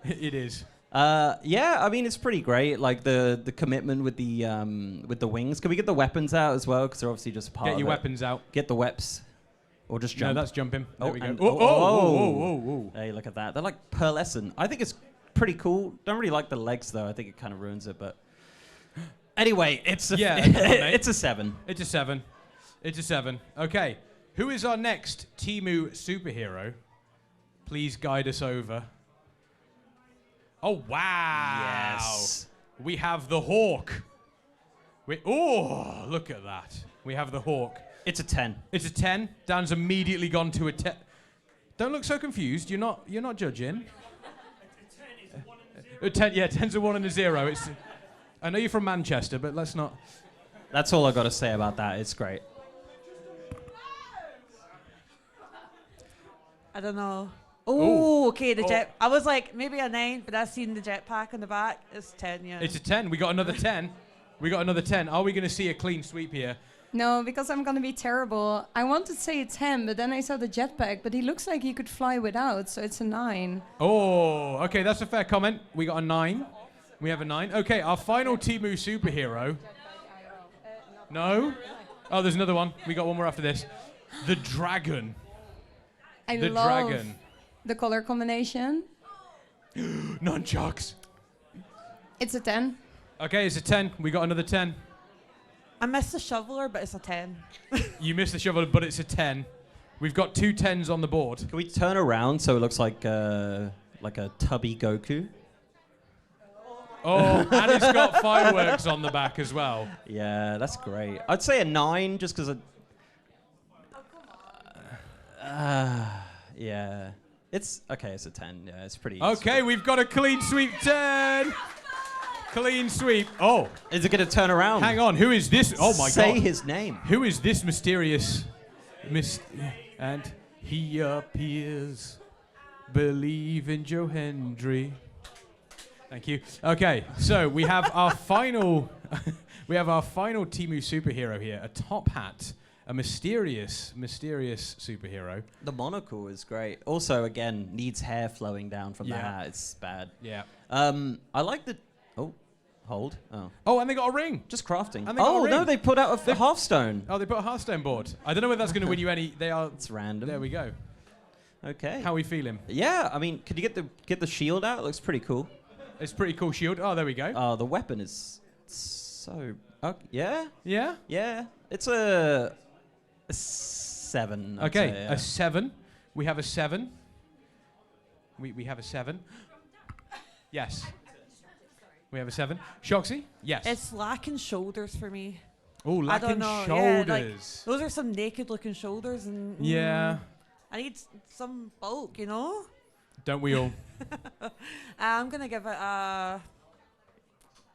It is. Yeah, I mean it's pretty great. Like the commitment with the wings. Can we get the weapons out as well? Because they're obviously just part. Get of your it. weapons out. Get the weps, or just jump. No, that's jumping. There we go. and- Oh. Hey, look at that. They're like pearlescent. I think it's pretty cool. Don't really like the legs though. I think it kind of ruins it. But anyway, it's a it's a 7. It's a 7. It's a 7. Okay. Who is our next Temu superhero? Please guide us over. Oh, wow. Yes. We have the Hawk. Oh, look at that. We have the Hawk. It's a 10. It's a 10. Dan's immediately gone to a 10. Don't look so confused. You're not judging. A 10, yeah, 10's a 1 and a 0. I know you're from Manchester, but let's not. That's all I got to say about that. It's great. I don't know. Oh, okay, the jet. I was like, maybe a 9, but I've seen the jetpack on the back. It's 10, yeah. It's a 10. We got another 10. We got another 10. Are we going to see a clean sweep here? No, because I'm going to be terrible. I wanted to say a 10, but then I saw the jetpack, but he looks like he could fly without, so it's a 9. Oh, okay, that's a fair comment. We got a 9. We have a 9. Okay, our final Temu superhero. No? Oh, there's another one. We got one more after this. The dragon. I The love dragon. the color combination. Nunchucks. It's a 10. Okay, it's a 10. We got another 10. I missed the shoveler, but it's a 10. You missed the shovel, but it's a 10. We've got 2 10s on the board. Can we turn around so it looks like a tubby Goku? Oh, and it's got fireworks on the back as well. Yeah, that's great. I'd say a 9 just because Yeah. It's okay. It's a 10. Yeah, it's pretty. Okay, we've got a clean sweep 10. Clean sweep. Oh, Is it going to turn around? hang on. Who is this? Oh my Say God. his name. Who is this mysterious? And he appears. Believe in Joe Hendry. Thank you. Okay, so we have our final. We have our final Temu superhero here. A top hat. A mysterious superhero. The monocle is great. Also, again, needs hair flowing down from the Yeah. hat. It's bad. Yeah. I like the. Oh, hold. Oh, Oh, and they got a ring. just crafting. And they got Oh a no, ring. they put out a Hearthstone. Oh, they put a Hearthstone board. I don't know whether that's going to win you any. They are. It's random. There we go. Okay. How are we feeling? Yeah, I mean, could you get the shield out? It looks pretty cool. It's pretty cool shield. Oh, there we go. Oh, the weapon is so. Yeah, Yeah. yeah. It's a 7. I'd Okay, say, yeah. a 7. We have a 7. We have a 7. Yes. We have a 7. Shoxy? Yes. It's lacking shoulders for me. Oh, I lacking don't know. Yeah, like, shoulders. those are some naked-looking shoulders, and Yeah. I need some bulk, you know. Don't we all? I'm gonna give it a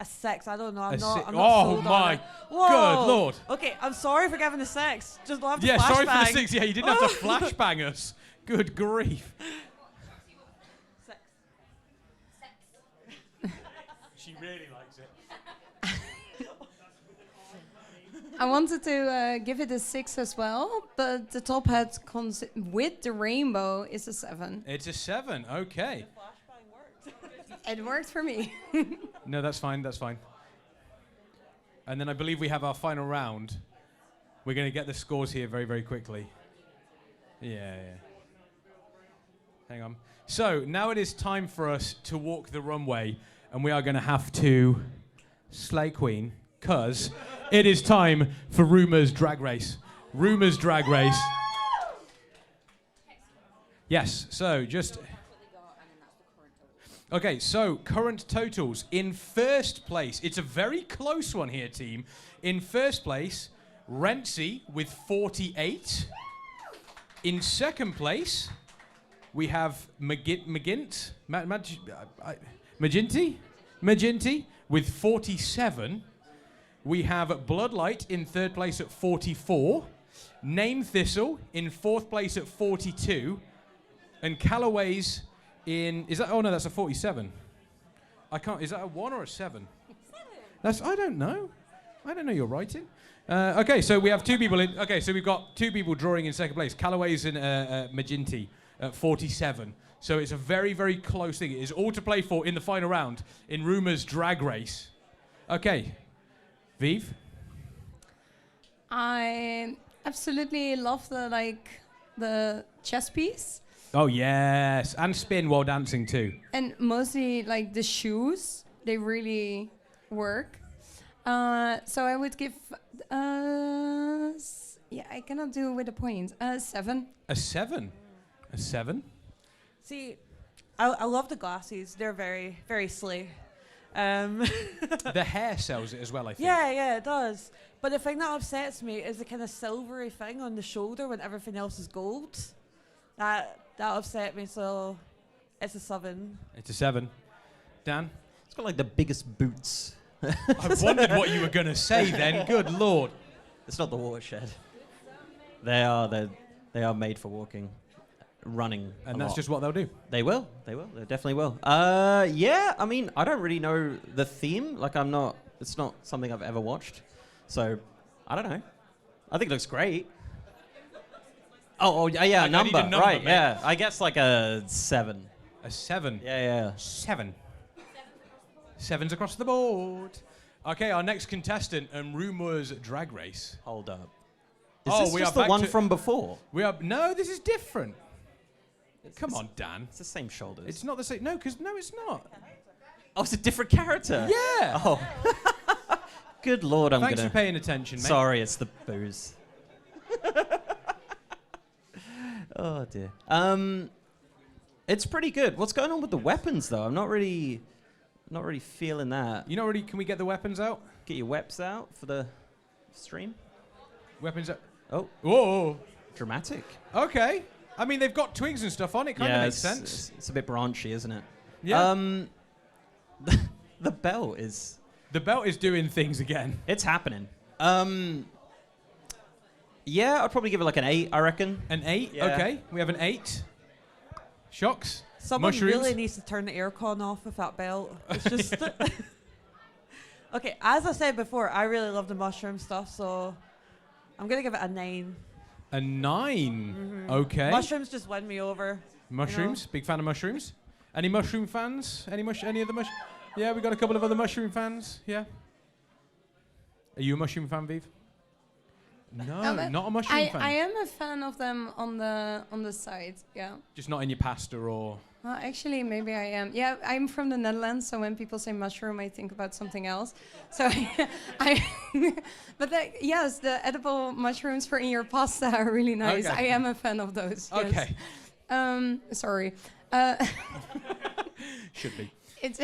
6. I don't know. I'm A not. si- I'm not oh sold on my it. Whoa. Lord. Okay, I'm sorry for giving a 6. Just love the Yeah, sorry for the flashbang. 6. Yeah, you didn't have to flashbang us. Good grief. 6. She really likes it. I wanted to give it a 6 as well, but the top hat with the rainbow is a 7. It's a 7. Okay. It worked for me. No, that's fine. That's fine. And then I believe we have our final round. We're going to get the scores here very, very quickly. Yeah. Hang on. So now it is time for us to walk the runway, and we are going to have to slay Queen, because it is time for Rumour's Drag Race. Rumour's Drag Race. Yes, so just... Okay, so current totals. In first place, it's a very close one here, team. In first place, Rentsy with 48. In second place, we have Maginty with 47. We have Bloodlight in third place at 44. Name Thistle in fourth place at 42. And Callaway's in... Is that... Oh, no, that's a 47. I can't... Is that a 1 or a 7? That's... I don't know. I don't know your writing. Okay, so we have 2 people in... Okay, so we've got 2 people drawing in second place. Callaway's in Maginty at 47. So it's a very, very close thing. It is all to play for in the final round in Rumour's Drag Race. Okay. Viv? I absolutely love the chess piece, Oh, yes. And spin while dancing, too. and mostly like the shoes. They really work. So I would give. I cannot do it with a point. 7. A 7? A 7? See, I love the glasses. They're very, very slay. The hair sells it as well, I think. Yeah, it does. But the thing that upsets me is the kind of silvery thing on the shoulder when everything else is gold. That upset me, so it's a 7. It's a 7. Dan? It's got like the biggest boots. I wondered what you were going to say then. Good Lord. It's not the watershed. They are made for walking, running. And that's just what they'll do. They will. They definitely will. Yeah, I mean, I don't really know the theme. Like, it's not something I've ever watched. So, I don't know. I think it looks great. Yeah, I need a number, number, right, mate. yeah. I guess like a 7. A 7? Yeah. 7. 7's across the board. Okay, our next contestant and Rumour's Drag Race. Hold up. Oh, Is we this are just the back one to- from before? No, this is different. Come on, Dan. It's the same shoulders. It's not the same. No, it's not. Oh, it's a different character? Yeah. Oh. Good Lord, I'm Thanks gonna... for paying attention, mate. Sorry, it's the booze. Oh, dear. It's pretty good. What's going on with the weapons, though? I'm not really feeling that. Can we get the weapons out? Get your weps out for the stream. Weapons out. Oh. Whoa. Dramatic. Okay. I mean, they've got twigs and stuff on it. Kind of makes it's, sense. it's a bit branchy, isn't it? Yeah. The belt is... The belt is doing things again. It's happening. Yeah, I'd probably give it like an 8, I reckon. An 8? Yeah. Okay. We have an 8. Shocks? Someone Mushrooms? really needs to turn the aircon off with that belt. It's just... Okay, as I said before, I really love the mushroom stuff, so I'm going to give it a 9. A 9. Okay. Mushrooms just win me over. Mushrooms? Big fan of mushrooms? Any mushroom fans? Any other mushroom? Yeah, we got a couple of other mushroom fans. Yeah. Are you a mushroom fan, Viv? No, not a mushroom fan. I am a fan of them on the side. Yeah. Just not in your pasta or... Well, actually, maybe I am. Yeah, I'm from the Netherlands, so when people say mushroom, I think about something else. So, but yes, the edible mushrooms for in your pasta are really nice. Okay. I am a fan of those. Yes. Okay. Sorry. Should be. It's.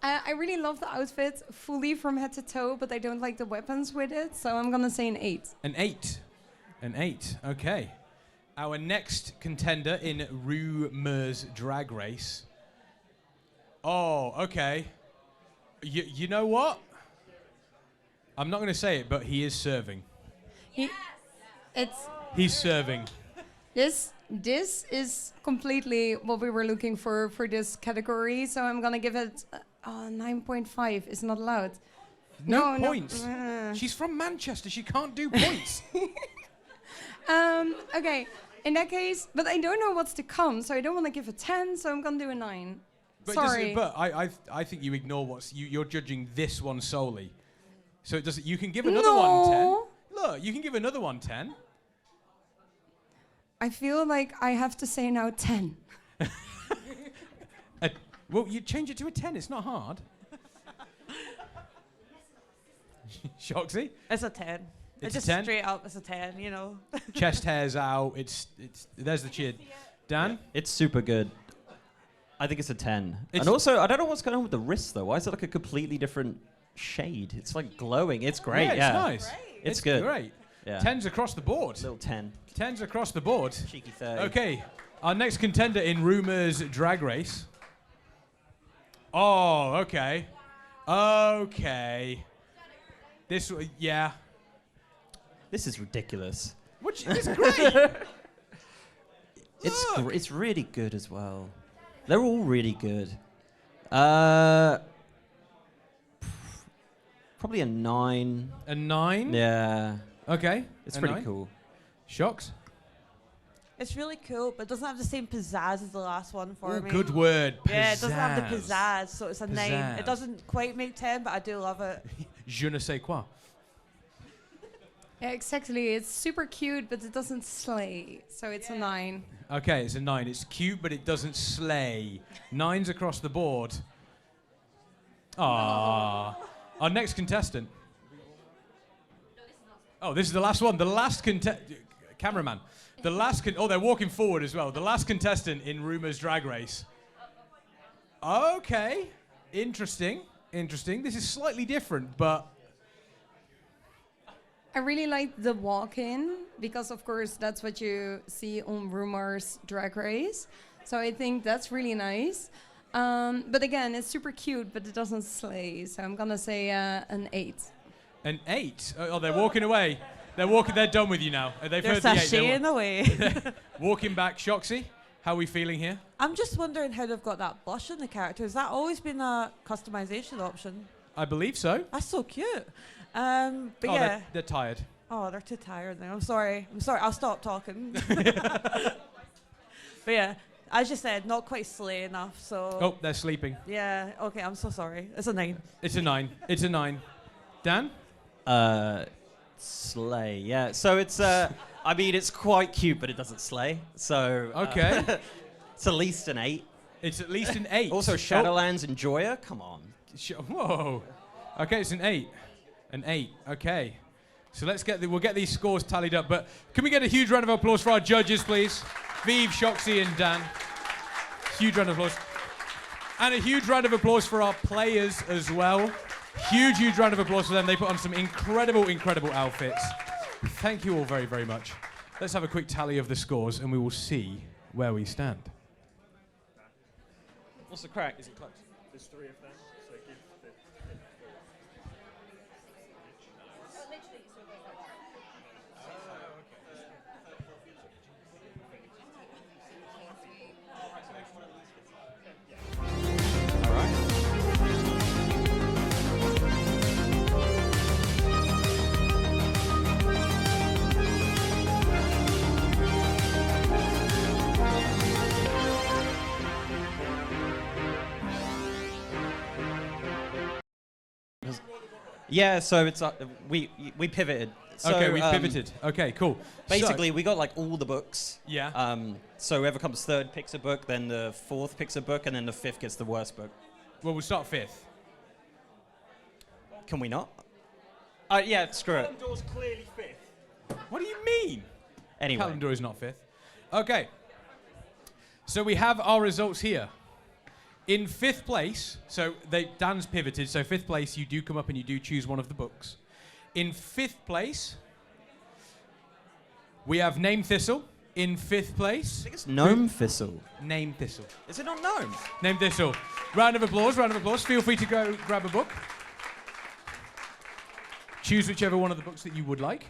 I really love the outfit fully from head to toe, but I don't like the weapons with it, so I'm gonna say an 8. An 8. An 8. Okay. Our next contender in Rumours Drag Race. Oh, okay. You know what? I'm not going to say it, but he is serving. He's serving. This is completely what we were looking for this category, so I'm gonna give it 9.5. It's not allowed. No points. She's from Manchester. She can't do points. Okay. In that case, but I don't know what's to come, so I don't want to give a 10, so I'm gonna do a 9. But Sorry. I think you ignore you're judging this one solely. So it doesn't. You can give another one 10. Look, you can give another one 10. I feel like I have to say now 10. Well, you change it to a 10. It's not hard. Shoxy? It's a 10. It's just a 10? straight up, it's a 10, you know. Chest hairs out. It's. There's the cheer. Dan? It's super good. I think it's a 10. And also, I don't know what's going on with the wrist, though. Why is it like a completely different shade? It's like glowing. It's great, Yeah, it's nice. It's good. Great. Yeah. 10s across the board. Little 10. 10s across the board. Cheeky 30. Okay. Our next contender in Rumours Drag Race. Oh, okay. Okay. This, yeah. This is ridiculous. It's great. It's really good as well. They're all really good. Probably a 9. A 9? Yeah. Okay. It's a pretty 9. cool. Shocks? It's really cool, but it doesn't have the same pizzazz as the last one for me. Good word. Pizzazz. Yeah, it doesn't have the pizzazz, so it's a 9. Pizzazz. It doesn't quite make 10, but I do love it. Je ne sais quoi. Yeah, exactly. It's super cute, but it doesn't slay, so it's a 9. Okay, it's a 9. It's cute, but it doesn't slay. 9s across the board. Ah. Our next contestant. Oh, this is the last one. The last cameraman. The last they're walking forward as well. The last contestant in Rumours Drag Race. Okay. Interesting. This is slightly different, but I really like the walk-in because, of course, that's what you see on Rumours Drag Race. So I think that's really nice. But again, it's super cute, but it doesn't slay. So I'm gonna say an 8. An 8? Oh, they're walking away. They're done with you now. They've They're heard the 8. sashaying away. Walking back. Shoxy, how are we feeling here? I'm just wondering how they've got that blush in the character. Has that always been a customization option? I believe so. That's so cute. But yeah. They're tired. Oh, they're too tired now. I'm sorry. I'll stop talking. But yeah, as you said, not quite slay enough. So. Oh, they're sleeping. Yeah. Okay. I'm so sorry. It's a 9. It's a 9. It's a 9. Dan? Slay. Yeah. So it's I mean, it's quite cute, but it doesn't slay. So okay. It's at least an 8. It's at least an 8. Also, Shadowlands and Joya. Come on. Whoa. Okay, it's an 8. An 8. Okay. So we'll get these scores tallied up. But can we get a huge round of applause for our judges, please? Viv, Shoxy, and Dan. Huge round of applause. And a huge round of applause for our players as well. Huge round of applause for them. They put on some incredible outfits. Thank you all very, very much. Let's have a quick tally of the scores and we will see where we stand. What's the crack? Is it close? There's 3 of them, so give the... Yeah, so it's we pivoted. So, Okay, we pivoted. Okay, cool. Basically, we got like all the books. Yeah. So whoever comes third picks a book, then the fourth picks a book, and then the fifth gets the worst book. Well, we'll start 5th. Can we not? Yeah, screw it. Kalimdor's clearly 5th. What do you mean? Anyway. Kalimdor is not 5th. Okay. So we have our results here. In 5th place, so Dan's pivoted, so 5th place, you do come up and you do choose one of the books. In 5th place, we have Name Thistle. In 5th place... I think it's Gnome Thistle. Name Thistle. Is it not Gnome? Name Thistle. Round of applause, round of applause. Feel free to go grab a book. Choose whichever one of the books that you would like.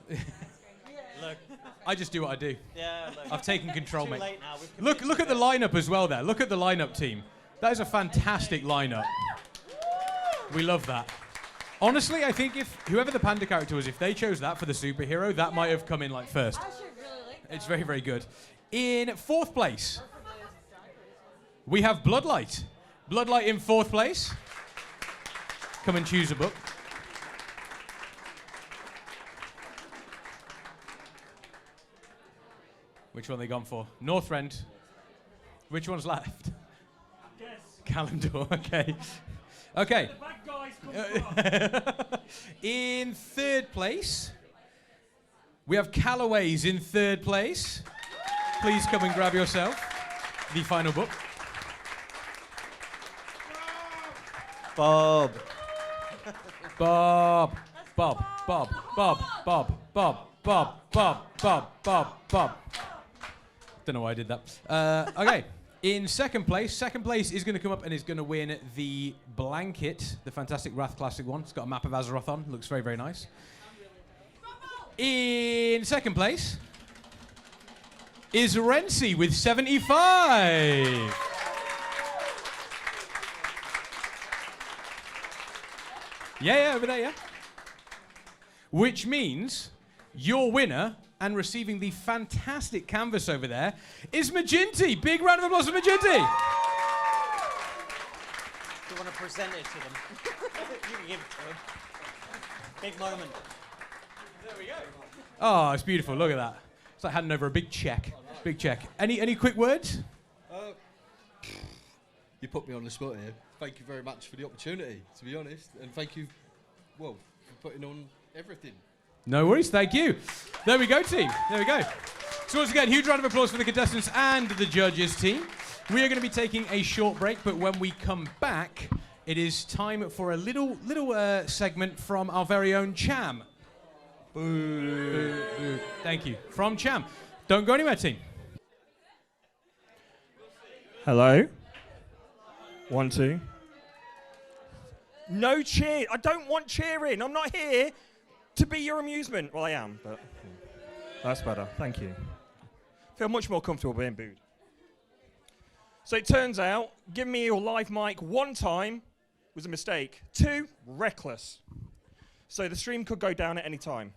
Look. I just do what I do. Yeah, look. I've taken control, Too mate. late now. We've Look at the lineup as well there. Look at the lineup team. That is a fantastic lineup. We love that. Honestly, I think if whoever the panda character was, if they chose that for the superhero, that might have come in like first. It's very, very good. In 4th place, we have Bloodlight. Bloodlight in 4th place. Come and choose a book. Which one they gone for? Northrend. Which one's left? Yes. Kalimdor, okay. Okay. The bad guys come from. In 3rd place, we have Callaway's in 3rd place. Please come and grab yourself the final book. Bob. Bob. Bob. Bob. Bob. Bob. Bob. Bob. Bob. Bob. Bob. Bob. Don't know why I did that. Okay. In 2nd place is going to come up and is going to win the blanket, the fantastic Wrath Classic one. It's got a map of Azeroth on. Looks very, very nice. In 2nd place is Renzi with 75. Yeah, over there, yeah. Which means your winner and receiving the fantastic canvas over there is Maginty. Big round of applause for Maginty. Do you want to present it to them? You can give it to them. Big moment. There we go. Oh, it's beautiful. Look at that. It's like handing over a big check. Big check. Any quick words? You put me on the spot here. Thank you very much for the opportunity, to be honest. And thank you, well, for putting on everything. No worries, thank you. There we go, team. There we go. So once again, huge round of applause for the contestants and the judges team. We are going to be taking a short break, but when we come back, it is time for a little segment from our very own Cham. Boo. Boo. Thank you. From Cham. Don't go anywhere, team. Hello. 1, 2. No cheer. I don't want cheering. I'm not here to be your amusement. Well, I am, but that's better. Thank you. Feel much more comfortable being booed. So it turns out, giving me your live mic 1 time was a mistake. 2, reckless. So the stream could go down at any time.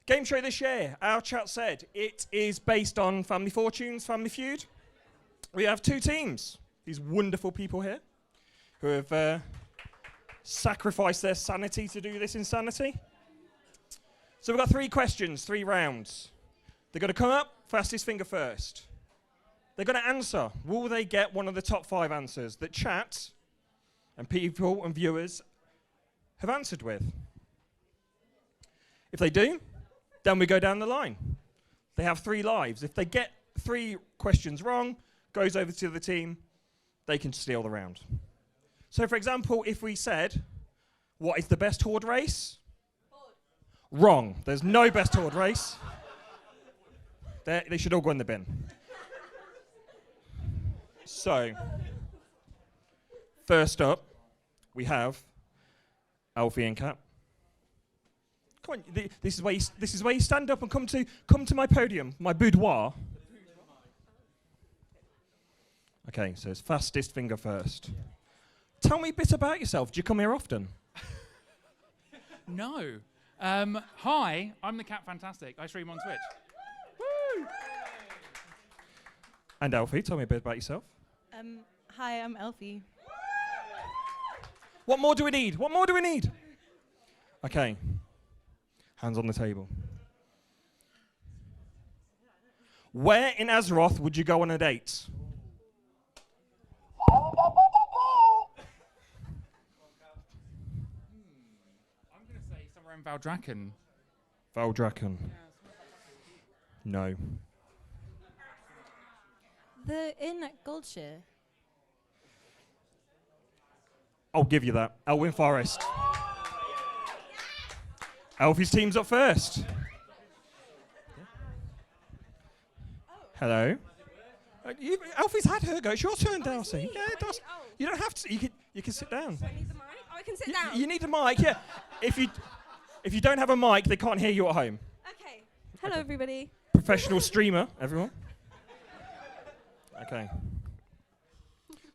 Game show this year, our chat said, it is based on Family Fortunes, Family Feud. We have 2 teams. These wonderful people here who have sacrificed their sanity to do this insanity. So we've got 3 questions, 3 rounds. They're going to come up, fastest finger first. They're going to answer. Will they get one of the top 5 answers that chat and people and viewers have answered with? If they do, then we go down the line. They have 3 lives. If they get 3 questions wrong, goes over to the team, they can steal the round. So, for example, if we said, what is the best horde race? Wrong. There's no best horde race. They should all go in the bin. So, first up, we have Alfie and Kat. Come on, this is where you stand up and come to my podium, my boudoir. Okay, so it's fastest finger first. Tell me a bit about yourself. Do you come here often? No. Hi, I'm the Cat Fantastic. I stream on Twitch. Woo! And Alfie, tell me a bit about yourself. Hi, I'm Elfie. What more do we need? What more do we need? Okay. Hands on the table. Where in Azeroth would you go on a date? I'm going to say somewhere in Valdrakken. Valdrakken. No. The inn at Goldshire. I'll give you that. Elwyn Forest. Alfie's team's up first. Hello. Alfie's had her go. It's your turn, Darcy. Yeah, it does. You don't have to. You can sit down. Do I need the mic? Oh, I can sit down. You need a mic, yeah. If you don't have a mic, they can't hear you at home. Okay. Hello, everybody. Professional streamer, everyone. Okay.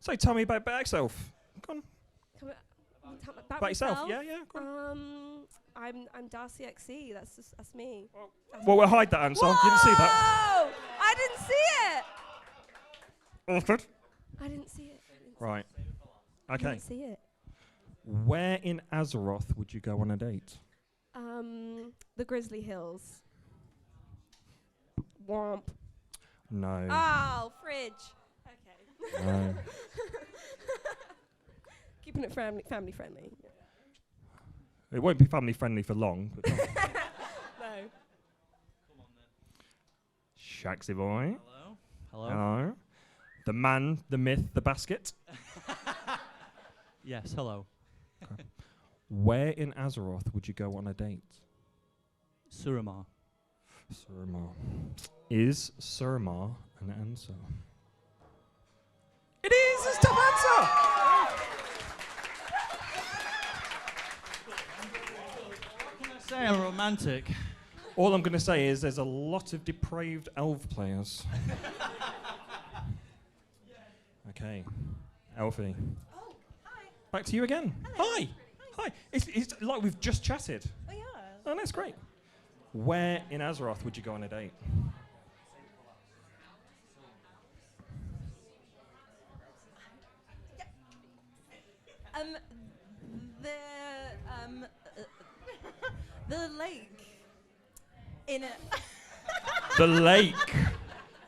So tell me about yourself. Go on. About yourself. myself? Yeah, go on. I'm Darcy XE. That's me. Well, we'll hide that answer. You didn't see that. I didn't see it. Alfred? I didn't see it. Right. I Okay. didn't see it. Where in Azeroth would you go on a date? The Grizzly Hills. Womp. No. Oh, fridge. Okay. No. Keeping it family friendly. It won't be family friendly for long. But No. Shaxy boy. Hello. Hello. Hello. The man, the myth, the basket. Yes, hello. Okay. Where in Azeroth would you go on a date? Suramar. Suramar. Is Suramar an answer? It is! It's top answer! Say I'm romantic. All I'm going to say is there's a lot of depraved elf players. Okay. Elfie. Oh, hi. Back to you again. Hello. Hi. Hi. It's like we've just chatted. Oh, yeah. Oh, that's great. Where in Azeroth would you go on a date? The lake. In it. The lake.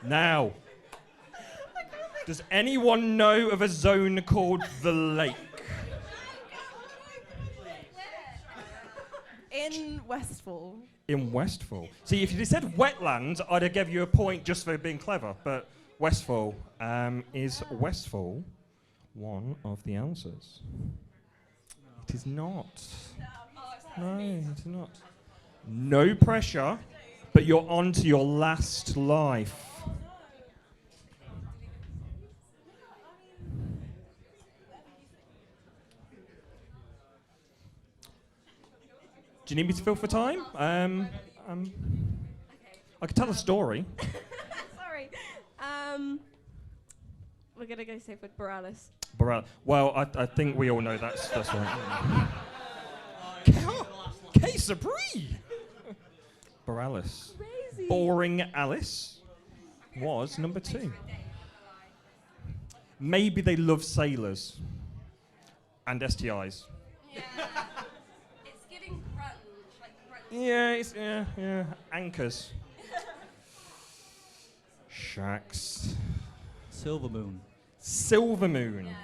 Now. Does anyone know of a zone called the lake? In Westfall. In Westfall. See, if you said wetlands, I'd have given you a point just for being clever. But Westfall, is Westfall one of the answers? It is not. No, it's not. No pressure, but you're on to your last life. Do you need me to fill for time? I could tell a story. Sorry. We're gonna go safe with Borealis. Well, I think we all know that's right. Case of Brie! Borealis. Crazy. Boring Alice was number 2. Maybe they love sailors and STIs. Yeah. It's giving grunge, like grunge. Yeah, anchors. Shax. Silvermoon. Silvermoon.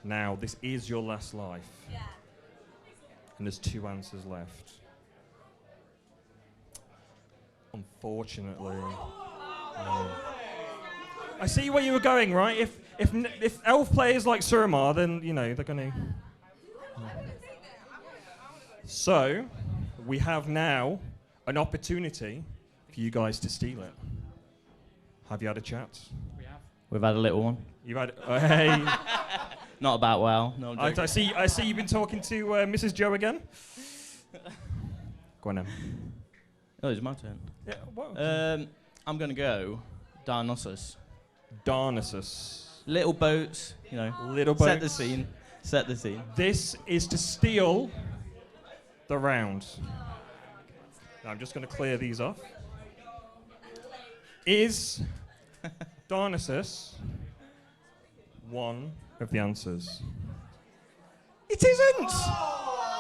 Now, this is your last life. Yeah. And there's 2 answers left. Unfortunately. I see where you were going, right? If elf players like Suramar, then they're going to. So, we have now an opportunity for you guys to steal it. Have you had a chat? We've had a little one. You've had. Hey. Not about well. No, I see you've been talking to Mrs. Joe again. Go on then. Oh, it's my turn. Yeah. What? I'm gonna go Darnassus. Darnassus. Little boats, Little Set the boats. scene. Set the scene. This is to steal the round. Now I'm just going to clear these off. Is Darnassus one of the answers? It isn't.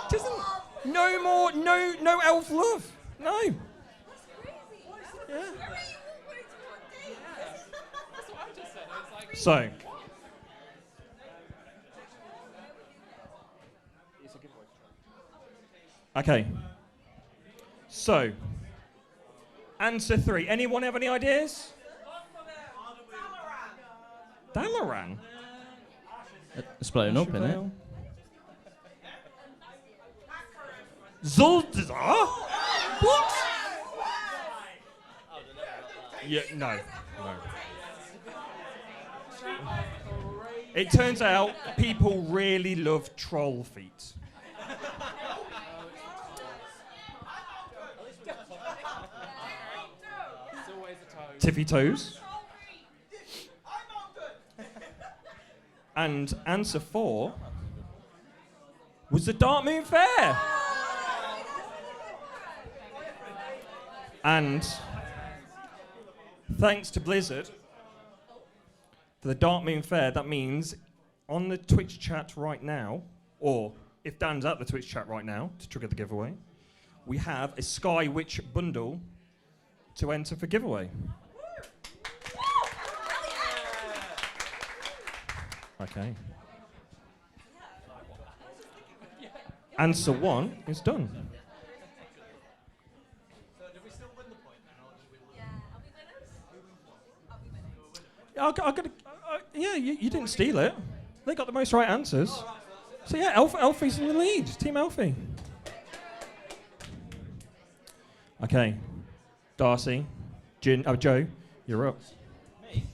It isn't. No more. No elf love. No. Yeah. So. Okay. So. Answer 3. Anyone have any ideas? Dalaran. Splitting up, innit? Zuldazar? What? Yeah, no. It turns out people really love troll feet. Tiffy toes. And answer 4 was the Dark Moon Fair. And thanks to Blizzard, for the Dark Moon Fair, that means on the Twitch chat right now, or if Dan's at the Twitch chat right now to trigger the giveaway, we have a Sky Witch bundle to enter for giveaway. Okay. Answer 1 is done. Yeah, you didn't steal it. They got the most right answers. So yeah, Elfie's in the lead. Team Elfie. Okay. Darcy, Joe, you're up. Me?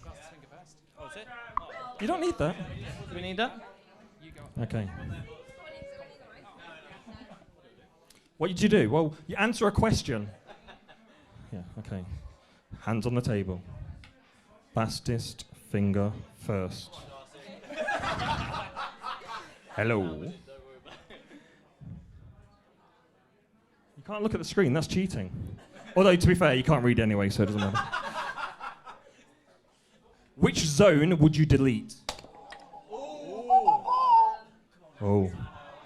Oh, is it? You don't need that. Do we need that? Okay. What did you do? Well, you answer a question. Yeah, okay. Hands on the table. Fastest finger first. Hello. You can't look at the screen, that's cheating. Although, to be fair, you can't read anyway, so it doesn't matter. Which zone would you delete? Oh.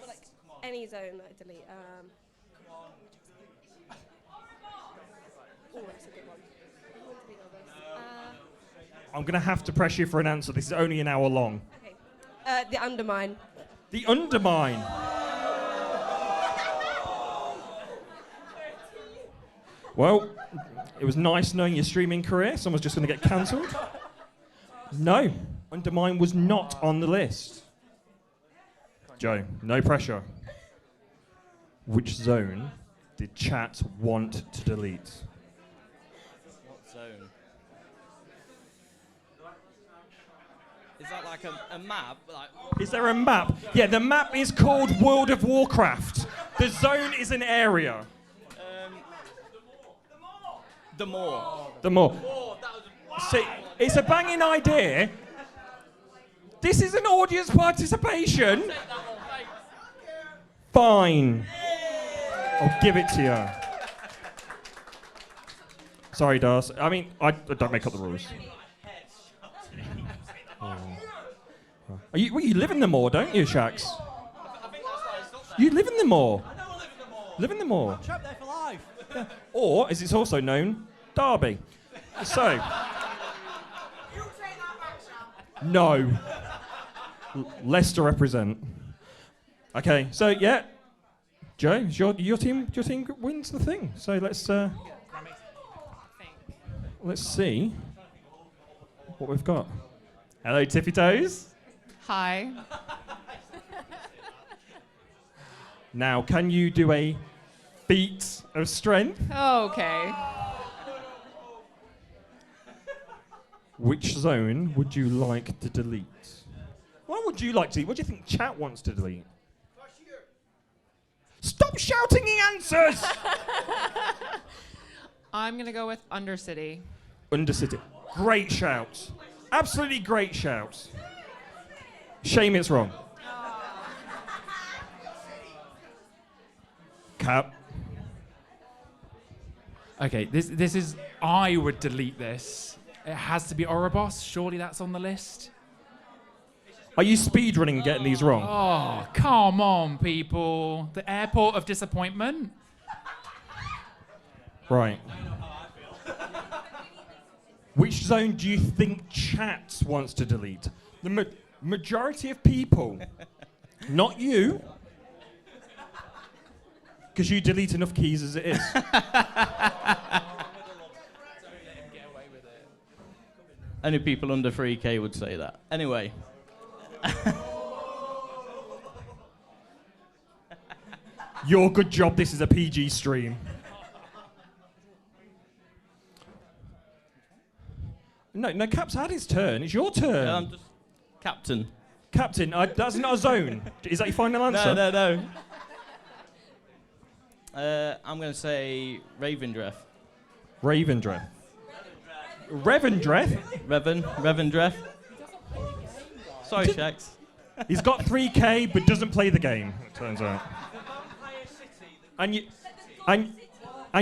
Like any zone that I delete. Oh, that's a good one. I want to delete all this. I'm going to have to press you for an answer. This is only an hour long. Okay. The Undermine. The Undermine. Well, it was nice knowing your streaming career. Someone's just going to get cancelled. No, Undermine was not on the list. Joe, no pressure. Which zone did chat want to delete? What zone? Is that like a map? Is there a map? Yeah, the map is called World of Warcraft. The zone is an area. The Moor. The Moor. See, it's a banging idea. This is an audience participation. Fine. I'll give it to you. Sorry, Darcy. I mean, I don't make up the rules. You live in the Moor, don't you, Shax? You live in the Moor. Live in the Moor. Trapped there for life. Yeah. Or, as it's also known, Derby. So. No. Leicester represent. Okay, so yeah, Joe, your team wins the thing. So let's see what we've got. Hello, Tiffy Toes. Hi. Now, can you do a feat of strength? Okay. Which zone would you like to delete? What would you like to delete? What do you think chat wants to delete? Stop shouting the answers! I'm going to go with Undercity. Undercity. Great shout. Absolutely great shout. Shame it's wrong. Cap. Okay, this is. I would delete this. It has to be Ouroboros. Surely that's on the list. Are you speedrunning getting these wrong? Oh, come on, people. The airport of disappointment. Right. Which zone do you think chat wants to delete? The majority of people. Not you. Because you delete enough keys as it is. Only people under 3K would say that. Anyway. Your good job, this is a PG stream. No, Cap's had his turn. It's your turn. I'm just captain. Captain, that's not a zone. Is that your final answer? No. I'm going to say Ravendreth. Ravendreth. Revendreth? Revendreth. Sorry, Shax. He's got 3K but doesn't play the game, it turns out. And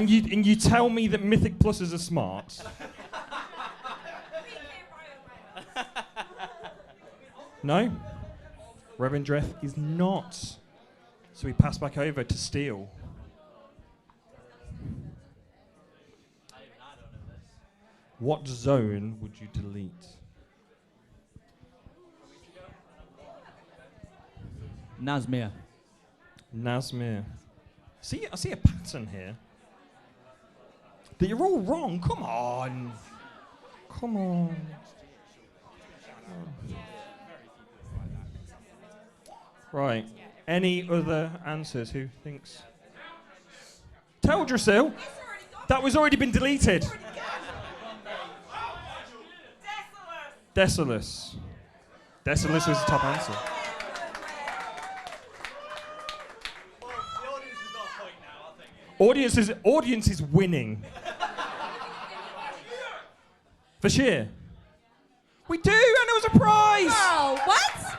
you tell me that Mythic Pluses are smart. No? Revendreth is not. So we pass back over to Steel. What zone would you delete? Nazmir. Nazmir. I see a pattern here. That you're all wrong. Come on. Come on. Right. Any other answers? Who thinks? Teldrassil? That was already been deleted. Desolus. Desolus was the top answer. Audience is winning. For sheer. We do, and it was a prize! Oh, what?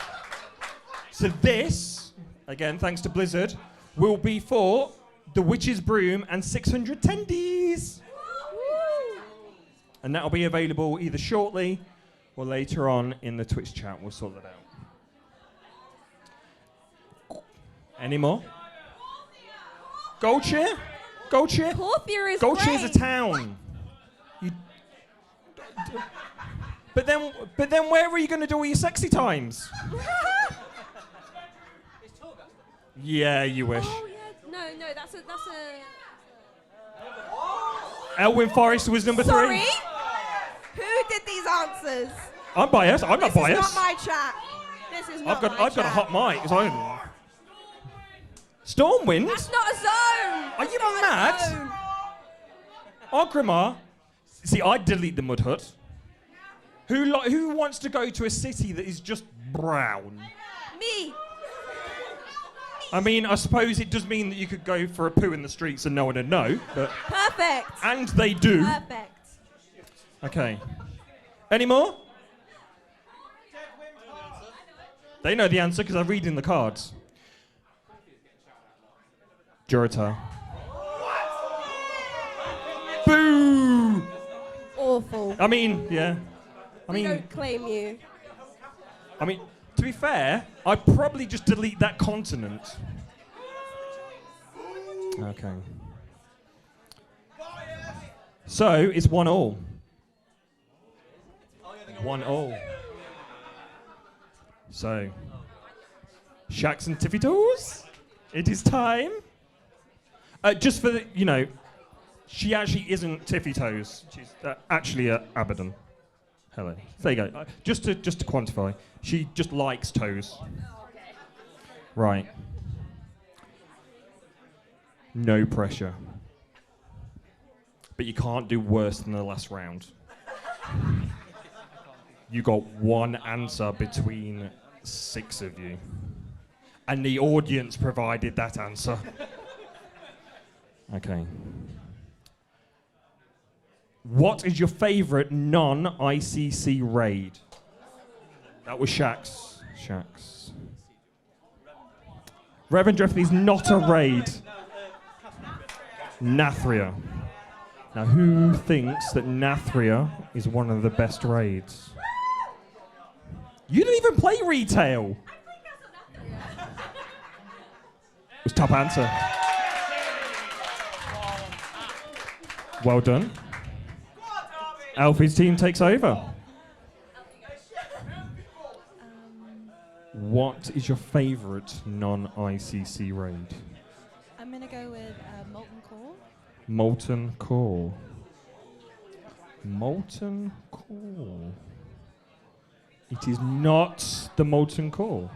So this, again, thanks to Blizzard, will be for the Witch's Broom and 600 tendies. And that'll be available either shortly or later on in the Twitch chat. We'll sort that out. Any more? Goldshire? Goldshire? Porphyr is Goldshire is a great. town. But then where are you going to do all your sexy times? Yeah, you wish. Oh, yeah. No, that's a... Elwyn Forest was number Sorry? 3. Who did these answers? I'm biased. I'm not biased. This is not my chat. This is not my I've got a hot mic. So Stormwind? That's not a zone. Are you mad? Ogrimmar? See, I'd delete the Mud Hut. Who wants to go to a city that is just brown? Me. I mean, I suppose it does mean that you could go for a poo in the streets and no one would know, but... Perfect. And they do. Perfect. Okay. Any more? They know the answer because I'm reading the cards. Juratar. Boo! Awful. I mean, yeah. We don't claim you. I mean, to be fair, I'd probably just delete that continent. Okay. So, it's 1-1. 1-1. So, Shax and Tiffy Toes, it is time. Just for the, she actually isn't Tiffy Toes. She's actually Abaddon. Hello. There you go. Just to quantify, she just likes toes. Right. No pressure. But you can't do worse than the last round. You got one answer between 6 of you. And the audience provided that answer. Okay. What is your favourite non-ICC raid? That was Shaxx. Shaxx. Reverend Jeffrey's not a raid. Nathria. Now, who thinks that Nathria is one of the best raids? You didn't even play retail. It was top answer. Well done. Alfie's team takes over. What is your favourite non-ICC raid? I'm going to go with Molten Core. Molten Core. Molten Core. It is not the Molten Core.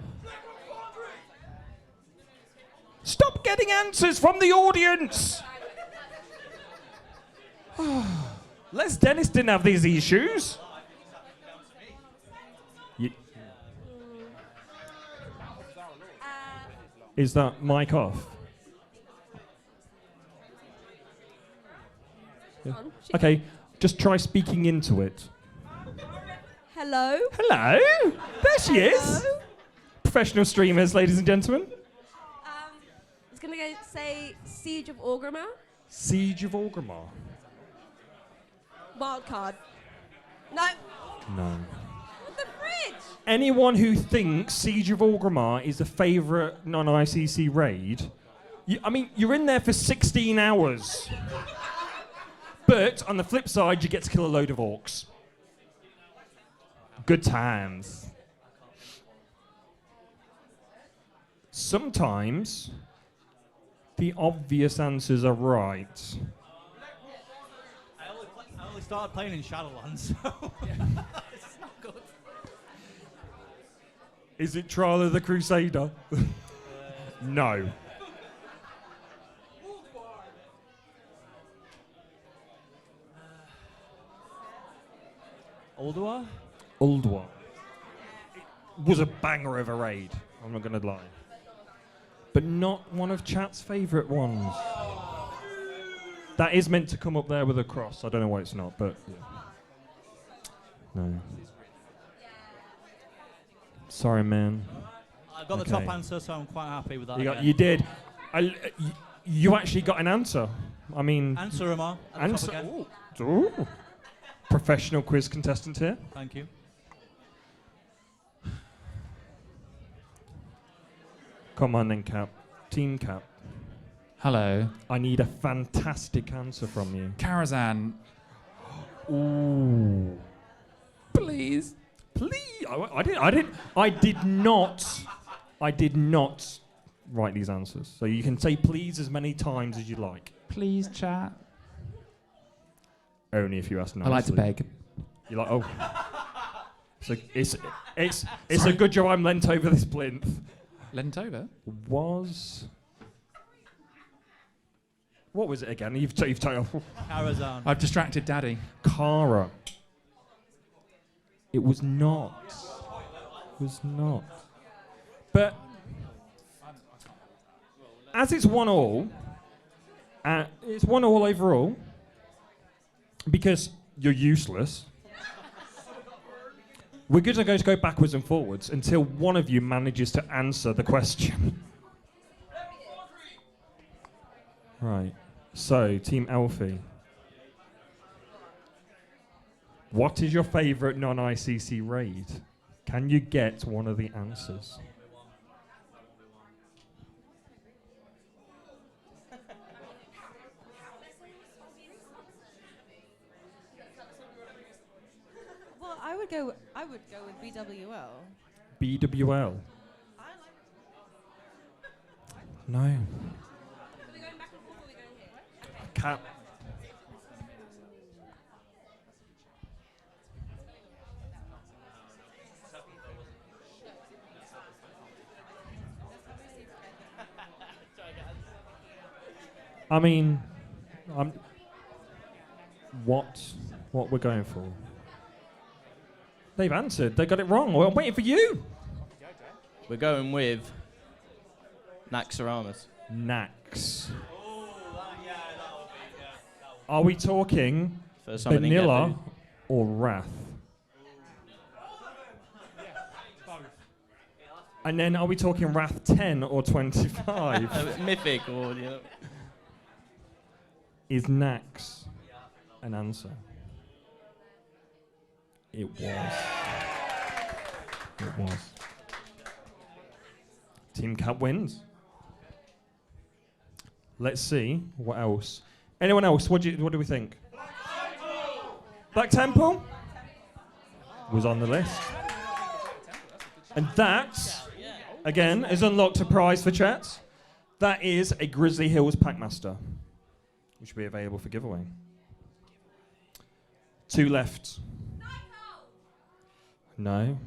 Stop getting answers from the audience! Les Dennis didn't have these issues. Is that mic off? Yeah. Okay, just try speaking into it. Hello. Hello. There she is. Professional streamers, ladies and gentlemen. It's going to say Siege of Orgrimmar. Siege of Orgrimmar. Wildcard. No. No. The fridge. Anyone who thinks Siege of Orgrimmar is a favourite non-ICC raid, you're in there for 16 hours. But on the flip side, you get to kill a load of orcs. Good times. Sometimes the obvious answers are right. I only started playing in Shadowlands, so it's not good. Is it Trial of the Crusader? No. Ulduar? Ulduar. It was a banger of a raid, I'm not going to lie. But not one of chat's favourite ones. That is meant to come up there with a cross. I don't know why it's not, but yeah. No. Sorry, man. I got the top answer, so I'm quite happy with that. You did. You actually got an answer. I mean... Answer, Amar. Answer. Ooh. Professional quiz contestant here. Thank you. Come on then, Cap. Team Cap. Hello. I need a fantastic answer from you. Karazhan. Ooh. Please. Please. I did not write these answers. So you can say please as many times as you like. Please, chat. Only if you ask nicely. I like to beg. You're like, oh. So it's a good job I'm leant over this plinth. Leant over? What was it again? You've told. Karazhan. I've distracted Daddy. Kara. It was not. It was not. But as it's 1-1, it's 1-1 overall because you're useless. We're going to go backwards and forwards until one of you manages to answer the question. Right. So, Team Alfie. What is your favourite non-ICC raid? Can you get one of the answers? Well, I would go with BWL. BWL? No. Cap. I mean, I'm. What we're going for? They've answered. They got it wrong. Well, I'm waiting for you. We're going with Naxxramas. Nax. Are we talking First time I didn't get vanilla food. or wrath? And then are we talking wrath 10 or 25? Mythic or, you know. Is Nax an answer? It was. It was. Team Cat wins. Let's see what else. Anyone else? What do we think? Black Temple was on the list. And that, again, is unlocked a prize for chat. That is a Grizzly Hills Packmaster, which will be available for giveaway. 2 left. No.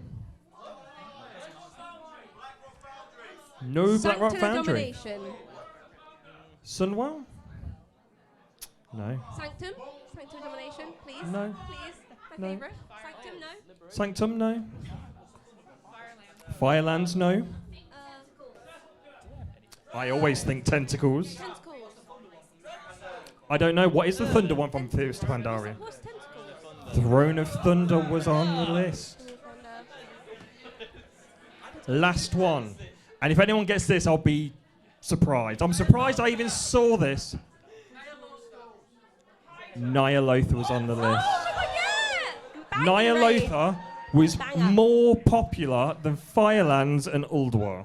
No Black Rock Sanctum Foundry. Domination. Sunwell? No. Sanctum? Sanctum Domination, please. No. Please. No. My favourite. Sanctum, no. Sanctum? No. Firelands? No. I always think Tentacles. Tentacles. I don't know. What is the Thunder one from Fierce to Pandaria? What's Tentacles? Throne of Thunder was on the list. Last one. And if anyone gets this, I'll be surprised. I'm surprised I even saw this. Nyalotha was on the list. Nyalotha was more popular than Firelands and Ulduar.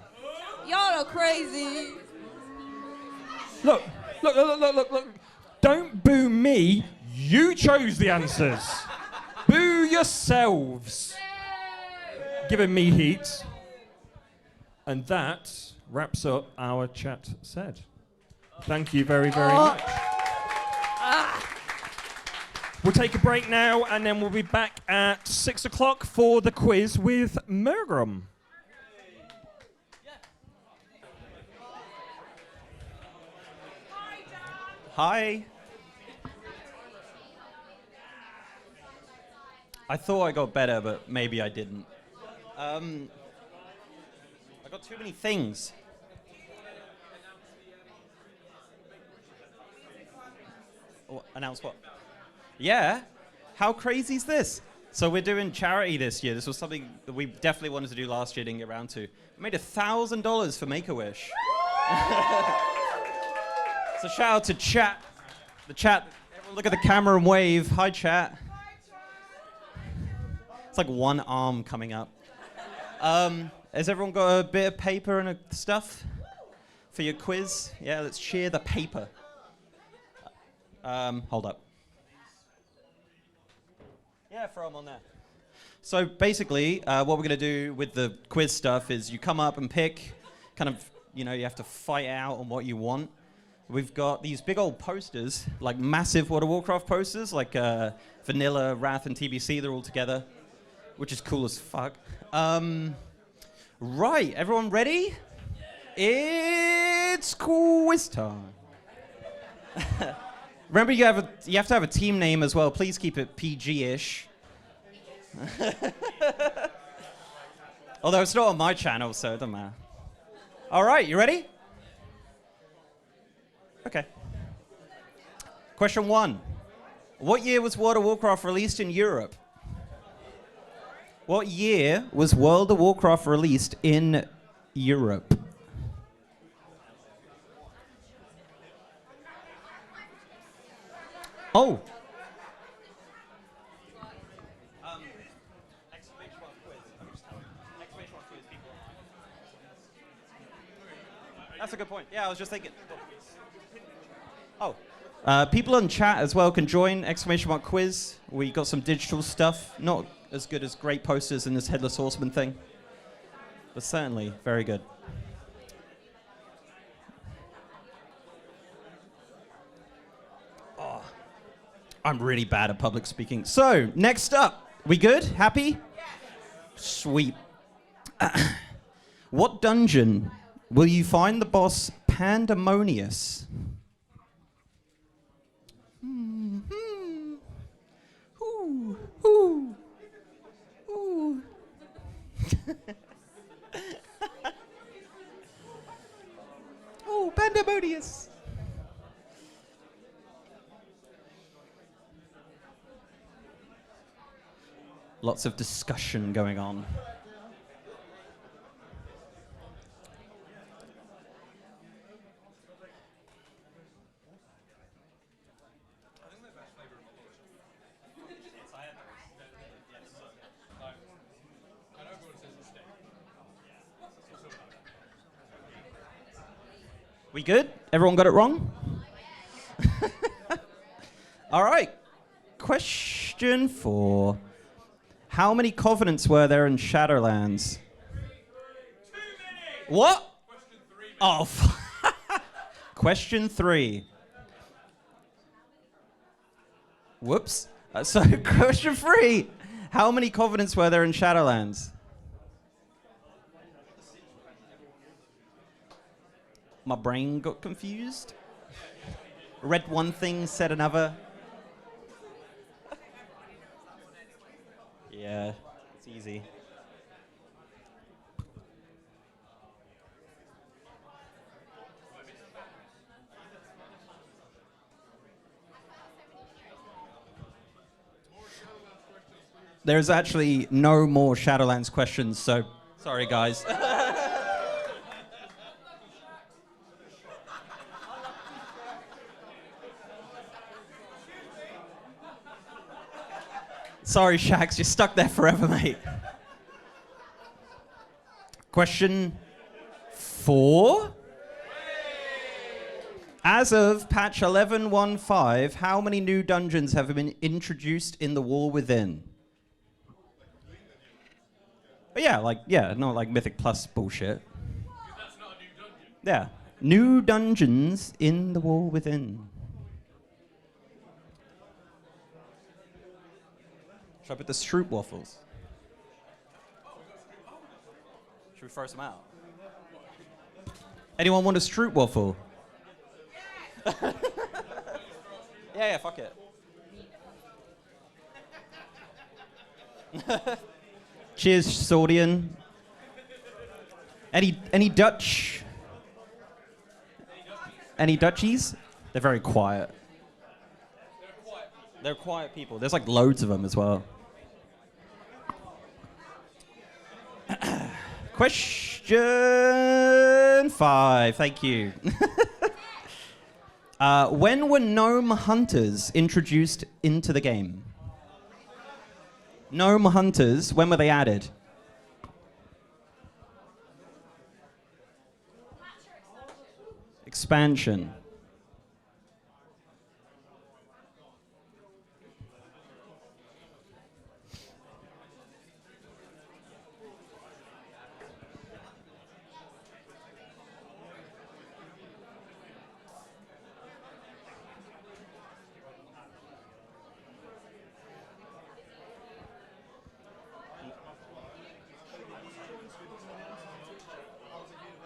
Y'all are crazy. Look. Don't boo me. You chose the answers. Boo yourselves. Giving me heat. And that wraps up our chat said. Thank you very, very much. We'll take a break now, and then we'll be back at 6 o'clock for the quiz with Mergrum. Hi. I thought I got better, but maybe I didn't. I got too many things. Announce what? Yeah? How crazy is this? So we're doing charity this year. This was something that we definitely wanted to do last year, didn't get around to. We made $1,000 for Make-A-Wish. So shout out to chat. The chat, everyone look at the camera and wave. Hi, chat. It's like one arm coming up. Has everyone got a bit of paper and stuff for your quiz? Yeah, let's share the paper. Hold up. Yeah, throw them on there. So basically, what we're going to do with the quiz stuff is you come up and pick, kind of, you have to fight out on what you want. We've got these big old posters, like massive World of Warcraft posters, like Vanilla, Wrath, and TBC, they're all together, which is cool as fuck. Right, everyone ready? It's quiz time. Remember, you have to have a team name as well. Please keep it PG-ish. Although it's not on my channel, so it doesn't matter. All right, you ready? Okay. Question 1. What year was World of Warcraft released in Europe? What year was World of Warcraft released in Europe? Oh. That's a good point. Yeah, I was just thinking. Oh. People in chat as well can join !quiz. We got some digital stuff. Not as good as great posters in this Headless Horseman thing, but certainly very good. Oh, I'm really bad at public speaking. So, next up. We good? Happy? Sweet. What dungeon will you find the boss Pandemonius? Ooh. Ooh. Ooh. Oh, Pandemonius. Lots of discussion going on. We good? Everyone got it wrong? All right. Question 4. How many covenants were there in Shadowlands? What? Oh. Question 3. Whoops. So question 3. How many covenants were there in Shadowlands? My brain got confused. Read one thing, said another. Yeah, it's easy. There's actually no more Shadowlands questions, so sorry guys. Sorry, Shax, you're stuck there forever, mate. Question 4. As of patch 11.1.5, how many new dungeons have been introduced in the War Within? Not like Mythic Plus bullshit. Yeah, new dungeons in the War Within. Should I put the Stroop waffles? Should we throw some out? Anyone want a Stroop waffle? Yeah, fuck it. Cheers, Sordian. Any Dutch? Any Dutchies? They're very quiet. They're quiet people. There's like loads of them as well. Question 5. Thank you. When were gnome hunters introduced into the game? Gnome hunters, when were they added? Expansion.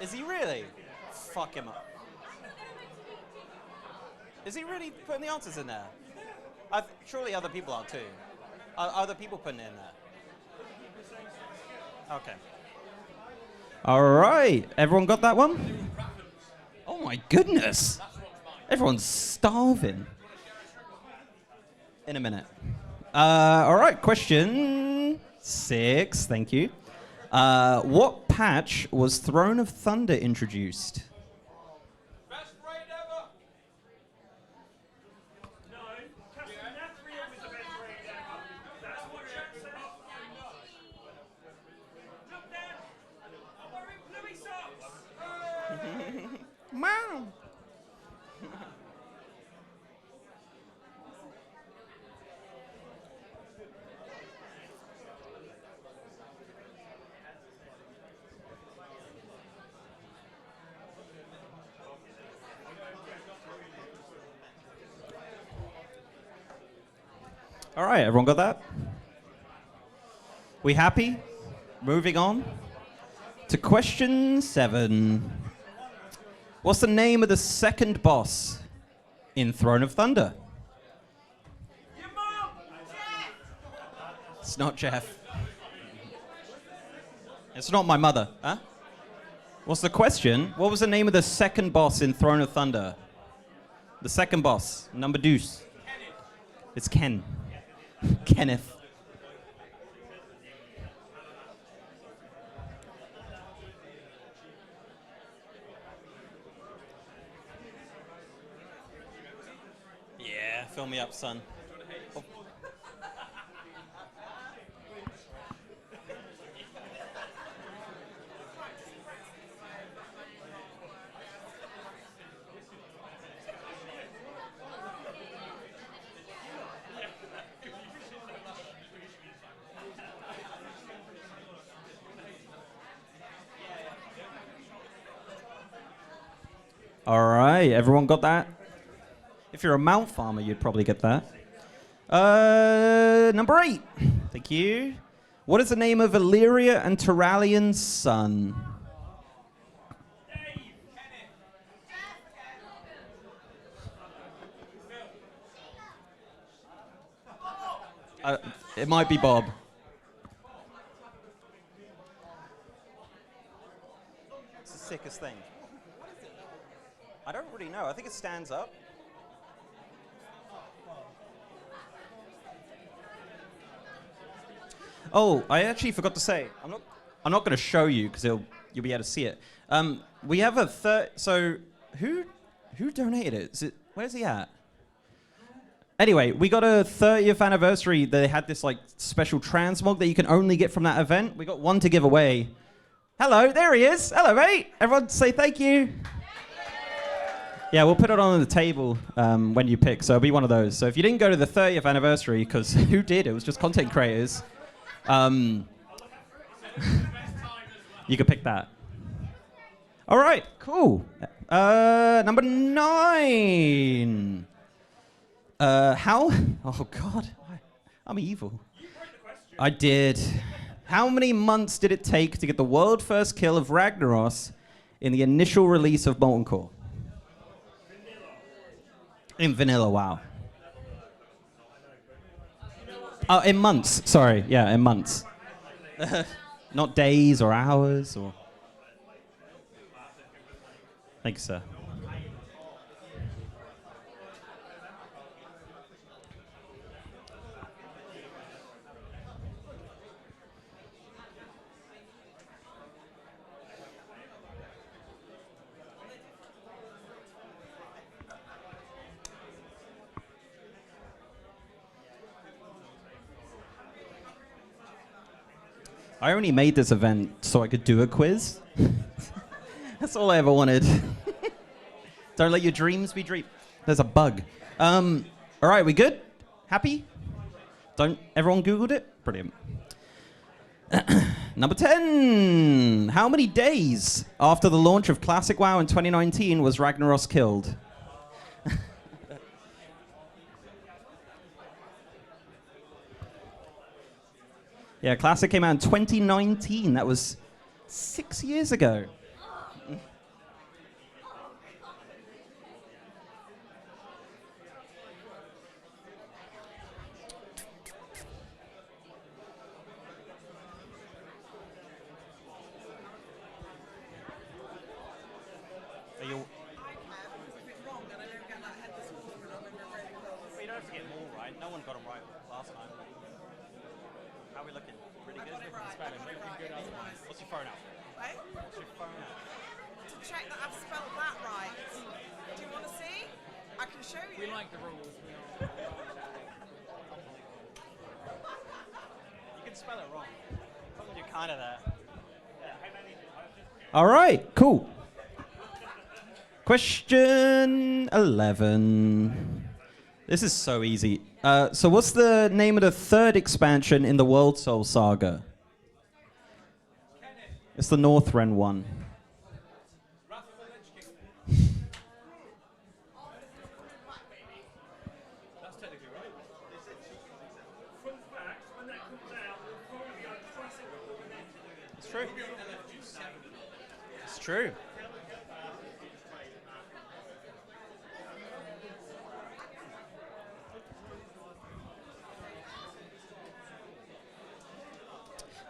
Is he really? Fuck him up. Is he really putting the answers in there? Surely other people are too. Are other people putting it in there? Okay. All right. Everyone got that one? Oh my goodness. Everyone's starving. In a minute. All right. Question 6. Thank you. What patch was Throne of Thunder introduced? Best raid ever! No, Nathria was the best raid ever. That's what Jack said. Look there! I'm wearing bluey socks! Mom! All right, everyone got that? We happy? Moving on to question 7. What's the name of the second boss in Throne of Thunder? It's not Jeff. It's not my mother. Huh? What's the question? What was the name of the second boss in Throne of Thunder? The second boss, number deuce. It's Ken. Kenneth. Yeah, fill me up, son. Oh. All right, everyone got that? If you're a mount farmer, you'd probably get that. Number 8. Thank you. What is the name of Illyria and Turalian's son? It might be Bob. It's the sickest thing. I don't really know. I think it stands up. Oh, I actually forgot to say. I'm not going to show you because you'll be able to see it. We have a so who donated it? Where's he at? Anyway, we got a 30th anniversary. They had this like special transmog that you can only get from that event. We got one to give away. Hello, there he is. Hello, mate. Everyone say thank you. Yeah, we'll put it on the table when you pick, so it'll be one of those. So if you didn't go to the 30th anniversary, because who did? It was just content creators. You could pick that. All right, cool. Number 9. How? Oh, God. I'm evil. I did. How many months did it take to get the world first kill of Ragnaros in the initial release of Molten Core? In vanilla, wow. Oh, in months. Sorry, yeah, in months. Not days or hours or... Thank you, sir. I only made this event so I could do a quiz. That's all I ever wanted. Don't let your dreams be dreams. There's a bug. All right, we good? Happy? Don't everyone Googled it? Brilliant. Number 10. How many days after the launch of Classic WoW in 2019 was Ragnaros killed? Yeah, Classic came out in 2019. That was 6 years ago. All right, cool. Question 11. This is so easy. So what's the name of the third expansion in the World Soul Saga? It's the Northrend one. It's true. It's true.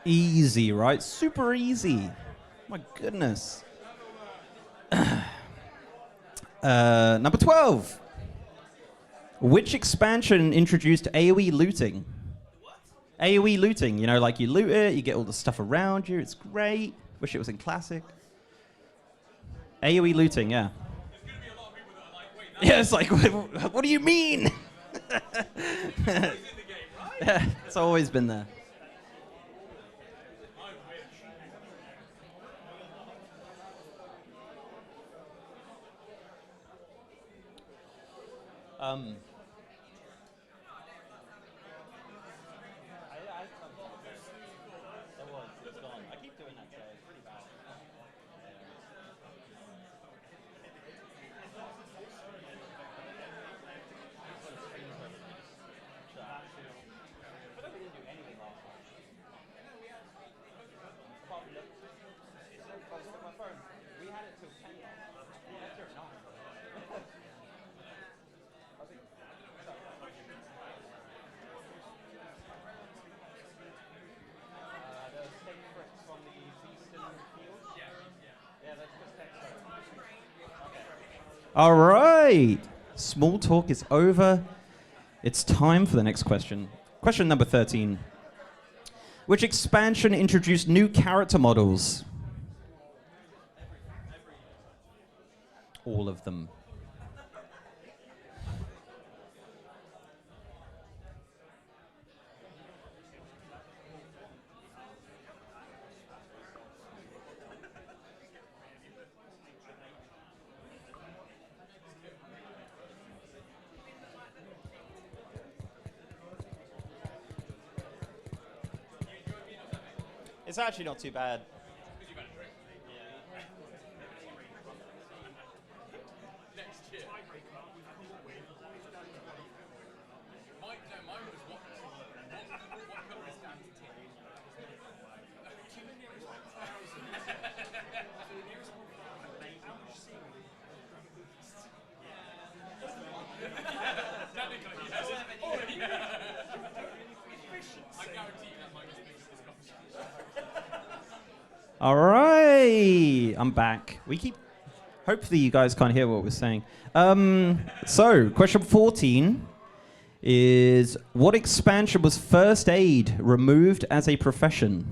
Easy, right? Super easy. My goodness. Number 12. Which expansion introduced AoE looting? AoE looting, you know, like you loot it, you get all the stuff around you, it's great. Wish it was in Classic. AoE looting, yeah. Yeah, it's like, what do you mean? Yeah, it's always been there. All right. Small talk is over. It's time for the next question. Question number 13. Which expansion introduced new character models? All of them. It's actually not too bad. All right, I'm back. Hopefully you guys can't hear what we're saying. So, question 14 is, what expansion was first aid removed as a profession?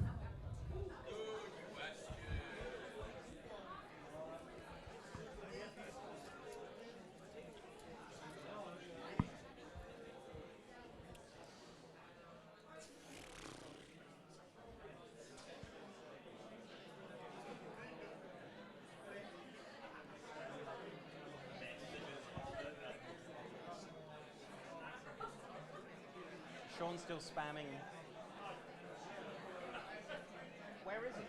Sean's still spamming. Where is he?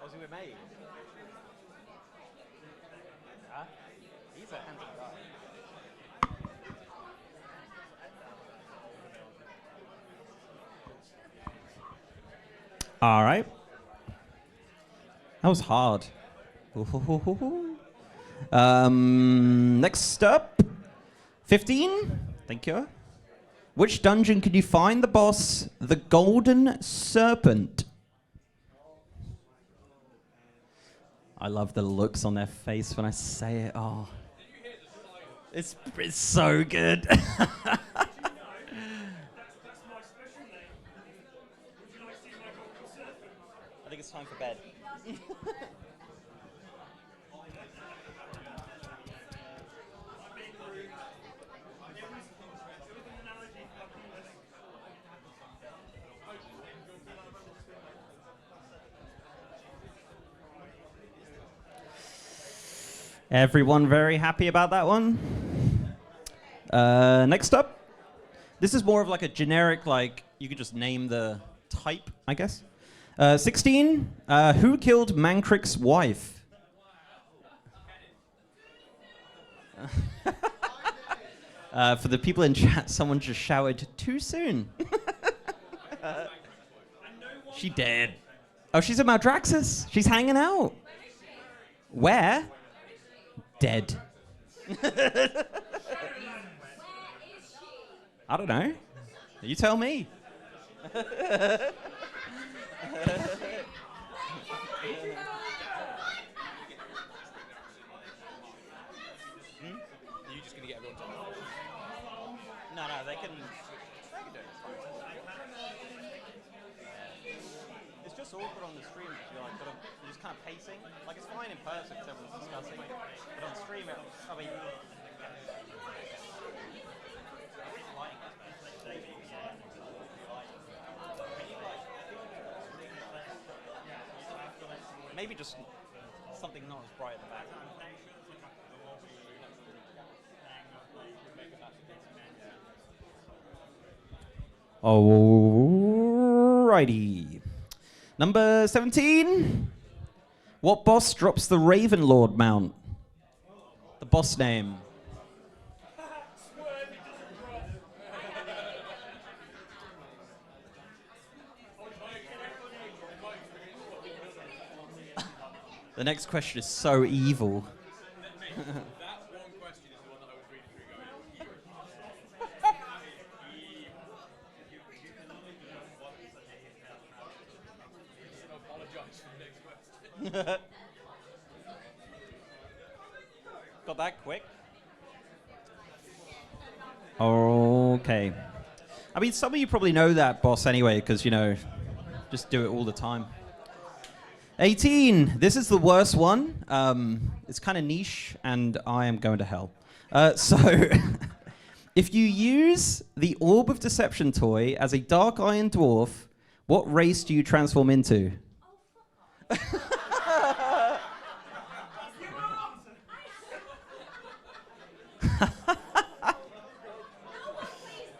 Oh, is he with me? Huh? He's a handsome guy. All right. That was hard. Next up, 15. Thank you. Which dungeon could you find the boss, the Golden Serpent? I love the looks on their face when I say it. Oh, it's so good. I think it's time for bed. Everyone very happy about that one? Next up. This is more of like a generic, like, you could just name the type, I guess. 16. Who killed Mancrick's wife? For the people in chat, someone just shouted, too soon. She dead. Oh, she's at Maldraxxus. She's hanging out. Where? Dead. I don't know. You tell me. Are you just going to get everyone to... No, they can do it. It's just awkward on the stream because you're just kind of pacing. Like, it's fine in person because everyone's discussing. But on stream, I mean... Maybe just something not as bright at the back. Alrighty. Number 17. What boss drops the Ravenlord mount? The boss name. The next question is so evil. Got that quick? Okay. I mean, some of you probably know that boss anyway, because, just do it all the time. 18. This is the worst one. It's kind of niche, and I am going to hell. So, if you use the Orb of Deception toy as a Dark Iron Dwarf, what race do you transform into?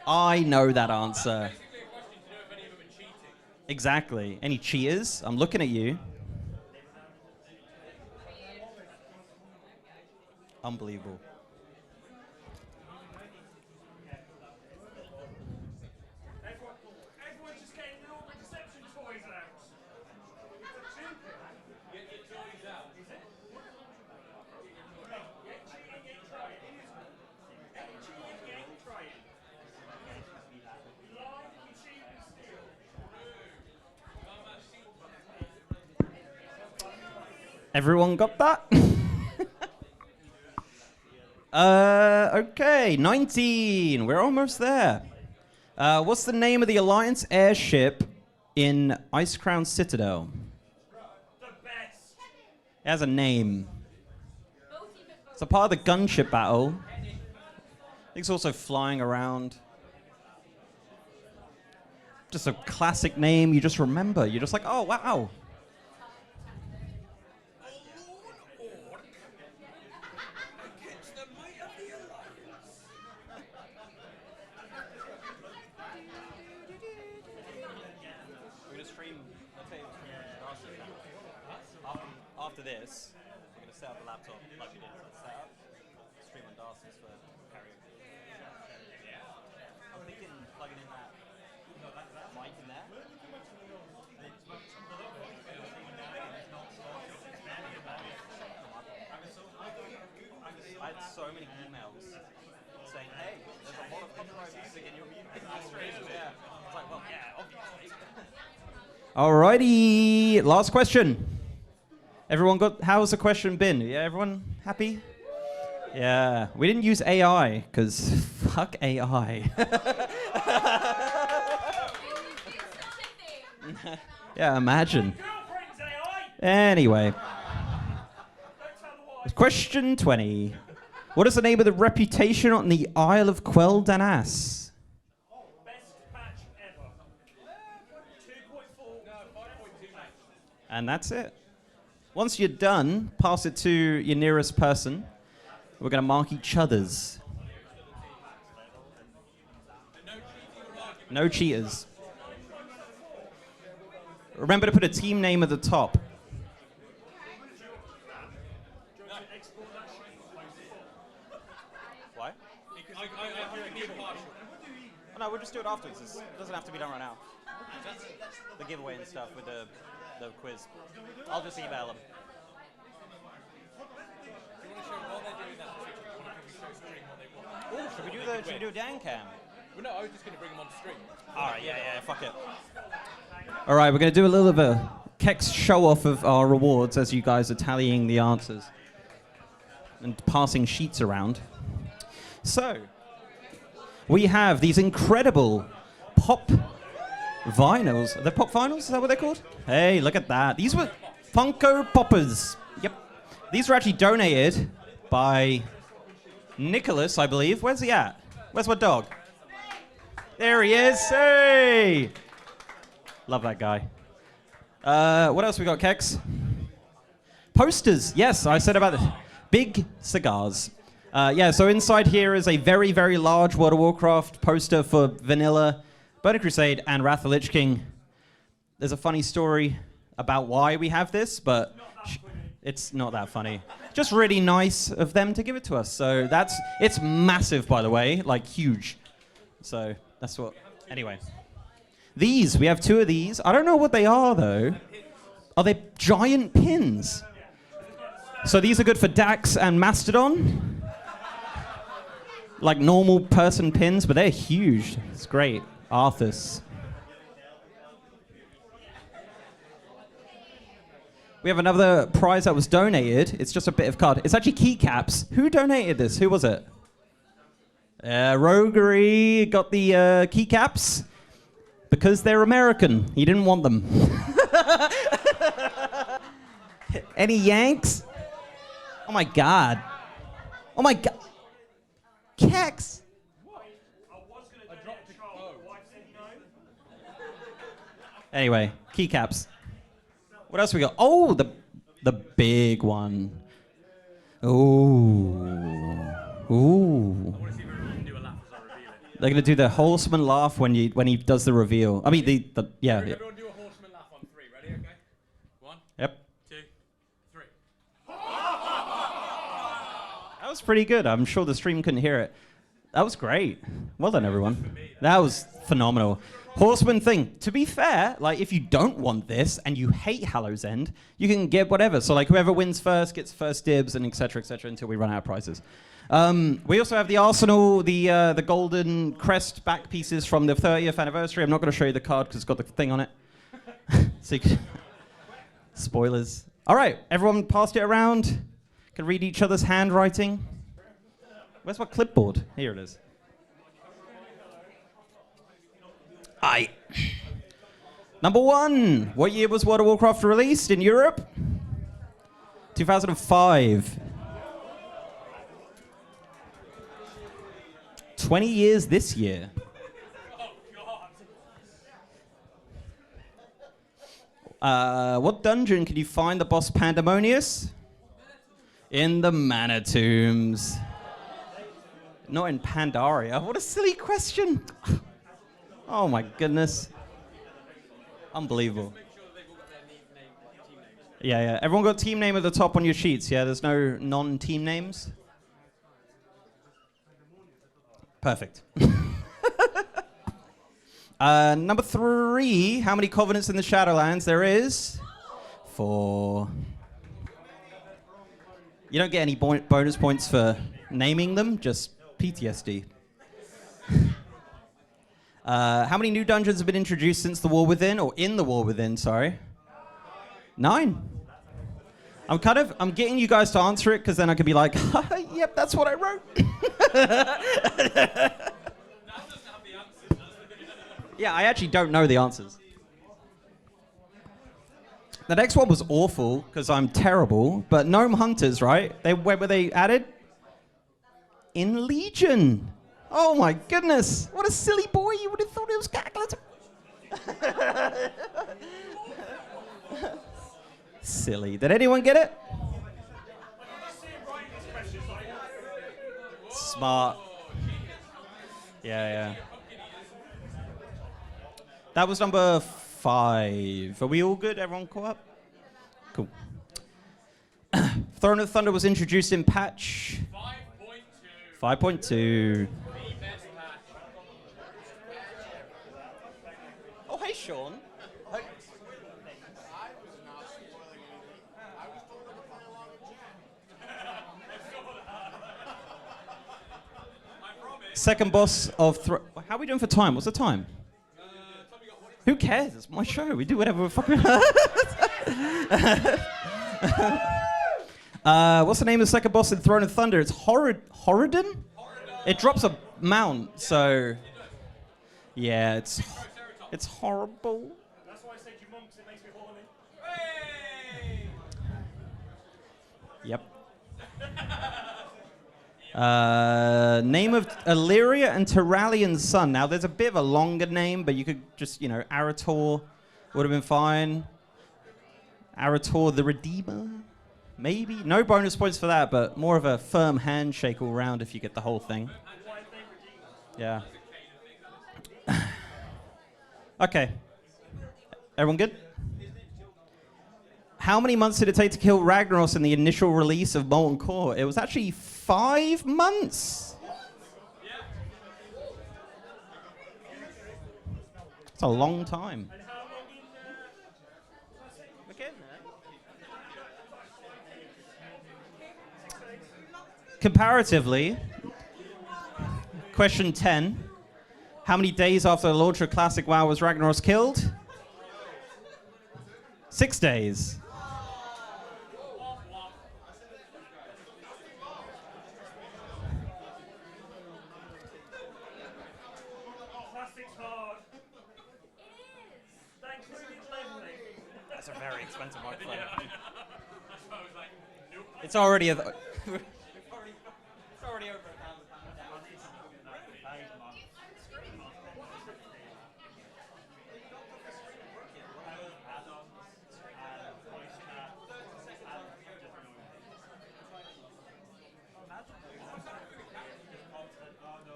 I know that answer. Exactly. Any cheaters? I'm looking at you. Unbelievable. Everyone's just getting the Orb of Deception toys out. Get your toys out. Is it? Get cheating, get trying. Get cheating, get trying. Lie, you cheat, and steal. Everyone got that? Okay, 19. We're almost there. What's the name of the Alliance airship in Icecrown Citadel? It has a name. It's a part of the gunship battle. I think it's also flying around. Just a classic name you just remember. You're just like, oh, wow. After this, we're going to set up the laptop like we did. So set up, stream on Darcy's for karaoke. I'm thinking plugging in that mic in there. I had so many emails saying, hey, there's a lot of copyright music in your stream. Yeah. It's like, well, yeah, obviously. Alrighty, last question. Everyone how's the question been? Yeah, everyone happy? Yeah, we didn't use AI, because fuck AI. Yeah, imagine. Anyway. Question 20. What is the name of the reputation on the Isle of Quel Danas? And that's it. Once you're done, pass it to your nearest person. We're going to mark each other's. No cheaters. Remember to put a team name at the top. Why? Oh, no, we'll just do it afterwards. It doesn't have to be done right now. The giveaway and stuff with the quiz. I'll just email them. Oh, should we do a Dan cam? Well, no, I was just going to bring them on stream. Alright, yeah, fuck it. All right, we're going to do a little bit of a Kex show-off of our rewards as you guys are tallying the answers and passing sheets around. So, we have these incredible pop vinyls. Are they pop vinyls? Is that what they're called? Hey, look at that. These were Funko Poppers. Yep. These were actually donated by Nicholas, I believe. Where's he at? Where's my dog? There he is. Hey! Love that guy. What else we got, Kex? Posters. Yes, I said about the big cigars. So inside here is a very, very large World of Warcraft poster for Vanilla, Burning Crusade, and Wrath of the Lich King. There's a funny story about why we have this, but it's not that funny. Just really nice of them to give it to us. So it's massive, by the way, like huge. So that's what, anyway. These, we have 2 of these. I don't know what they are, though. Are they giant pins? So these are good for Dax and Mastodon. Like normal person pins, but they're huge. It's great. Arthas. We have another prize that was donated. It's just a bit of card. It's actually keycaps. Who donated this? Who was it? Rogery got the keycaps. Because they're American. He didn't want them. Any Yanks? Oh my God. Oh my God. Kex. Anyway, keycaps. What else we got? Oh, the big one. Ooh. Ooh. They're gonna do the horseman laugh when he does the reveal. I mean yeah. Everyone do a horseman laugh on 3. Ready? Okay. 1. Yep. 2, 3. That was pretty good. I'm sure the stream couldn't hear it. That was great. Well done, everyone. That was phenomenal. Horseman thing. To be fair, like if you don't want this and you hate Hallow's End, you can get whatever. So like whoever wins first gets first dibs and etc. until we run out of prizes. We also have the Arsenal, the golden crest back pieces from the 30th anniversary. I'm not going to show you the card because it's got the thing on it. So spoilers. All right, everyone passed it around. Can read each other's handwriting. Where's my clipboard? Here it is. Aye. Number 1. What year was World of Warcraft released in Europe? 2005. 20 years this year. What dungeon can you find the boss Pandemonius? In the Mana Tombs. Not in Pandaria. What a silly question. Oh my goodness. Unbelievable. Yeah. Everyone got team name at the top on your sheets, yeah? There's no non-team names? Perfect. Number 3, how many Covenants in the Shadowlands? There is 4. You don't get any bonus points for naming them, just PTSD. How many new dungeons have been introduced since the War Within, or in the War Within, sorry? 9. I'm getting you guys to answer it, because then I could be like, yep, that's what I wrote. Yeah, I actually don't know the answers. The next one was awful, because I'm terrible, but Gnome Hunters, right? Where were they added? In Legion. Oh my goodness. What a silly boy. You would have thought it was Cataclysm. Silly. Did anyone get it? Smart. Yeah. That was number 5. Are we all good? Everyone caught up? Cool. Throne of Thunder was introduced in patch 5.2. Oh, hey, Sean. Second boss of... How are we doing for time? What's the time? Who cares? It's my show. We do whatever we fucking. What's the name of the second boss in Throne of Thunder? It's Horridon? It drops a mount, so yeah, it's horrible. That's why I said you monks, it makes me horny. Yep. Name of Illyria and Terralian's son. Now, there's a bit of a longer name, but you could just, Arator would have been fine. Arator the Redeemer, maybe. No bonus points for that, but more of a firm handshake all round if you get the whole thing. Yeah. Okay. Everyone good? How many months did it take to kill Ragnaros in the initial release of Molten Core? It was actually 5 months. It's a long time. Comparatively, question 10. How many days after the launch of Classic WoW was Ragnaros killed? 6 days. That's a very expensive microphone. It's already it's already over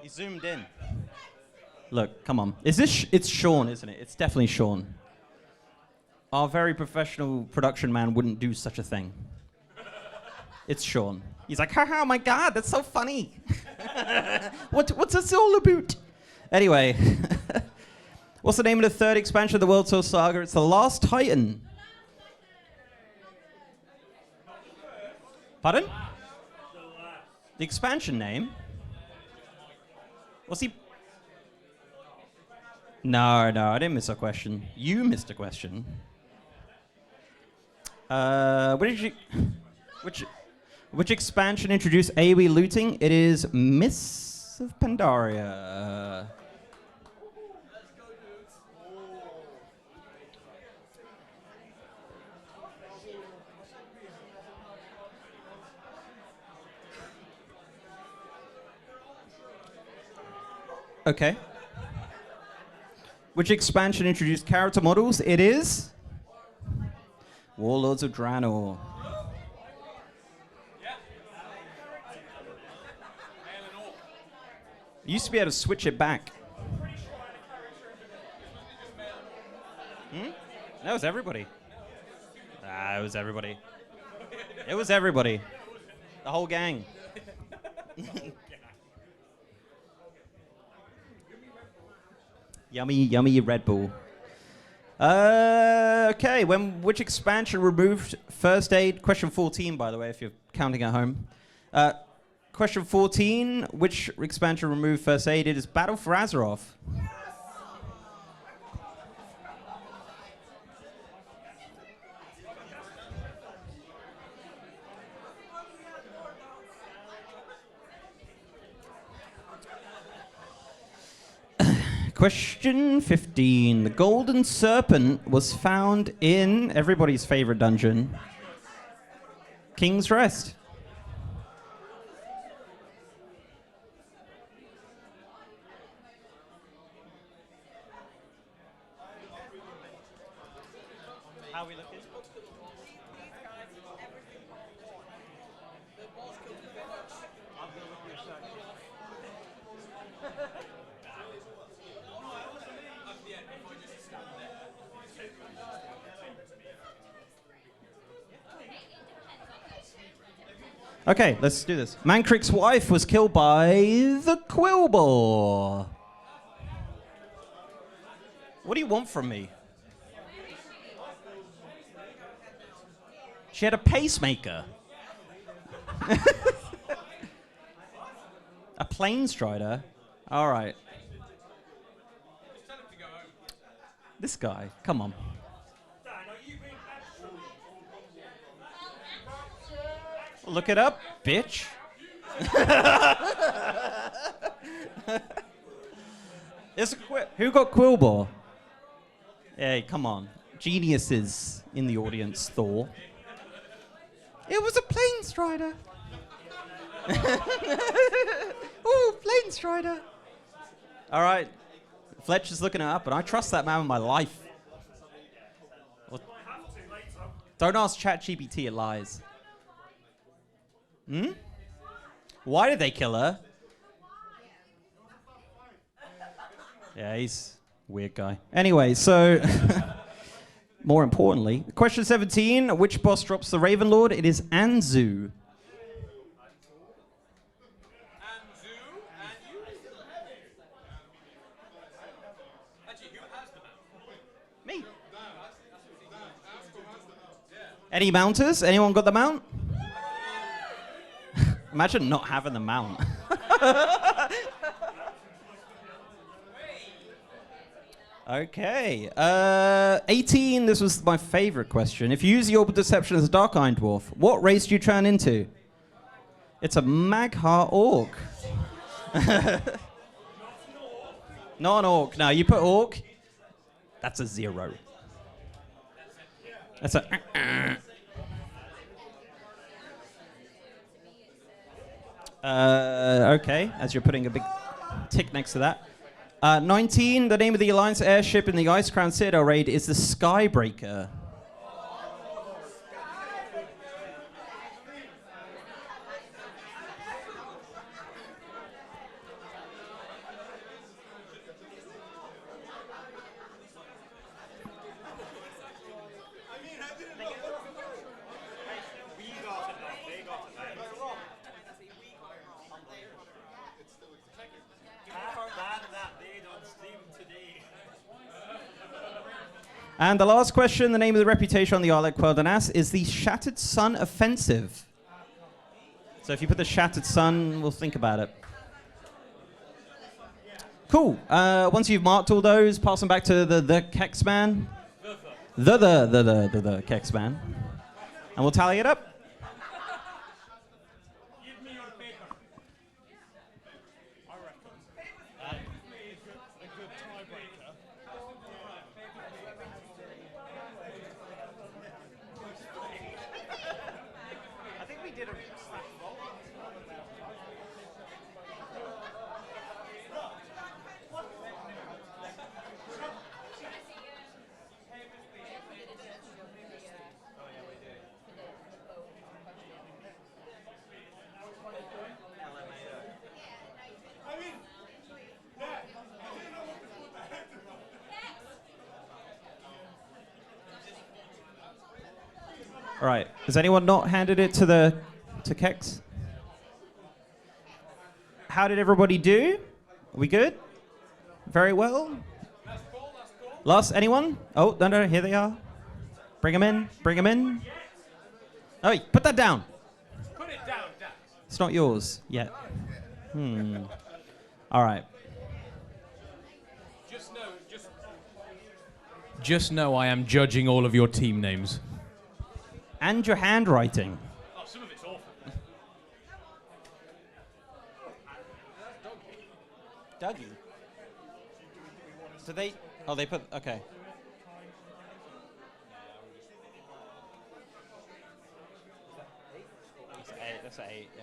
He zoomed in. Look, come on. Is this? It's Sean, isn't it? It's definitely Sean. Our very professional production man wouldn't do such a thing. It's Sean. He's like, haha, my God, that's so funny. What's this all about? Anyway, what's the name of the third expansion of the World Tour Saga? It's The Last Titan. Pardon? The expansion name? What's he? No, I didn't miss a question. You missed a question. Which expansion introduced AoE looting? It is Mists of Pandaria. Okay. Which expansion introduced character models? It is Warlords of Draenor. You used to be able to switch it back. That was everybody. It was everybody. It was everybody. The whole gang. Yummy, yummy Red Bull. Okay, which expansion removed first aid? Question 14, by the way, if you're counting at home. Question 14, which expansion removed first aid? It is Battle for Azeroth. Question 15. The Golden Serpent was found in everybody's favorite dungeon, King's Rest. How are we looking? Okay, let's do this. Mancrick's wife was killed by the Quillbore. What do you want from me? She had a pacemaker. A plane strider? All right. This guy, come on. Look it up, bitch. Who got Quillbore? Hey, come on. Geniuses in the audience, Thor. It was a plane strider. Ooh, plane strider. All right. Fletcher's looking it up, and I trust that man with my life. Well, don't ask ChatGPT, it lies. Hmm? Why did they kill her? Yeah, he's a weird guy. Anyway, so more importantly, question 17, which boss drops the Raven Lord? It is Anzu. Me. Any mounters? Anyone got the mount? Imagine not having the mount. Okay. 18, this was my favorite question. If you use the Orb of Deception as a Dark Iron Dwarf, what race do you turn into? It's a Magha Orc. Not an Orc. No, you put Orc, that's a 0. That's a... Okay, as you're putting a big tick next to that. 19, the name of the Alliance airship in the Ice Crown Citadel raid is the Skybreaker. And the last question, the name of the reputation on the Arlec Quel'Danas is the Shattered Sun Offensive. So if you put the Shattered Sun, we'll think about it. Cool. Once you've marked all those, pass them back to the Kex man. The Kex man. And we'll tally it up. All right. Has anyone not handed it to Kex? How did everybody do? Are we good? Very well. Last, anyone? Oh, no, here they are. Bring them in. Bring them in. Oh, put that down. Put it down, Dad. It's not yours yet. All right. Just know I am judging all of your team names. And your handwriting. Oh, some of it's awful. Dougie. So they... Oh, they put... Okay. That's 8, yeah.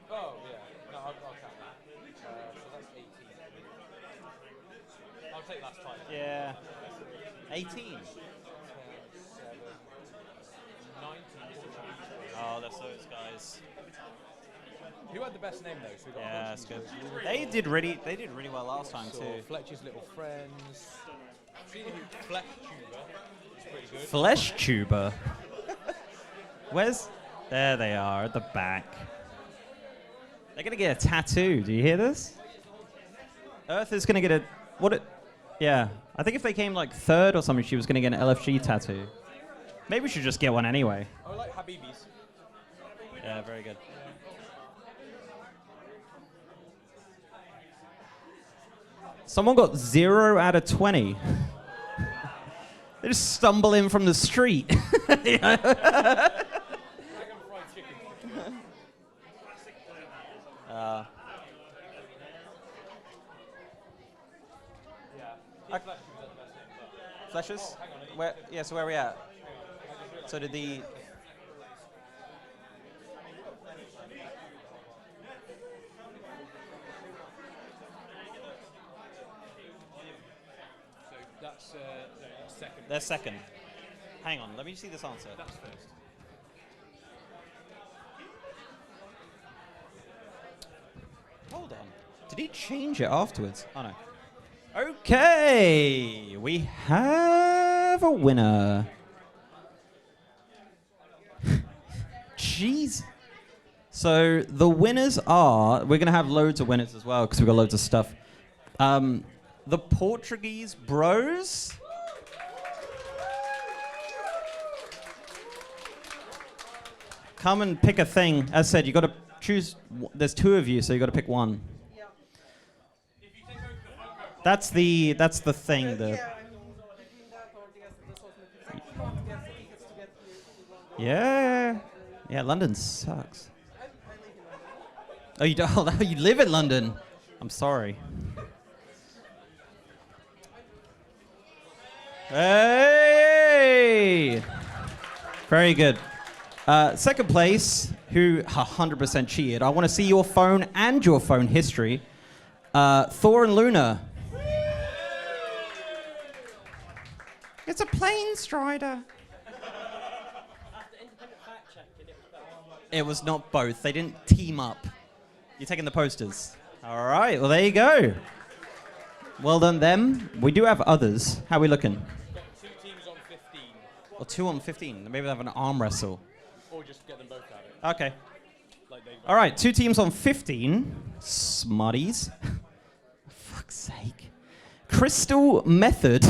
Oh, yeah. No, I'll count that. So that's 18. I'll take last time. Yeah. 18. 19. Oh, that's those guys. Who had the best name though? So we got Yeah, that's Fletch good. and They did really well last time so too. Fletcher's Little Friends. Fletch Tuber. It's pretty good. Flesh tuber. Where's? There they are at the back. They're gonna get a tattoo. Do you hear this? Earth is gonna get a what? Yeah, I think if they came like third or something, she was gonna get an LFG tattoo. Maybe we should just get one anyway. I like Habibis. Yeah, very good. Someone got 0 out of 20. They just stumble in from the street. Fleshes? Where? Yeah. So where are we at? So did the? That's second. They're second. Hang on. Let me see this answer. That's first. Hold on. Did he change it afterwards? Oh no. Okay, we have a winner. Jeez. So the winners are, we're gonna have loads of winners as well because we've got loads of stuff. The Portuguese Bros. Come and pick a thing. As said, you got to choose. There's 2 of you, so you got to pick one. That's the thing. Yeah. London sucks. Oh, you don't. Oh, you live in London. I'm sorry. Hey! Very good. Second place, who 100% cheated. I want to see your phone and your phone history. Thor and Luna. It's a plane strider. It was not both. They didn't team up. You're taking the posters. All right. Well, there you go. Well done, them. We do have others. How are we looking? Got 2 teams on 15. Well, 2 on 15. Maybe they have an arm wrestle. Or just get them both at it. Okay. Like All right. 2 teams on 15. Smarties. For fuck's sake. Crystal Method.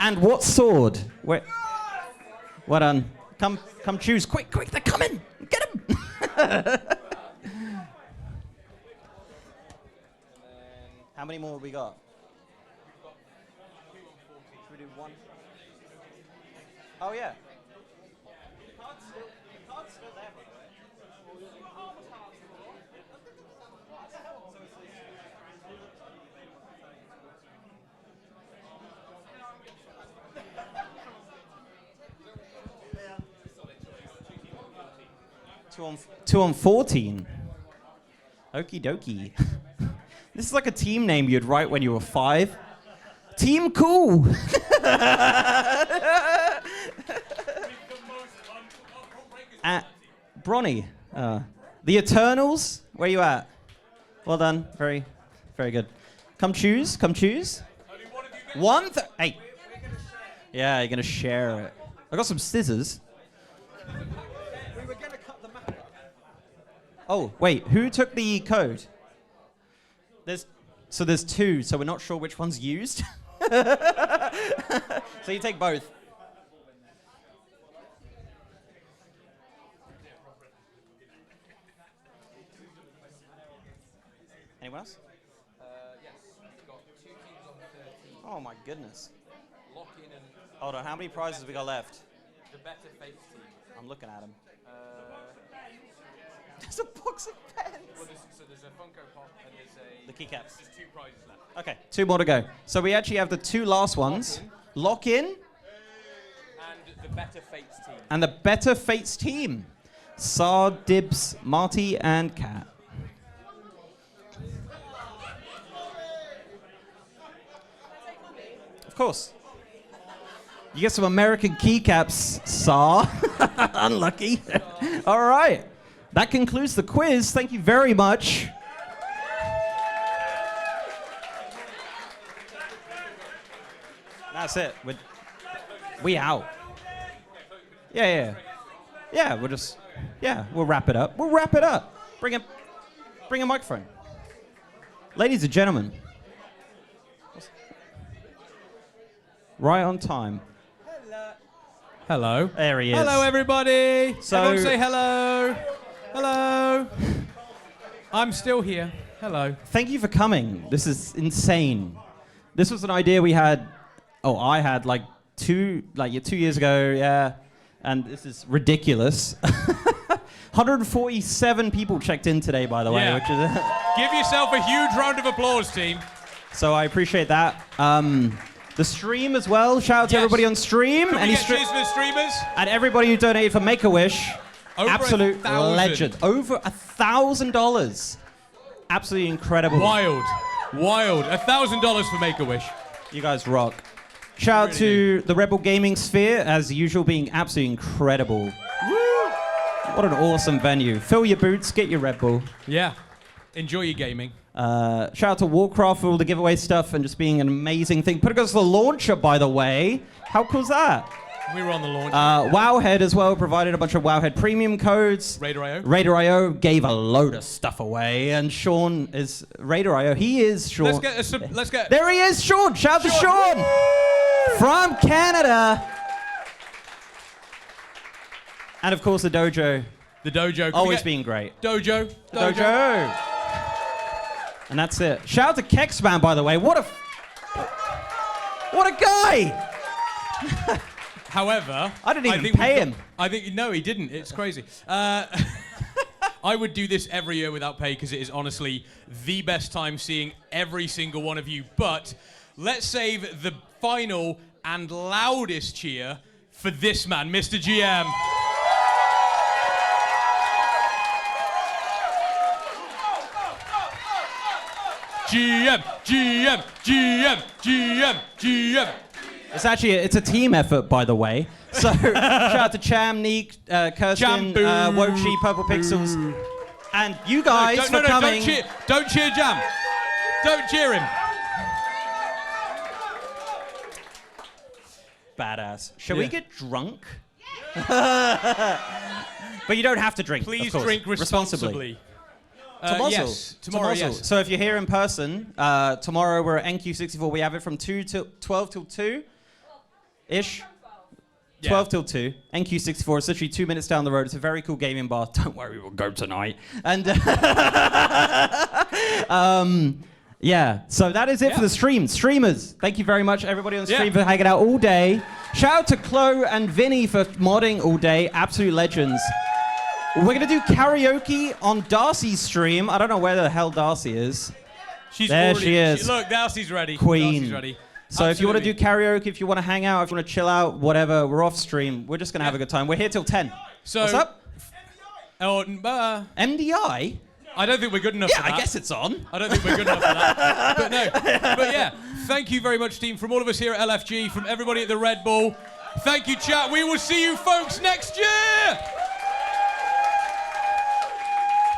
And what sword? Where? Well done. Come choose. Quick, they're coming. Get them. How many more have we got? Should we do 1? Oh, yeah. The card's still there, by the way. 2 on 14. Okie dokie. This is like a team name you'd write when you were 5. Team Cool. Bronny. The Eternals. Where you at? Well done. Very, very good. Come choose. Hey. Yeah, you're gonna share it. I got some scissors. We were going to cut the map up. Oh, wait, who took the code? There's 2, so we're not sure which one's used. So you take both. Anyone else? Yes, we've got 2 teams on 13. Oh my goodness. Lock in and... Hold on, how many prizes we got left? The Better Fates team. I'm looking at them. There's a box of pens. Well, there's a Funko Pop and there's a... The keycaps. There's 2 prizes left. Okay, 2 more to go. So we actually have the 2 last ones. Lock in. And the Better Fates team. And the Better Fates team. Sar, Dibs, Marty, and Kat. Of course. You get some American keycaps, Saw. Unlucky. All right. That concludes the quiz. Thank you very much. That's it. We out. Yeah. We'll wrap it up. Bring a microphone. Ladies and gentlemen. Right on time. Hello. There he is. Hello, everybody. So- Everyone say hello. Hello. I'm still here. Hello. Thank you for coming. This is insane. This was an idea we had. I had like 2 years ago. Yeah, and this is ridiculous. 147 people checked in today, by the way. Yeah. Which is Give yourself a huge round of applause, team. So I appreciate that. The stream as well. Shout out to everybody on stream. Can we get cheers for the streamers? And everybody who donated for Make-A-Wish. Over Absolute 1,000. legend. Over $1,000. Absolutely incredible. Wild. $1,000 for Make-A-Wish. You guys rock. Shout out to the Rebel Gaming Sphere, as usual, being absolutely incredible. Woo! What an awesome venue. Fill your boots, get your Red Bull. Yeah. Enjoy your gaming. Shout out to Warcraft for all the giveaway stuff and just being an amazing thing. Put us the launcher, by the way. How cool's that? We were on the launch. Wowhead as well provided a bunch of Wowhead premium codes. Raider.io. Raider.io gave a load of stuff away, and Sean is Raider.io. He is Sean. Let's get. There he is, Sean. Shout out to Sean from Canada. And of course the dojo. The dojo. Can we Always get being great. Dojo. Dojo. And that's it. Shout out to Kexman, by the way. What a guy! However, I didn't even pay him. No, he didn't. It's crazy. I would do this every year without pay because it is honestly the best time seeing every single one of you. But let's save the final and loudest cheer for this man, Mr. GM. GM. It's a team effort, by the way. So shout out to Cham, Neek, Kirsten, Wochi, Purple Pixels, and you guys for coming. Don't cheer Jam. Don't cheer him. Badass. Shall we get drunk? But you don't have to drink. Please of course. drink responsibly. Yes, tomorrow, yes. So if you're here in person, tomorrow we're at NQ64. We have it from 12 till 2-ish. 12 till 2. NQ64. It's literally 2 minutes down the road. It's a very cool gaming bar. Don't worry, we'll go tonight. And yeah, so that is it for the stream. Streamers, thank you very much, everybody on the stream, for hanging out all day. Shout out to Chloe and Vinny for modding all day. Absolute legends. We're going to do karaoke on Darcy's stream. I don't know where the hell Darcy is. There she is. Look, Darcy's ready. Queen. Darcy's ready. So if you want to do karaoke, if you want to hang out, if you want to chill out, whatever, we're off stream. We're just going to have a good time. We're here till 10. So, what's up? MDI? I don't think we're good enough for that. I guess it's on. I don't think we're good enough for that. But no. But yeah, thank you very much, team. From all of us here at LFG, from everybody at the Red Bull. Thank you, chat. We will see you folks next year.